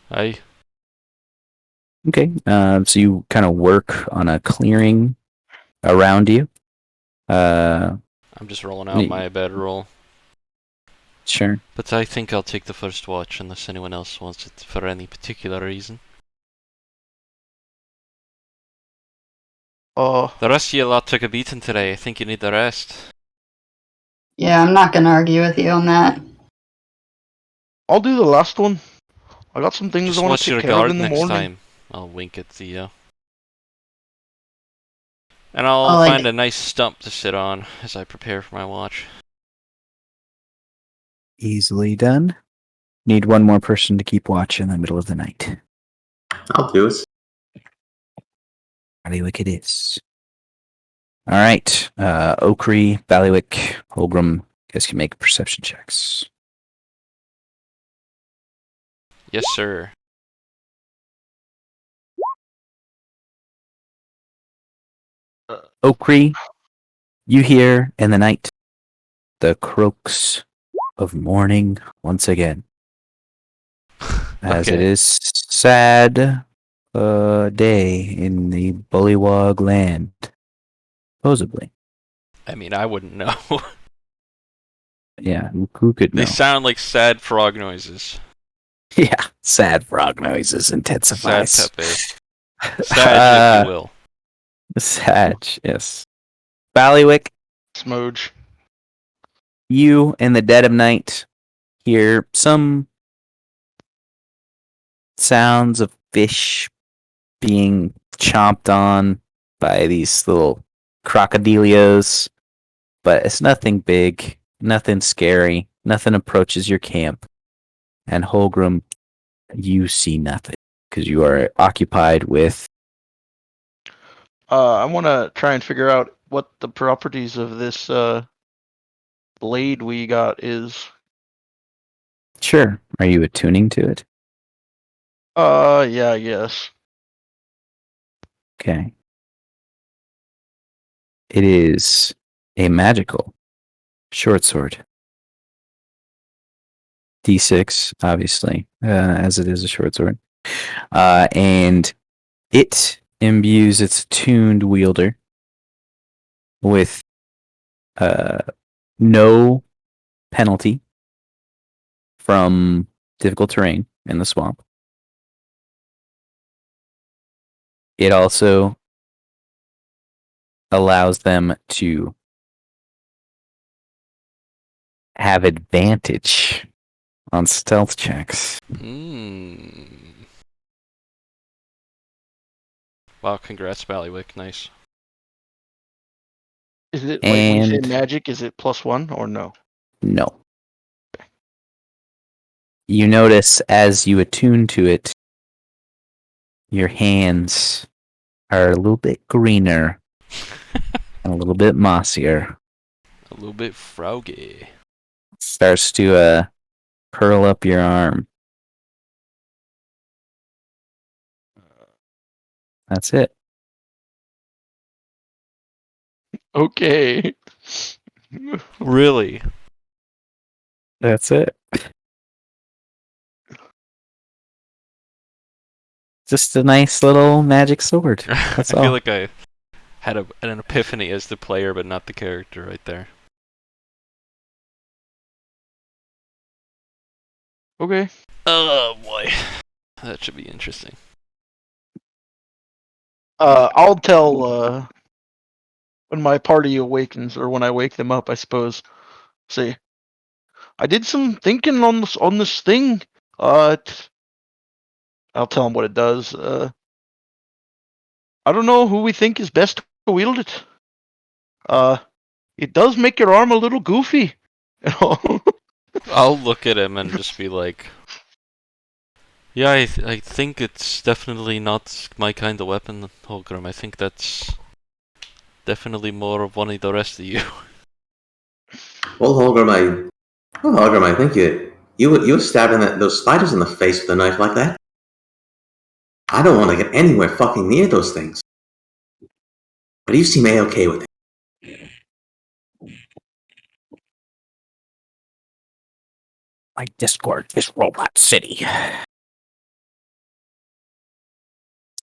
Aye. Okay. So you kind of work on a clearing around you. I'm just rolling out my bedroll. Sure. But I think I'll take the first watch unless anyone else wants it for any particular reason. Uh, The rest of you lot took a beating today. I think you need the rest. Yeah, I'm not gonna argue with you on that. I'll do the last one. I got some things Just I want watch to take your care of guard in the next morning. time. I'll wink at Theo. And I'll Oh, find a nice stump to sit on as I prepare for my watch. Easily done. Need one more person to keep watch in the middle of the night. I'll do it. Ballywick it is. All right. Oakrey, Ballywick, Holgram, you guys can make perception checks. Yes, sir. Oakrey, you hear in the night the croaks of morning once again. As it Okay. is sad day in the Bullywog land. Supposedly. I mean, I wouldn't know. Yeah, who could know? They sound like sad frog noises. Yeah, sad frog noises Sad intensifies. Pepe. Sad, if you will. Sad, yes. Ballywick, Smoge. you in the dead of night hear some sounds of fish being chomped on by these little crocodilios, but it's nothing big, nothing scary, nothing approaches your camp. And Holgram, you see nothing because you are occupied with. I want to try and figure out what the properties of this blade we got is. Sure, are you attuning to it? Yeah, I guess. Okay. It is a magical short sword. D6, obviously, as it is a short sword. And it imbues its tuned wielder with no penalty from difficult terrain in the swamp. It also allows them to have advantage on stealth checks. Wow, congrats, Ballywick. Nice. Is it like when you say And magic? Is it +1 or no? no. You notice as you attune to it, your hands are a little bit greener and a little bit mossier. A little bit froggy. Starts to curl up your arm. That's it. Okay. Really? That's it. Just a nice little magic sword. I That's all. feel like I had an epiphany as the player, but not the character right there. Okay. Oh boy. That should be interesting. I'll tell when my party awakens, or when I wake them up, I suppose. Say, I did some thinking on this thing. I'll tell them what it does. I don't know who we think is best to wield it. It does make your arm a little goofy. I'll look at him and just be like, yeah, I think it's definitely not my kind of weapon, Holgram. I think that's definitely more of one of the rest of you. Well, Holgram, I think you stabbing those spiders in the face with a knife like that. I don't want to get anywhere fucking near those things. But you seem A-okay with it. My Discord is Robot City.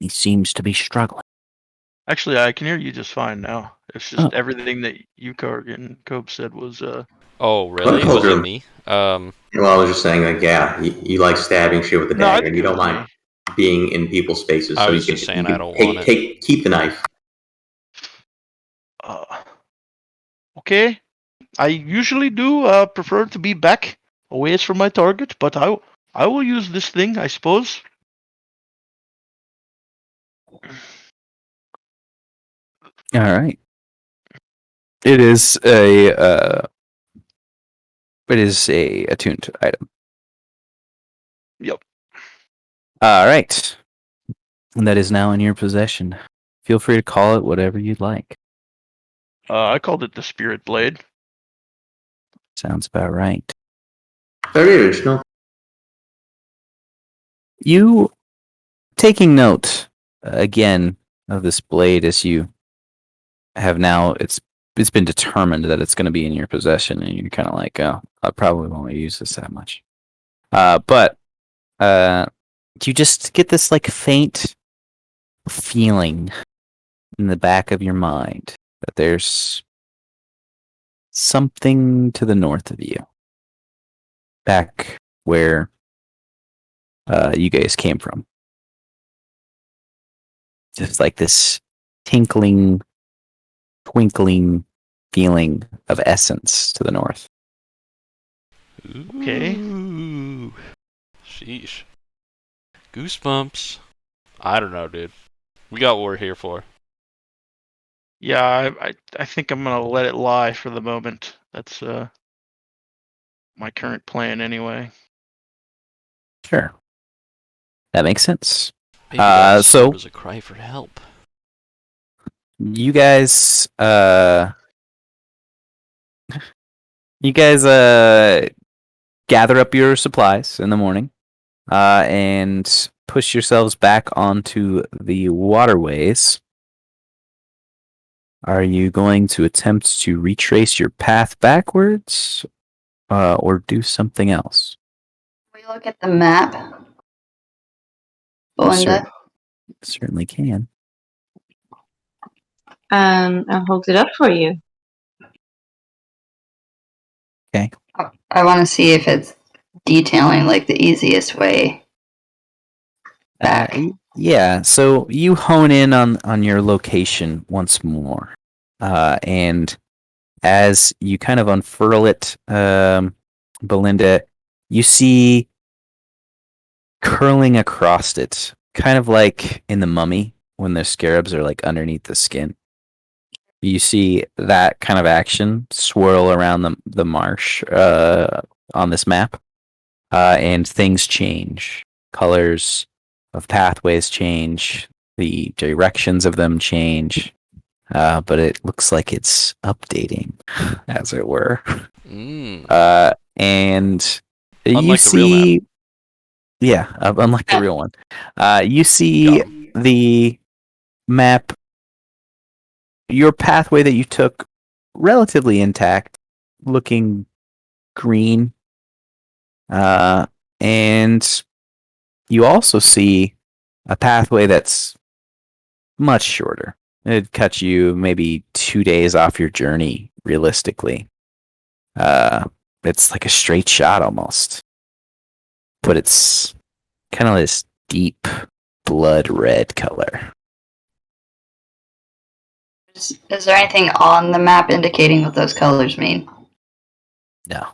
He seems to be struggling. Actually, I can hear you just fine now. It's just everything that Ukarg and Cope said was Oh, really? Was it me? Well, I was just saying, like, yeah, you like stabbing shit with the No, I dagger, think and you it don't was mind me. being in people's faces, I so was you just can saying I don't want keep the knife. Okay. I usually do prefer to be back away from my target, but I will use this thing, I suppose. All right. It is a attuned item. Yep. All right. And that is now in your possession. Feel free to call it whatever you'd like. I called it the Spirit Blade. Sounds about right. Very original. You taking note again of this blade as you have now it's been determined that it's going to be in your possession, and you're kind of like, oh, I probably won't use this that much. But you just get this like faint feeling in the back of your mind that there's something to the north of you, back where you guys came from. Just like this tinkling, twinkling feeling of essence to the north. Okay. Ooh. Sheesh. Goosebumps. I don't know, dude. We got what we're here for. Yeah, I think I'm gonna let it lie for the moment. That's my current plan anyway. Sure. That makes sense. Maybe that so sword was a cry for help. you guys gather up your supplies in the morning and push yourselves back onto the waterways. Are you going to attempt to retrace your path backwards or do something else? We look at the map. Belinda. Certainly can. I'll hold it up for you. I want to see if it's detailing like the easiest way back. Yeah, so you hone in on your location once more. And as you kind of unfurl it, Belinda, you see curling across it, kind of like in the Mummy when the scarabs are like underneath the skin. You see that kind of action swirl around the marsh on this map, and things change. Colors of pathways change. The directions of them change. But it looks like it's updating, as it were. And you Unlike the real see, map. yeah, unlike the real one, you see the map, your pathway that you took, relatively intact, looking green. And you also see a pathway that's much shorter. It cuts you maybe 2 days off your journey, realistically. It's like a straight shot almost. But it's kind of this deep blood red color. Is there anything on the map indicating what those colors mean? No.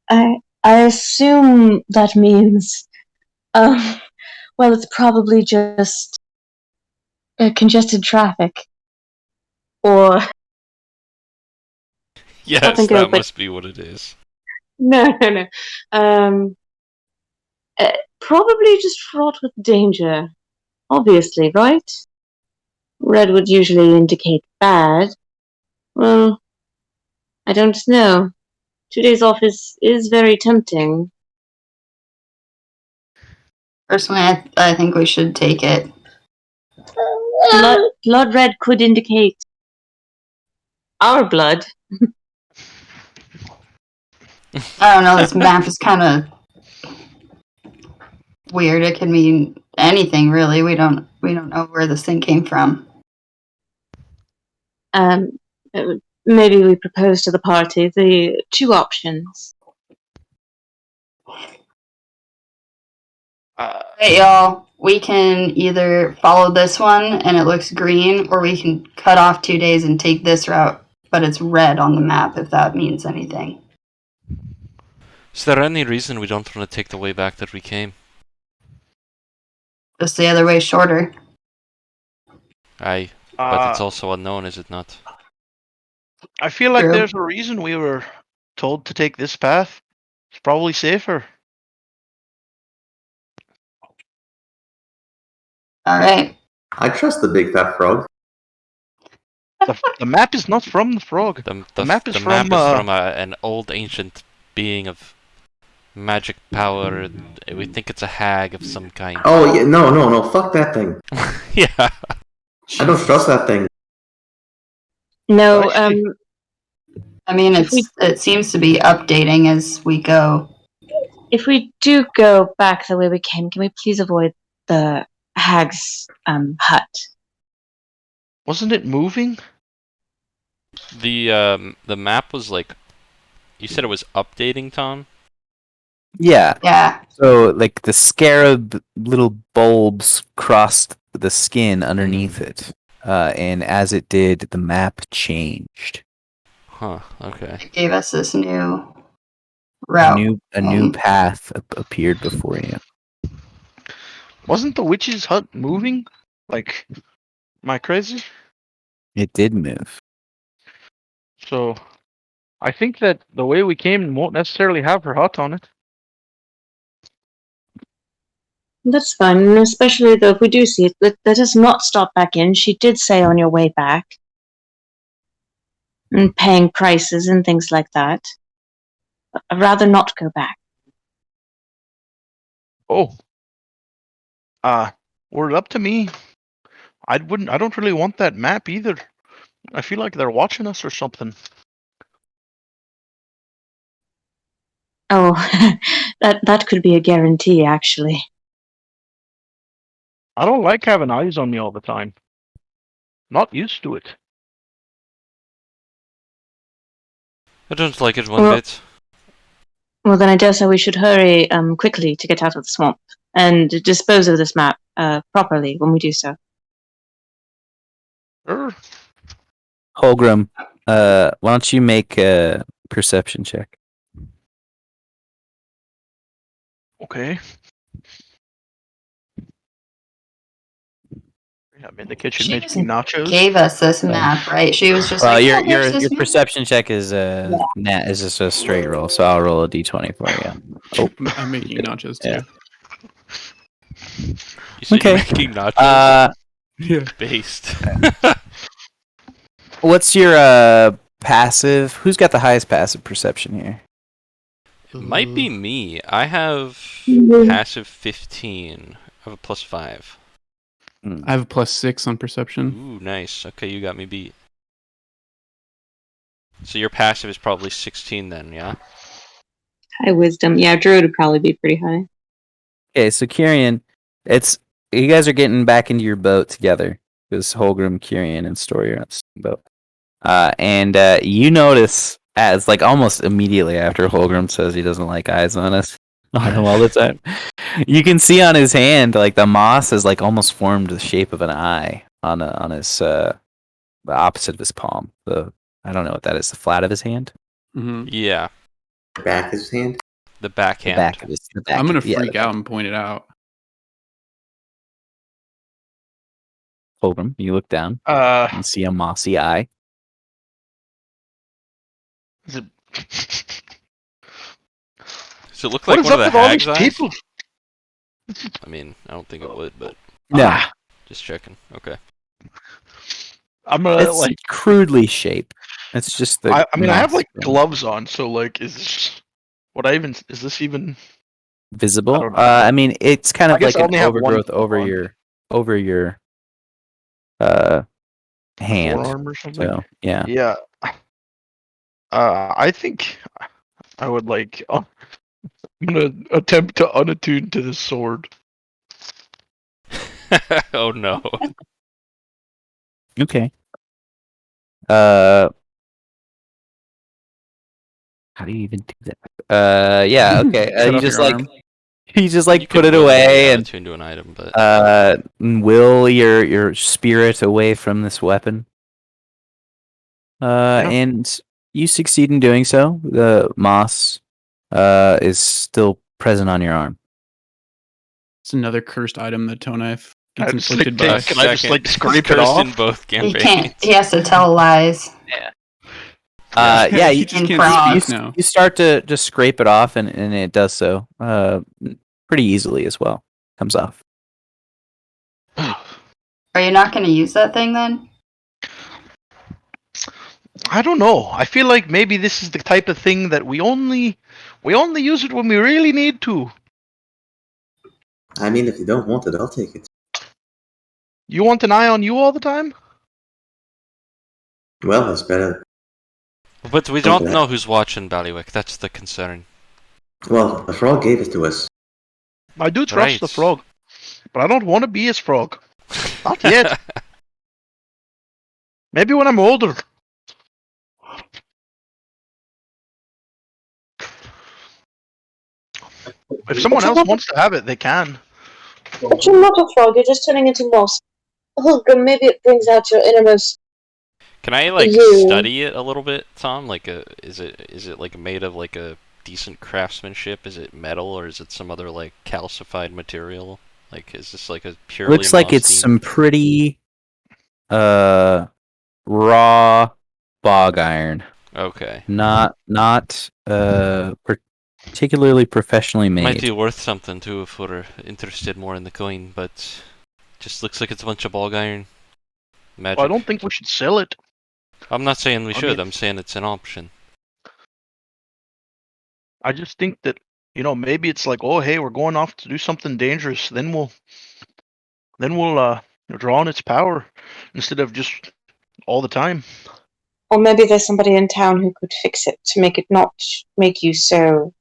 I assume that means, well, it's probably just congested traffic, or Yes, that must be what it is. no. Probably just fraught with danger. Obviously, right? Red would usually indicate bad. Well, I don't know. 2 days off is very tempting. Personally, I think we should take it. Blood red could indicate our blood. I don't know, this map is kind of weird. It could mean anything, really. We don't know where this thing came from. Maybe we propose to the party the two options. Hey, y'all. We can either follow this one and it looks green, or we can cut off 2 days and take this route, but it's red on the map, if that means anything. Is there any reason we don't want to take the way back that we came? Just the other way shorter. Aye, but it's also unknown, is it not? I feel like True. there's a reason we were told to take this path. It's probably safer. All right. I trust the big fat frog. The map is not from the frog. The map is from an old ancient being of magic power. We think it's a hag of some kind. Oh yeah, no, fuck that thing. Yeah. I don't trust that thing. No, I mean, it seems to be updating as we go. if we do go back the way we came, can we please avoid the hag's hut? Wasn't it moving? The map was like, you said it was updating, Tom? Yeah. Yeah. So like the scarab little bulbs crossed the skin underneath it, and as it did, the map changed. Huh. Okay. It gave us this new route. A new path appeared before you. Wasn't the witch's hut moving? Like, am I crazy? It did move. So, I think that the way we came won't necessarily have her hut on it. That's fine, especially though if we do see it, let us not stop back in. She did say on your way back. And paying prices and things like that. I'd rather not go back. Oh. Were it up to me, I don't really want that map either. I feel like they're watching us or something. Oh, that could be a guarantee, actually. I don't like having eyes on me all the time. Not used to it. I don't like it one Well- bit. Well, then I dare say we should hurry quickly to get out of the swamp and dispose of this map properly when we do so. Sure. Holgrim, why don't you make a perception check? Okay. I'm in the kitchen She making nachos. Gave us this map, right? She was just Well, like, your "Yeah, there's this map." perception check is is just a straight roll, so I'll roll a d20 for you. Oh, I'm making nachos too. Yeah. You said Okay. you're making nachos Yeah. based. What's your passive? Who's got the highest passive perception here? It might be me. I have passive 15. I have a plus 5. I have a +6 on perception. Ooh, nice. Okay, you got me beat. So your passive is probably 16 then, yeah? High wisdom. Yeah, Druid would probably be pretty high. Okay, so Kyrian, you guys are getting back into your boat together. Because Holgrim, Kyrian, and Story are on the same boat. And you notice as like almost immediately after Holgrim says he doesn't like eyes on him all the time. You can see on his hand like the moss has like almost formed the shape of an eye on his the opposite of his palm. I don't know what that is. The flat of his hand. Mm-hmm. Yeah, Back of his hand. the backhand. The back of his. The back I'm gonna of- yeah, freak the- out and point it out. Holgrim, you look down and see a mossy eye. Is it... Does it look What like is one up of the with all hag's these eyes? people? I mean, I don't think it would, but No, just checking. Okay. I'm gonna it's like. crudely shaped. It's just the. I mean, I have moss like gloves on, so like, is this even visible. I don't know. I mean, it's kind I of guess like I an only have one overgrowth glove on. over your hand. forearm or something? So yeah. Yeah. I think I would like. I'm gonna attempt to unattune to this sword. Oh no. Okay. How do you even do that? Yeah. Okay. Cut You off just your like arm. you just You like could put it will away it and attune to an item, but will your spirit away from this weapon. And you succeed in doing so. The moss is still present on your arm. It's another cursed item that Toe Knife Can I gets just, like, inflicted take- by. can I just, like, scrape it cursed in off? both He campaigns. can't. He has to tell lies. Yeah, he you, just In can't frog. speak now. you start to just scrape it off, and it does so pretty easily as well. Comes off. Are you not going to use that thing then? I don't know. I feel like maybe this is the type of thing that we only use it when we really need to. I mean, if you don't want it, I'll take it. You want an eye on you all the time? Well, that's better. But we don't know who's watching Ballywick. That's the concern. Well, the frog gave it to us. I do trust Right. the frog, but I don't want to be his frog. Not yet. Maybe when I'm older. If someone else wants to have it, they can. But you're not a frog, you're just turning into moss. Hulgrim, maybe it brings out your innermost. Can I like You- study it a little bit, Tom? Like, is it like made of like a decent craftsmanship? Is it metal or is it some other like calcified material? Like, is this like a purely? Looks like it's moss-themed- some pretty raw bog iron. Okay. Not particularly professionally Might made. be worth something too if we're interested more in the coin, but just looks like it's a bunch of bog iron. Magic. Well, I don't think we should sell it. I'm not saying we I should. mean- I'm saying it's an option. I just think that, maybe it's like, oh, hey, we're going off to do something dangerous. Then we'll draw on its power instead of just all the time. Or maybe there's somebody in town who could fix it to make it not make you so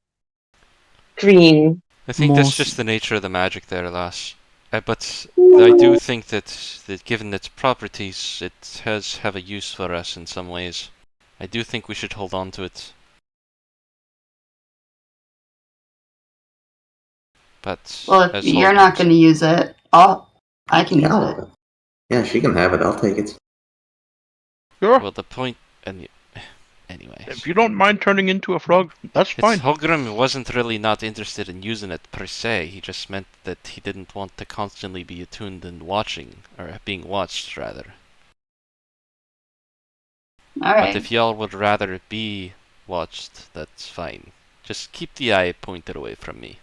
green. I think that's Most- just the nature of the magic there, lass. But I do think that given its properties, it has have a use for us in some ways. I do think we should hold on to it. But Well, if as you're not Holgrim's- going to use it, I can use it. Yeah, yeah, she can have it. I'll take it. Sure. Well, the point, anyway. If you don't mind turning into a frog, that's fine. Holgrim wasn't really not interested in using it per se. He just meant that he didn't want to constantly be attuned and watching, or being watched rather. All right. But if y'all would rather be watched, that's fine. Just keep the eye pointed away from me.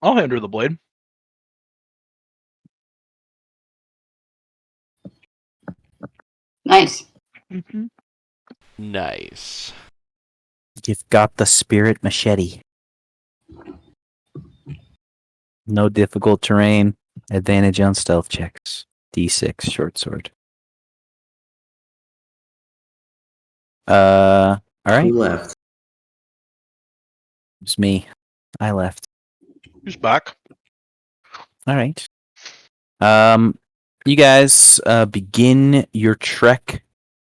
I'll hand her the blade. Nice. Mm-hmm. Nice. You've got the spirit machete. No difficult terrain. Advantage on stealth checks. D6 short sword. All right. Who left? It's me. I left. Who's back? All right. You guys begin your trek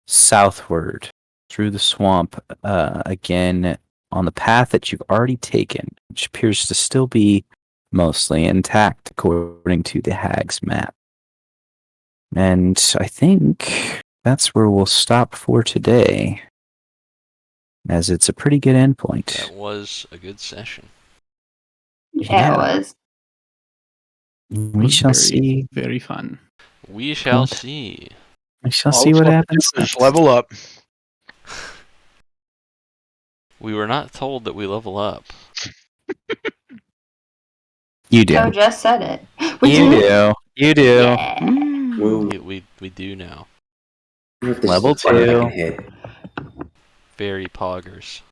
southward through the swamp again on the path that you've already taken, which appears to still be mostly intact according to the Hag's map. And I think that's where we'll stop for today, as it's a pretty good endpoint. That was a good session. Yeah, it was. We Was shall very, see. Very fun. We shall What? see. We shall All see it's what left to happens do is next. level up. We were not told that we level up. You do. Joe just said it. We You do. You do. Yeah. Woo. We do now. If this Level is fun, I two. can hit. Very poggers.